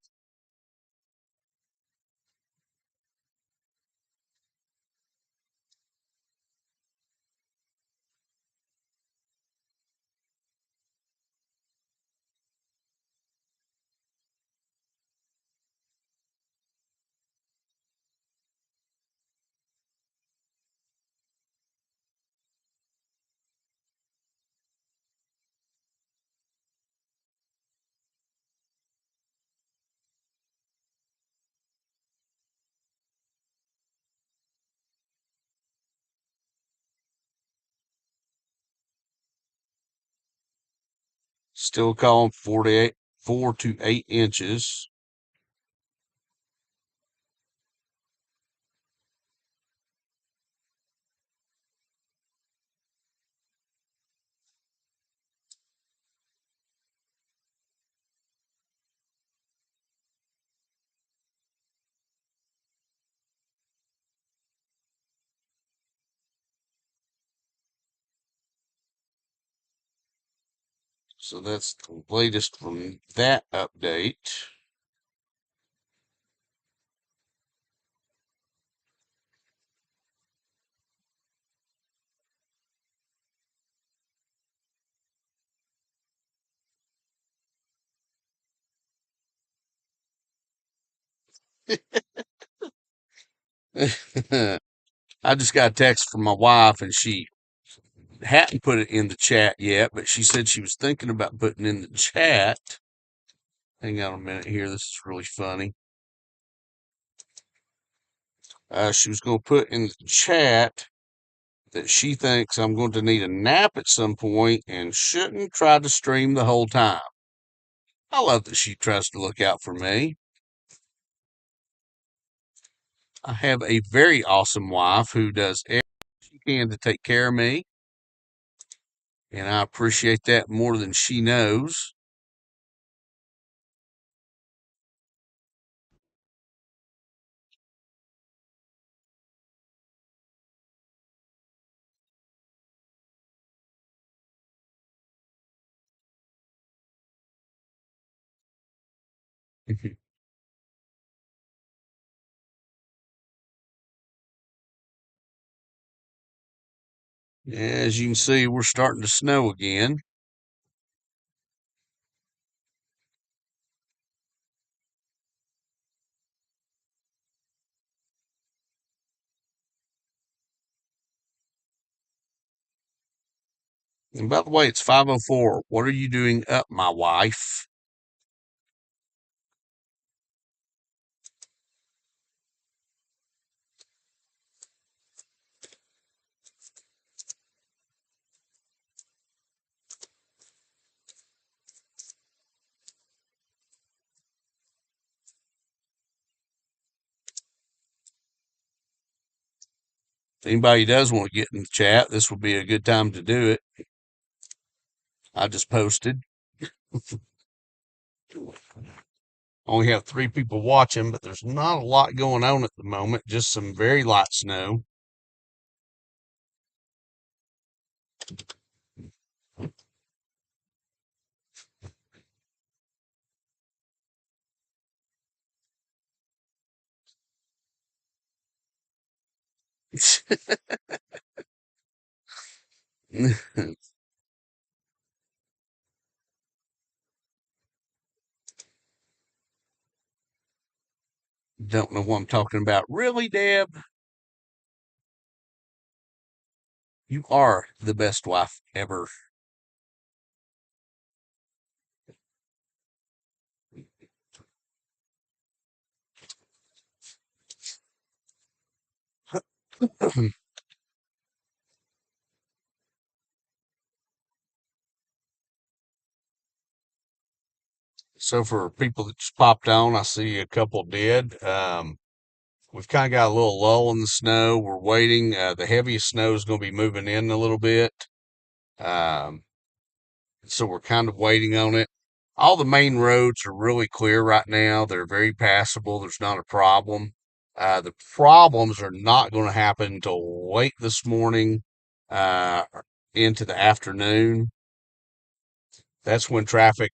Still calling 48, 4 to 8 inches. So that's the latest from that update. I just got a text from my wife, and she hadn't put it in the chat yet, but she said she was thinking about putting in the chat. Hang on a minute here. This is really funny. She was going to put in the chat that she thinks I'm going to need a nap at some point and shouldn't try to stream the whole time. I love that she tries to look out for me. I have a very awesome wife who does everything she can to take care of me, and I appreciate that more than she knows. As you can see, we're starting to snow again. And by the way, it's 5:04. What are you doing up, my wife? If anybody does want to get in the chat, this would be a good time to do it. I just posted. Only have 3 people watching, but there's not a lot going on at the moment, just some very light snow. Don't know what I'm talking about. Really, Deb? You are the best wife ever. So for people that just popped on, I see a couple did. We've kind of got a little lull in the snow. We're waiting. The heaviest snow is going to be moving in a little bit. Um, so we're kind of waiting on it. All the main roads are really clear right now. They're very passable. There's not a problem. The problems are not going to happen until late this morning, uh, into the afternoon. That's when traffic,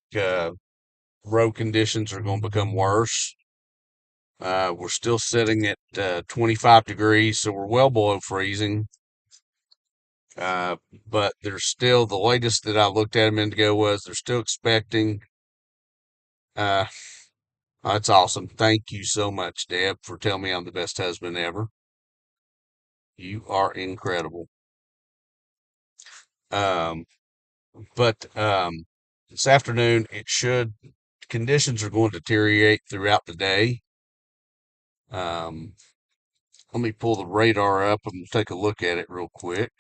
road conditions are going to become worse. We're still sitting at 25 degrees, so we're well below freezing. Uh, but there's still, the latest that I looked at a minute ago was they're still expecting. Uh, that's awesome. Thank you so much, Deb, for telling me I'm the best husband ever. You are incredible. Um, but this afternoon, conditions are going to deteriorate throughout the day. Um, let me pull the radar up and take a look at it real quick,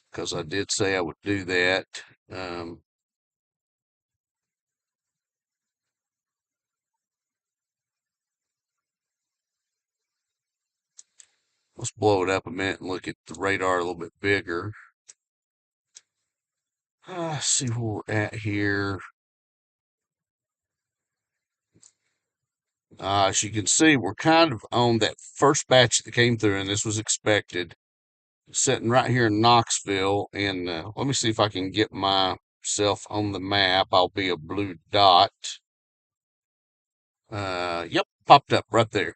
because I did say I would do that. Um, let's blow it up a minute and look at the radar a little bit bigger. See where we're at here. As you can see, we're kind of on that first batch that came through, and this was expected. sitting right here in Knoxville, and let me see if I can get myself on the map. I'll be a blue dot. Yep, popped up right there.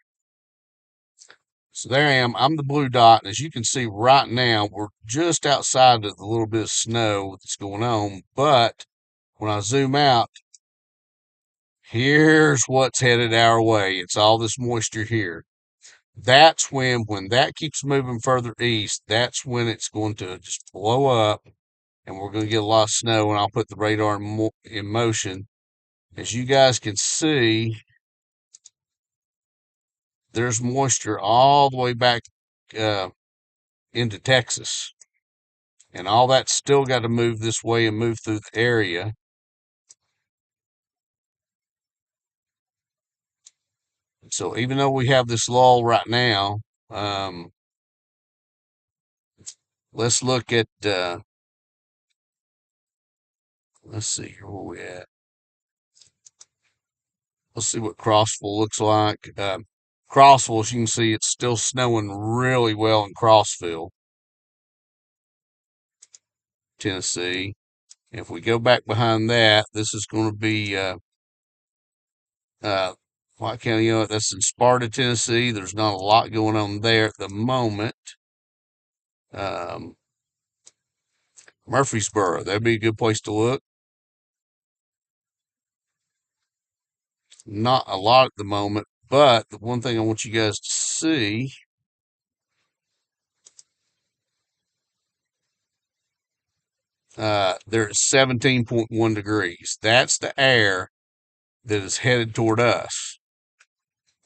So there I am. I'm the blue dot, and as you can see right now, we're just outside of the little bit of snow that's going on. But when I zoom out, here's what's headed our way. It's all this moisture here. That's when that keeps moving further east, that's when it's going to just blow up and we're going to get a lot of snow, and I'll put the radar in motion. As you guys can see, there's moisture all the way back uh, into Texas, and all that's still got to move this way and move through the area. So even though we have this lull right now, um, let's look at, let's see here where we at. Let's see what Crossville looks like. Crossville, as you can see, it's still snowing really well in Crossville, Tennessee. If we go back behind that, this is going to be uh, White County. You know, that's in Sparta, Tennessee. There's not a lot going on there at the moment. Um, Murfreesboro, that'd be a good place to look. Not a lot at the moment, but the one thing I want you guys to see, there's 17.1 degrees. That's the air that is headed toward us.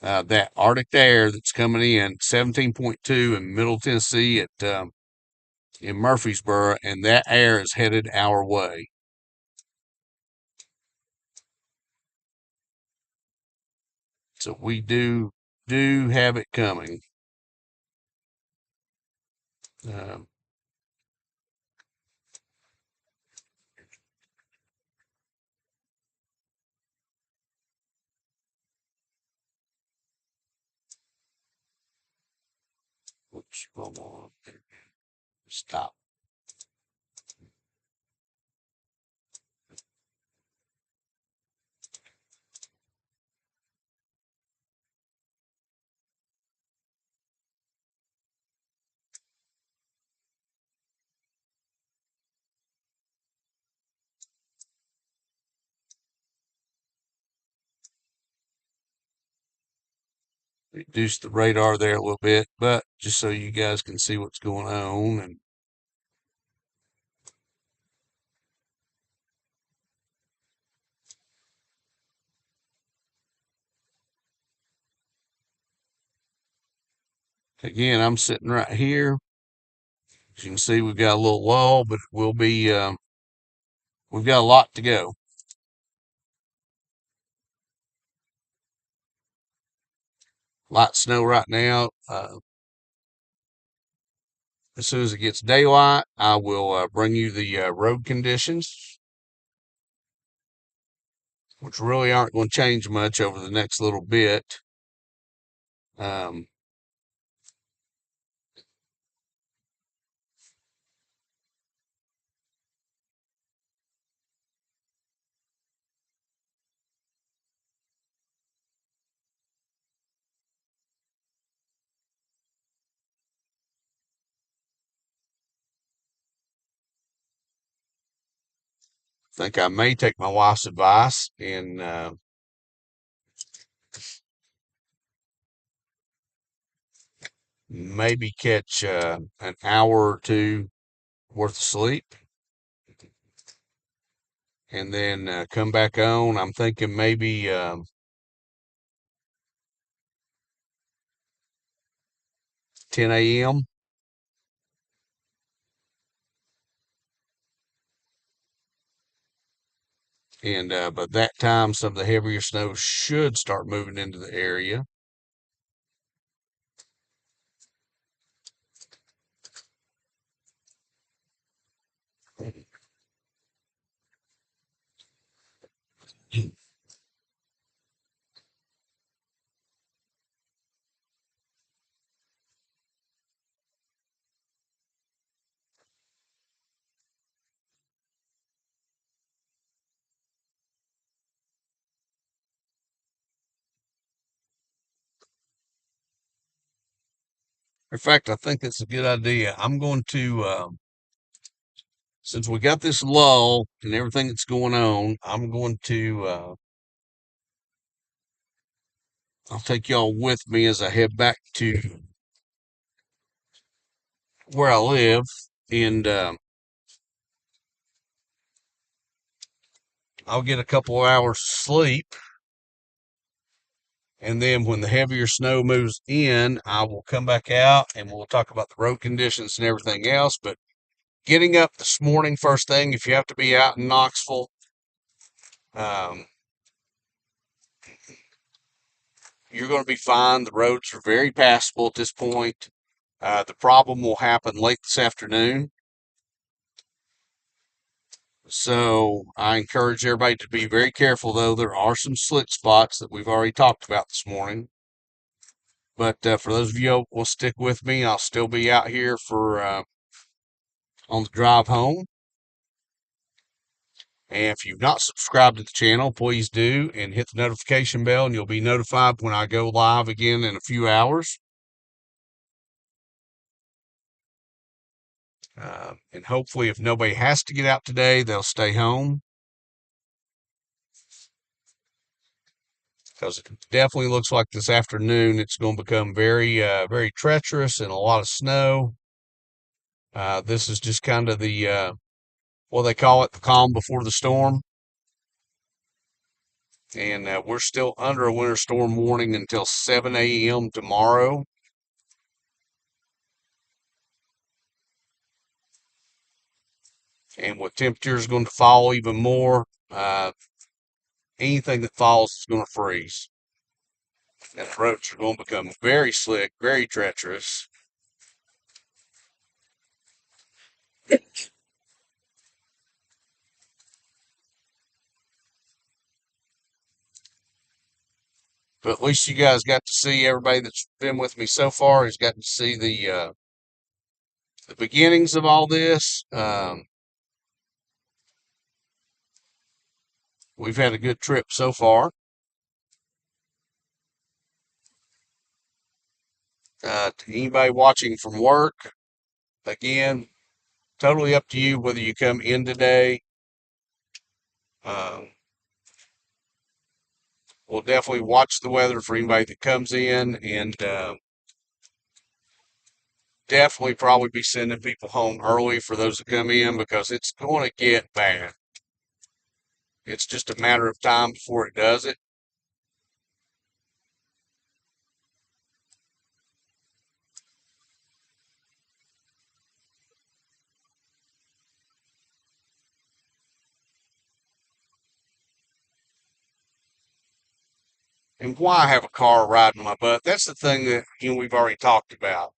That Arctic air that's coming in, 17.2 in Middle Tennessee in Murfreesboro, and that air is headed our way. So we do have it coming. Um, Oops, hold on. Stop. Reduce the radar there a little bit, but just so you guys can see what's going on. And again, I'm sitting right here. As you can see, we've got a little lull, but we'll be, we've got a lot to go. Light snow right now. As soon as it gets daylight, I will bring you the road conditions, which really aren't going to change much over the next little bit. Um, I think I may take my wife's advice and maybe catch an hour or two worth of sleep and then come back on. I'm thinking maybe 10 a.m. And by that time, some of the heavier snow should start moving into the area. In fact, I think that's a good idea. I'm going to, since we got this lull and everything that's going on, I'm going to, I'll take y'all with me as I head back to where I live, and I'll get a couple of hours sleep. And then when the heavier snow moves in, I will come back out and we'll talk about the road conditions and everything else. But getting up this morning, first thing, if you have to be out in Knoxville, um, you're going to be fine. The roads are very passable at this point. The problem will happen late this afternoon. So I encourage everybody to be very careful, though. There are some slick spots that we've already talked about this morning. But for those of you who will stick with me, I'll still be out here for on the drive home. And if you've not subscribed to the channel, please do and hit the notification bell, and you'll be notified when I go live again in a few hours. And hopefully, if nobody has to get out today, they'll stay home. Because it definitely looks like this afternoon it's going to become very, very treacherous and a lot of snow. This is just kind of the, what they call it, the calm before the storm. And we're still under a winter storm warning until 7 a.m. tomorrow. And with temperatures going to fall even more, anything that falls is going to freeze. And the roads are going to become very slick, very treacherous. But at least you guys got to see, everybody that's been with me so far has got to see the beginnings of all this. We've had a good trip so far. To anybody watching from work, again, totally up to you whether you come in today. Um, we'll definitely watch the weather for anybody that comes in, and definitely probably be sending people home early for those that come in, because it's going to get bad. It's just a matter of time before it does it. And why have a car riding my butt? That's the thing that we've already talked about.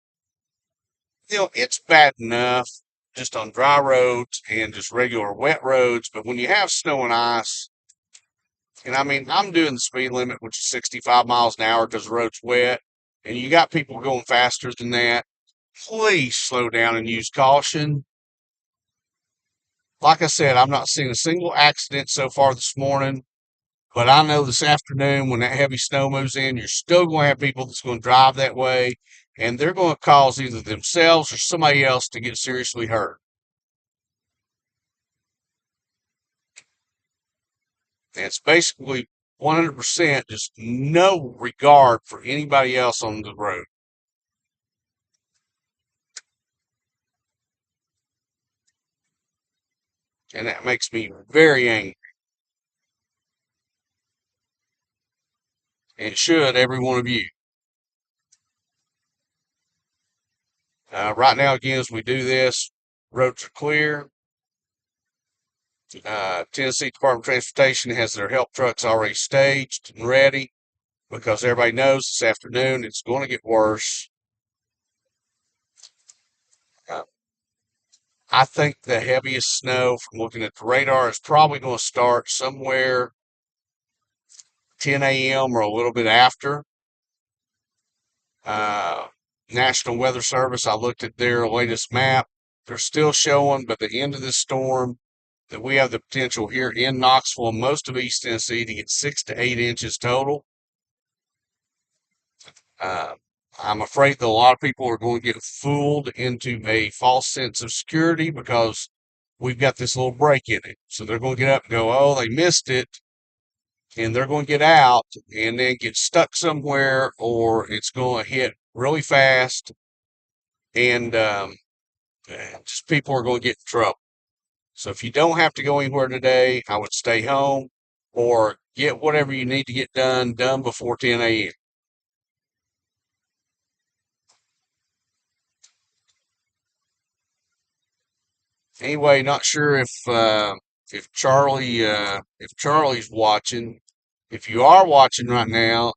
It's bad enough just on dry roads and just regular wet roads, but when you have snow and ice, and I mean, I'm doing the speed limit, which is 65 miles an hour because the road's wet, and you got people going faster than that, please slow down and use caution. Like I said, I'm not seeing a single accident so far this morning, but I know this afternoon when that heavy snow moves in, you're still going to have people that's going to drive that way, and they're going to cause either themselves or somebody else to get seriously hurt. And it's basically 100% just no regard for anybody else on the road. And that makes me very angry. And it should every one of you. Right now, again, as we do this, roads are clear. Tennessee Department of Transportation has their help trucks already staged and ready, because everybody knows this afternoon it's going to get worse. Uh, I think the heaviest snow, from looking at the radar, is probably going to start somewhere 10 a.m. or a little bit after. Uh, National Weather Service, I looked at their latest map. They're still showing by the end of this storm that we have the potential here in Knoxville and most of East Tennessee to get 6 to 8 inches total. Uh, I'm afraid that a lot of people are going to get fooled into a false sense of security because we've got this little break in it. So they're going to get up and go, oh, they missed it. And they're going to get out and then get stuck somewhere, or it's going to hit really fast. And just people are going to get in trouble. So if you don't have to go anywhere today, I would stay home or get whatever you need to get done before 10 a.m. Anyway, not sure if Charlie's watching. If you are watching right now,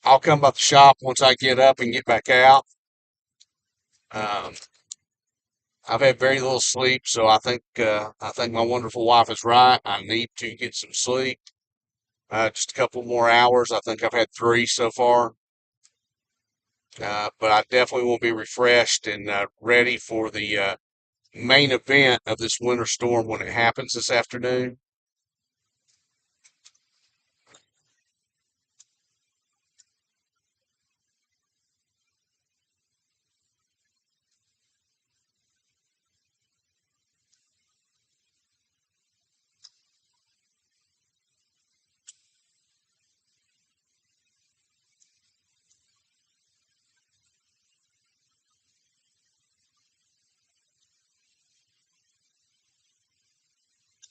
I'll come by the shop once I get up and get back out. Um, I've had very little sleep, so I think my wonderful wife is right. I need to get some sleep. Just a couple more hours. I think I've had 3 so far. But I definitely will be refreshed and ready for the main event of this winter storm when it happens this afternoon.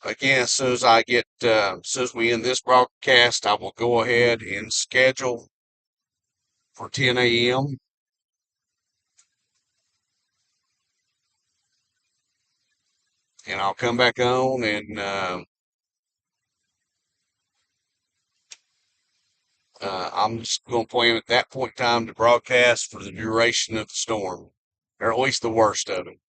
Again, as soon as we end this broadcast, I will go ahead and schedule for 10 a.m. and I'll come back on and I'm just going to plan at that point in time to broadcast for the duration of the storm, or at least the worst of it.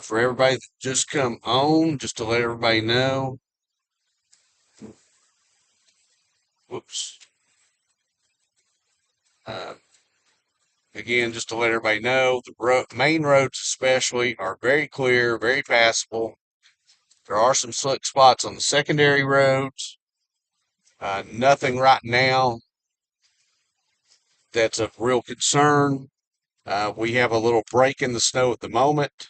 For everybody that just come on, just to let everybody know, whoops. Uh, Again, just to let everybody know, the main roads especially are very clear, very passable. There are some slick spots on the secondary roads. Nothing right now that's of real concern. We have a little break in the snow at the moment.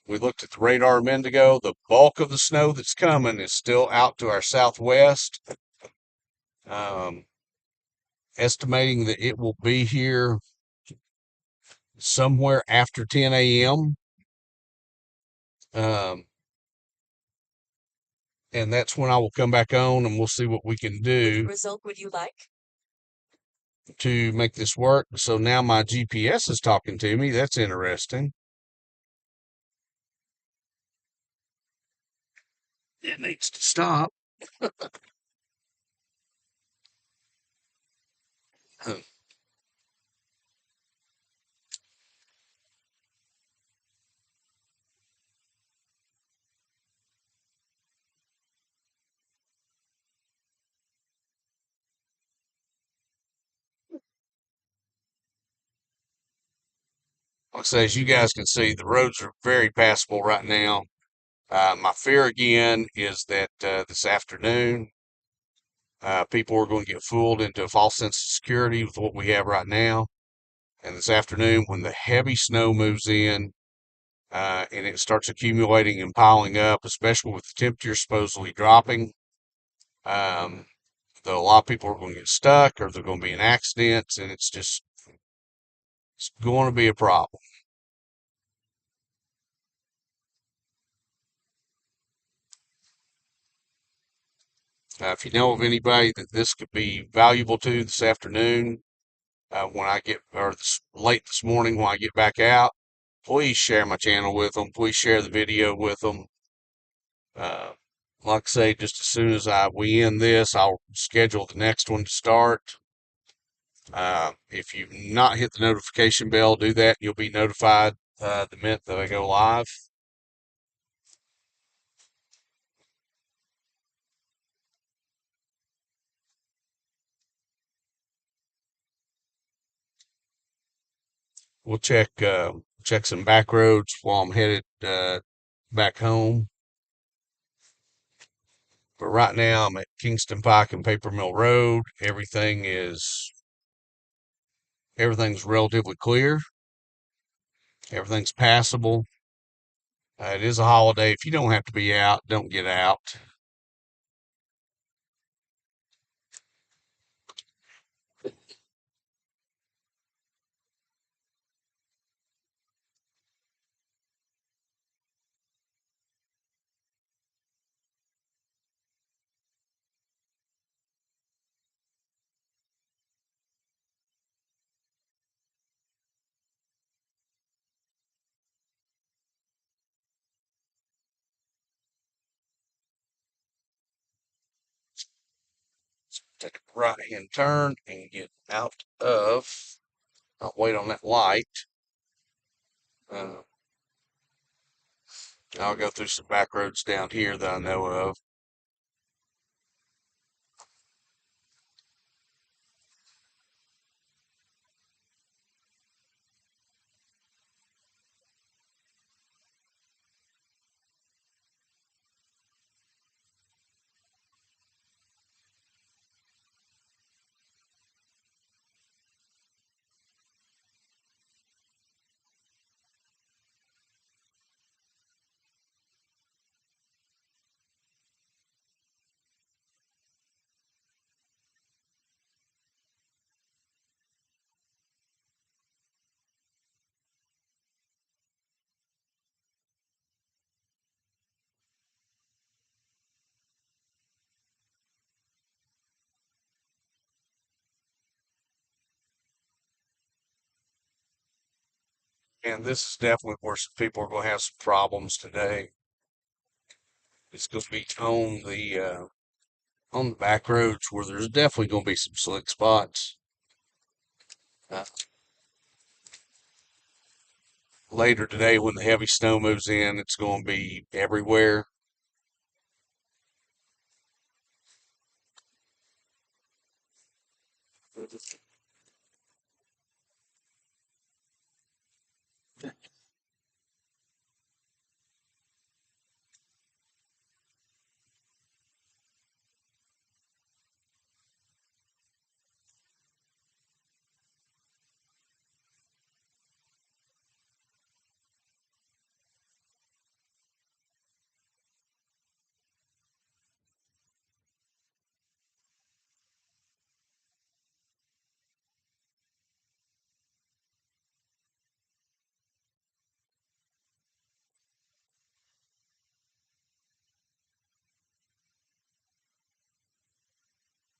We looked at the radar a minute ago. The bulk of the snow that's coming is still out to our southwest. Um, Estimating that it will be here somewhere after 10 a.m. Um, and that's when I will come back on and we'll see what we can do. Which result would you like to make this work? So now my GPS is talking to me. That's interesting. It needs to stop. Like I say, as you guys can see, the roads are very passable right now. My fear again is that this afternoon, people are going to get fooled into a false sense of security with what we have right now. And this afternoon, when the heavy snow moves in and it starts accumulating and piling up, especially with the temperature supposedly dropping, um, a lot of people are going to get stuck or they're going to be in accidents, and it's going to be a problem. If you know of anybody that this could be valuable to this afternoon, when I get, or late this morning when I get back out, please share my channel with them. Please share the video with them. Uh, like I say, just as soon as we end this, I'll schedule the next one to start. If you've not hit the notification bell, do that. You'll be notified the minute that I go live. We'll check some back roads while I'm headed back home. But right now I'm at Kingston Pike and Paper Mill Road. Everything's relatively clear. Everything's passable. It is a holiday. If you don't have to be out, don't get out. Take a right hand turn and get out of. I'll wait on that light. Uh, I'll go through some back roads down here that I know of. And this is definitely where some people are going to have some problems today. It's going to be on the back roads where there's definitely going to be some slick spots. Uh, Later today, when the heavy snow moves in, it's going to be everywhere.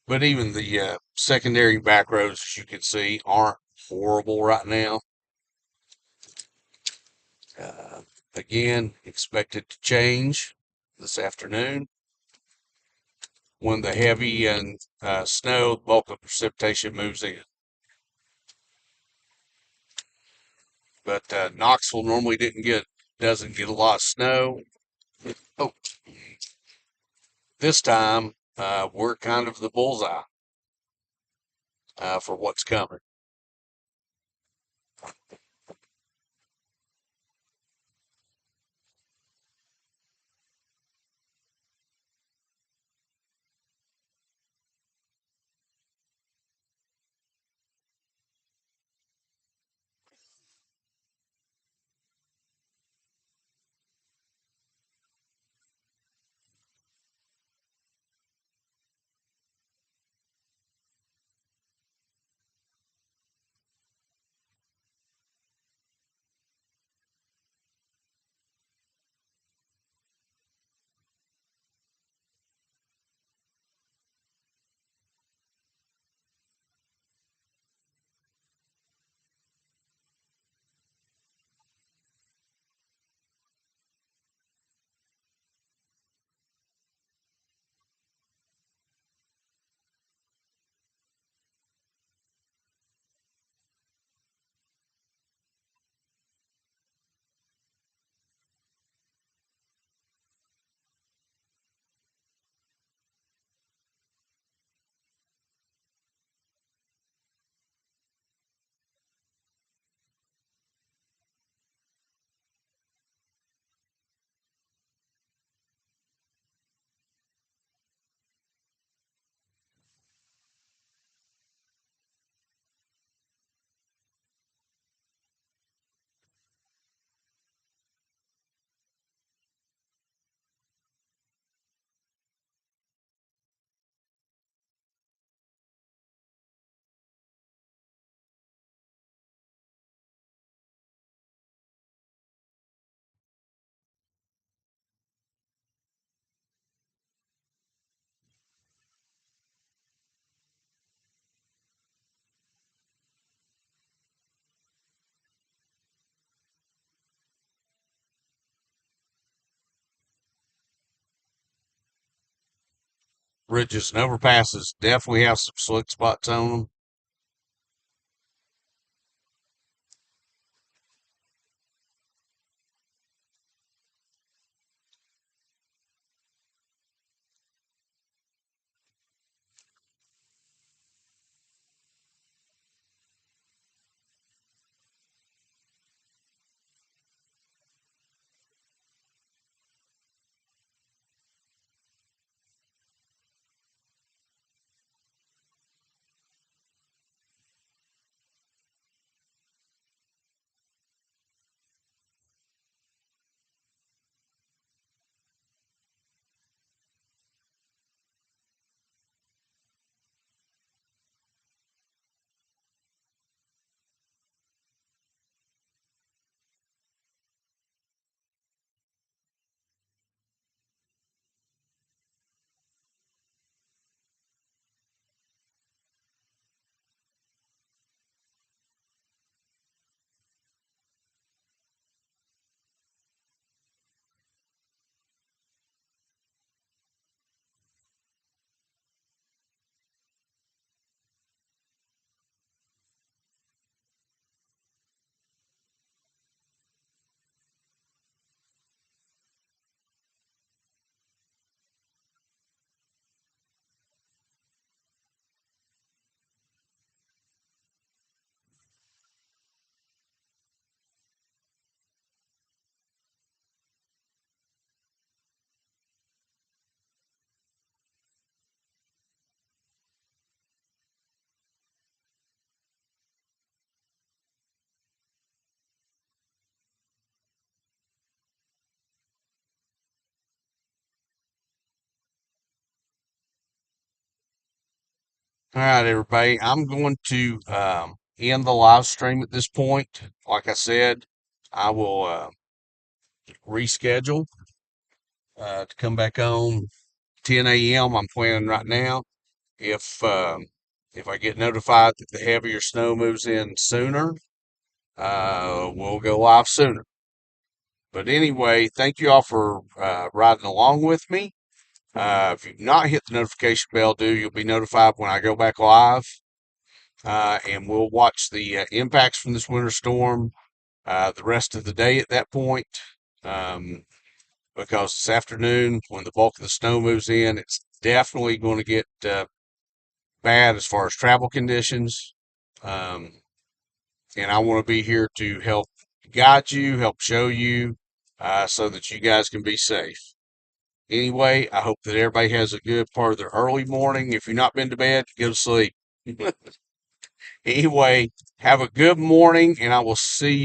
But even the secondary back roads, as you can see, aren't horrible right now. Uh, Again, expected to change this afternoon when the heavy and snow, bulk of precipitation moves in. But Knoxville normally doesn't get a lot of snow. Oh, this time we're kind of the bullseye for what's coming. bridges and overpasses definitely have some slick spots on them. All right, everybody. I'm going to end the live stream at this point. Like I said, I will reschedule to come back on 10 a.m. I'm planning right now. If I get notified that the heavier snow moves in sooner, we'll go live sooner. But anyway, thank you all for riding along with me. If you've not hit the notification bell, you'll be notified when I go back live. And we'll watch the impacts from this winter storm the rest of the day at that point. Um, because this afternoon, when the bulk of the snow moves in, it's definitely going to get bad as far as travel conditions. Um, and I want to be here to help guide you, help show you, so that you guys can be safe. Anyway, I hope that everybody has a good part of their early morning. If you've not been to bed, go to sleep. Anyway, have a good morning, and I will see you.